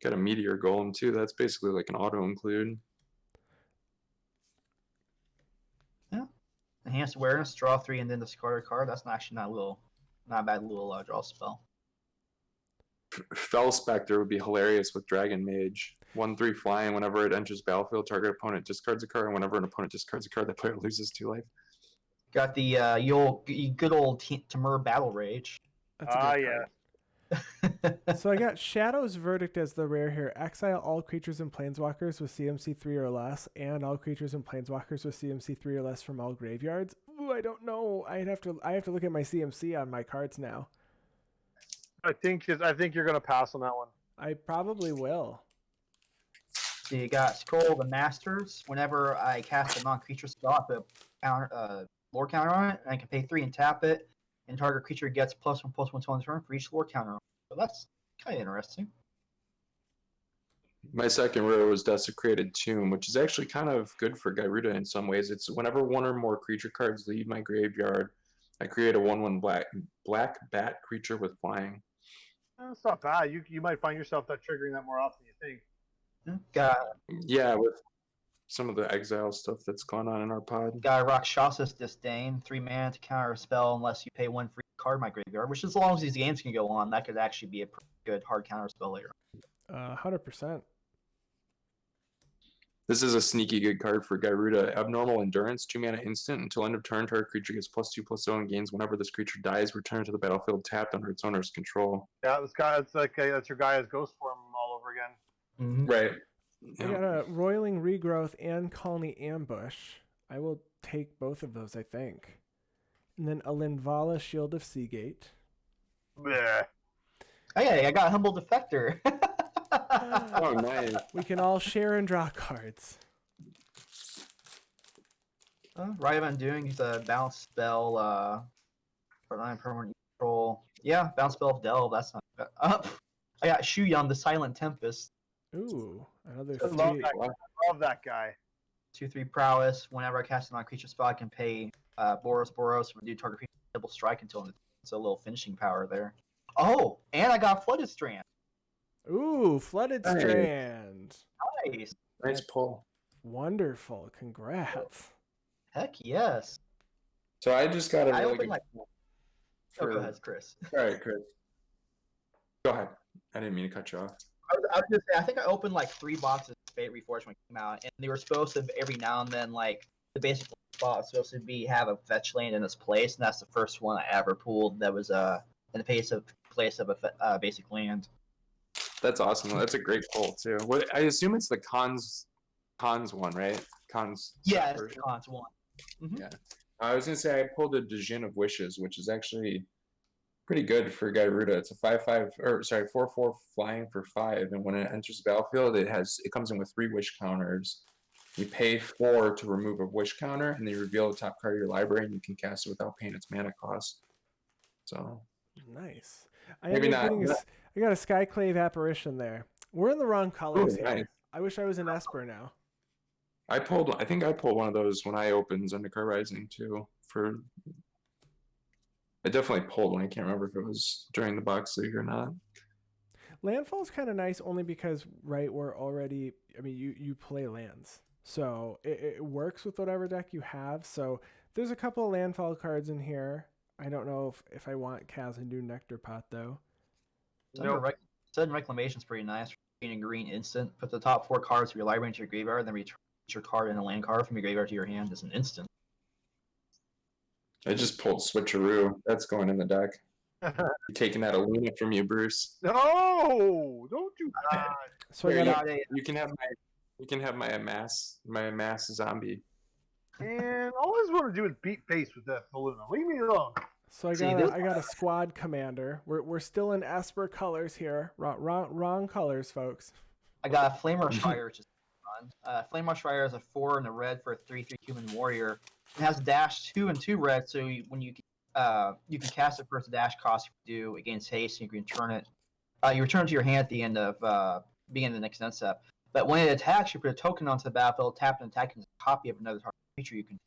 Got a Meteor Golem too. That's basically like an auto include. Enhanced Awareness, draw 3 and then discard a card. That's not a bad little draw spell. Fell Spectre would be hilarious with Dragon Mage. 1/3 flying. Whenever it enters battlefield, target opponent discards a card, and whenever an opponent discards a card, the player loses 2 life. Got the good old Timur Battle Rage. That's a good card. So I got Shadow's Verdict as the rare here. Exile all creatures and planeswalkers with CMC 3 or less, and all creatures and planeswalkers with CMC 3 or less from all graveyards. Ooh, I don't know. I have to look at my CMC on my cards now. I think you're gonna pass on that one. I probably will. So you got Scroll of the Masters. Whenever I cast a non-creature spell, I put a lore counter on it, and I can pay 3 and tap it, and target creature gets +1/+1 till end of turn for each lore counter. So that's kind of interesting. My second rare was Desecrated Tomb, which is actually kind of good for Gyruda in some ways. It's whenever 1 or more creature cards leave my graveyard, I create a 1/1 black bat creature with flying. That's not bad. You might find yourself triggering that more often than you think. Yeah, with some of the exile stuff that's going on in our pod. Got Rakshas's Disdain, 3 mana to counter a spell unless you pay 1 free card in my graveyard, which as long as these games can go on, that could actually be a pretty good hard counter spell later. 100%. This is a sneaky good card for Gyruda. Abnormal Endurance, 2 mana instant. Until end of turn, target creature gets +2/+0 and gains whenever this creature dies. Return to the battlefield tapped under its owner's control. Yeah, this guy. That's your guy as Ghost Form all over again. Mm-hmm. Right. I got a Roiling Regrowth and Colony Ambush. I will take both of those, I think. And then a Linvala Shield of Seagate. Bleh. Hey, I got Humble Defector. Oh, nice. We can all share and draw cards. Right of Undoing is a bounce spell for 9 permanent control. Yeah, bounce spell of Delve. That's not bad. I got Shuyun, the Silent Tempest. Ooh, another I love 3. that guy. I love that guy. 2/3 prowess. Whenever I cast a non-creature spell, I can pay Boros and do target creature double strike until it's a little finishing power there. Oh, and I got Flooded Strand. Ooh, Flooded Hey. Strand. Nice. Nice pull. Wonderful. Congrats. Heck yes. So I just got a I really opened good like. pull Oh, for... go ahead, Chris. All right, Chris. Go ahead. I didn't mean to cut you off. I was gonna say, I think I opened like 3 boxes of Fate Reforged when it came out, and they were supposed to every now and then, like the basic spot was supposed to have a fetch land in its place, and that's the first one I ever pulled that was in the place of a basic land. That's awesome. That's a great pull too. What I assume it's the cons one, right? Cons. Yeah, set it's version. the cons one. Mm-hmm. Yeah. I was gonna say I pulled a Djinn of Wishes, which is actually pretty good for Gyruda. It's a 4/4 flying for 5, and when it enters the battlefield, it comes in with 3 wish counters. You pay 4 to remove a wish counter, and they reveal the top card of your library, and you can cast it without paying its mana cost. So Nice. Maybe not. I got a Skyclave Apparition there. We're in the wrong colors here. Nice. I wish I was an Esper now. I think I pulled one of those when I opened Zendikar Rising too. I definitely pulled one. I can't remember if it was during the box league or not. Landfall's kind of nice only because, right, we're already, I mean, you play lands. So it works with whatever deck you have. So there's a couple of landfall cards in here. I don't know if I want Kazandu Nectar Pot, though. Sudden Reclamation's pretty nice. Green and green instant. Put the top 4 cards of your library into your graveyard, then return your card and a land card from your graveyard to your hand as an instant. I just pulled Switcheroo. That's going in the deck. You taking that Illuna from you, Bruce? No, don't do that. So I got You can have my mass zombie. And all I want to do is beat face with that Illuna. Leave me alone. So I got a squad commander. We're still in Esper colors here. Wrong colors, folks. I got a Flamer Shrider, which is fun. Flamer Shrider is a 4 in the red for a 3/3 human warrior. It has dash 2 and 2 red, so when you can cast it for its dash cost you do against haste, and you can return it. You return it to your hand at the end of beginning of the next end step. But when it attacks, you put a token onto the battlefield, tap and attack as a copy of another target creature you can.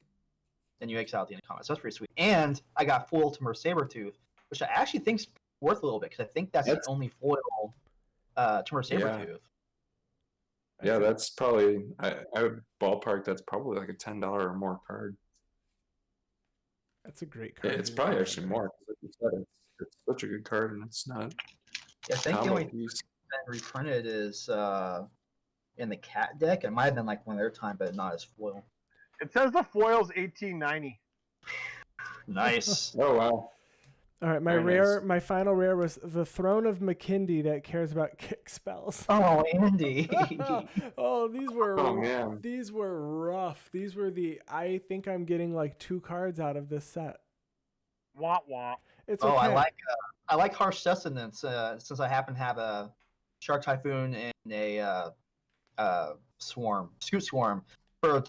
Then you exile at the end of combat. So that's pretty sweet. And I got foil Timur Sabertooth, which I actually think's worth a little bit because I think that's the only foil Timur Sabertooth. Yeah, that's probably I would ballpark. That's probably like a $10 or more card. That's a great card. Yeah, it's probably actually more. Like you said, it's such a good card, and it's not. Yeah, I think the only thing that's been reprinted is in the cat deck. It might have been like one other time, but not as foil. It says the foil's 1890. Nice. Oh wow. All right, my final rare was the Throne of McKindy that cares about kick spells. Oh, Andy. Oh, these were man. These were rough. These were I think I'm getting like 2 cards out of this set. Wah wah. It's okay. I like Harsh Sustenance since I happen to have a Shark Typhoon and a Scoot Swarm. For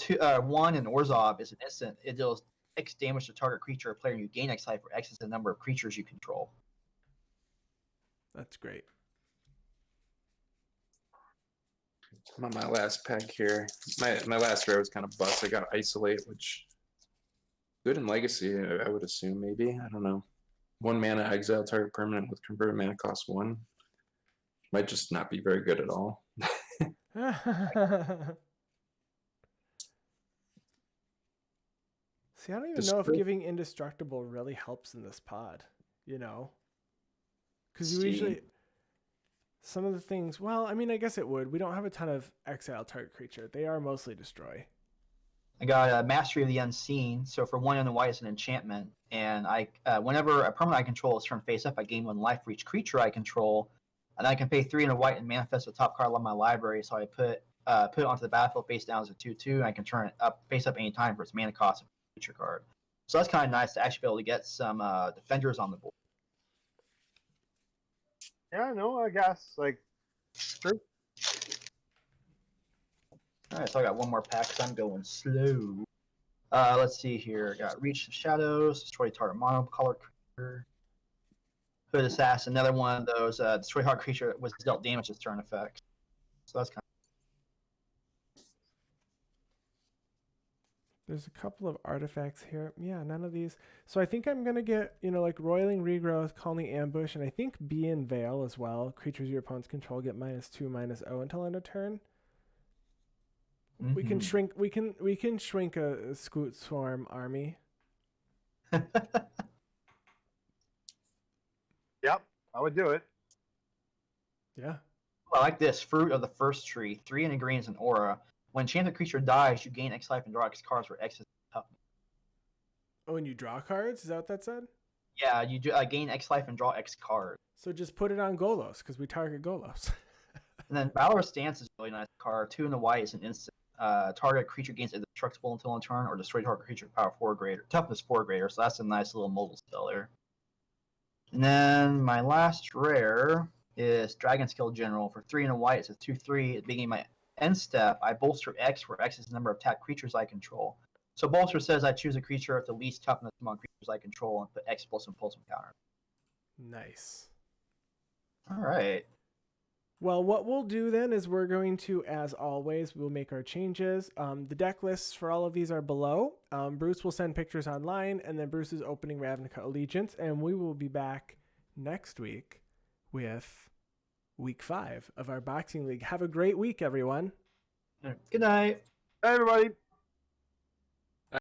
1 and Orzhov is an instant. It deals X damage to target creature or player, and you gain X life for X is the number of creatures you control. That's great. I'm on my last pack here. My last rare was kind of bust. I got Isolate, which good in Legacy, I would assume, maybe. I don't know. 1 mana exile target permanent with converted mana cost 1. Might just not be very good at all. See, I don't even know if giving Indestructible really helps in this pod, you know? Because you usually... Some of the things... Well, I mean, I guess it would. We don't have a ton of exile target creature. They are mostly destroy. I got Mastery of the Unseen. So for 1 and a white, it's an enchantment. And whenever a permanent I control is turned face up, I gain 1 life for each creature I control. And I can pay 3 and a white and manifest the top card of my library. So I put it onto the battlefield face down as a 2/2, and I can turn it up face up anytime for its mana cost of a creature card. So that's kind of nice to actually be able to get some defenders on the board. Yeah, no, I guess. Like, true. Alright, so I got 1 more pack because I'm going slow. Let's see here. I got Reach of Shadows, destroy target monocolor creature. Hood Assassin, another one of those destroy target creature was dealt damage as turn effects. So that's kind of... There's a couple of artifacts here. Yeah, none of these. So I think I'm going to get, like Roiling Regrowth, Colony Ambush, and I think Bee and Veil as well. Creatures your opponents control get -2/-0 until end of turn. Mm-hmm. We can shrink a Scoot Swarm army. Yep, I would do it. Yeah. I like this. Fruit of the First Tree. 3 and a green is an aura. When enchanted creature dies, you gain X life and draw X cards where X is toughness. Oh, and you draw cards? Is that what that said? Yeah, you do gain X life and draw X cards. So just put it on Golos, because we target Golos. And then Valorous Stance is a really nice card. 2 and a white is an instant. Target creature gains indestructible until end turn, or destroy target creature power 4 greater, toughness 4 greater. So that's a nice little mobile spell there. And then my last rare is Dragon Skill General. For 3 and a white, it's a 2/3. At the beginning of my end step, I bolster X, where X is the number of tapped creatures I control. So bolster says I choose a creature with the least toughness among creatures I control and put X plus and counter. Nice. All right. Well, what we'll do then is we're going to, as always, we'll make our changes. The deck lists for all of these are below. Bruce will send pictures online, and then Bruce is opening Ravnica Allegiance, and we will be back next week with week 5 of our boxing league. Have a great week, everyone. Good night. Hey, everybody.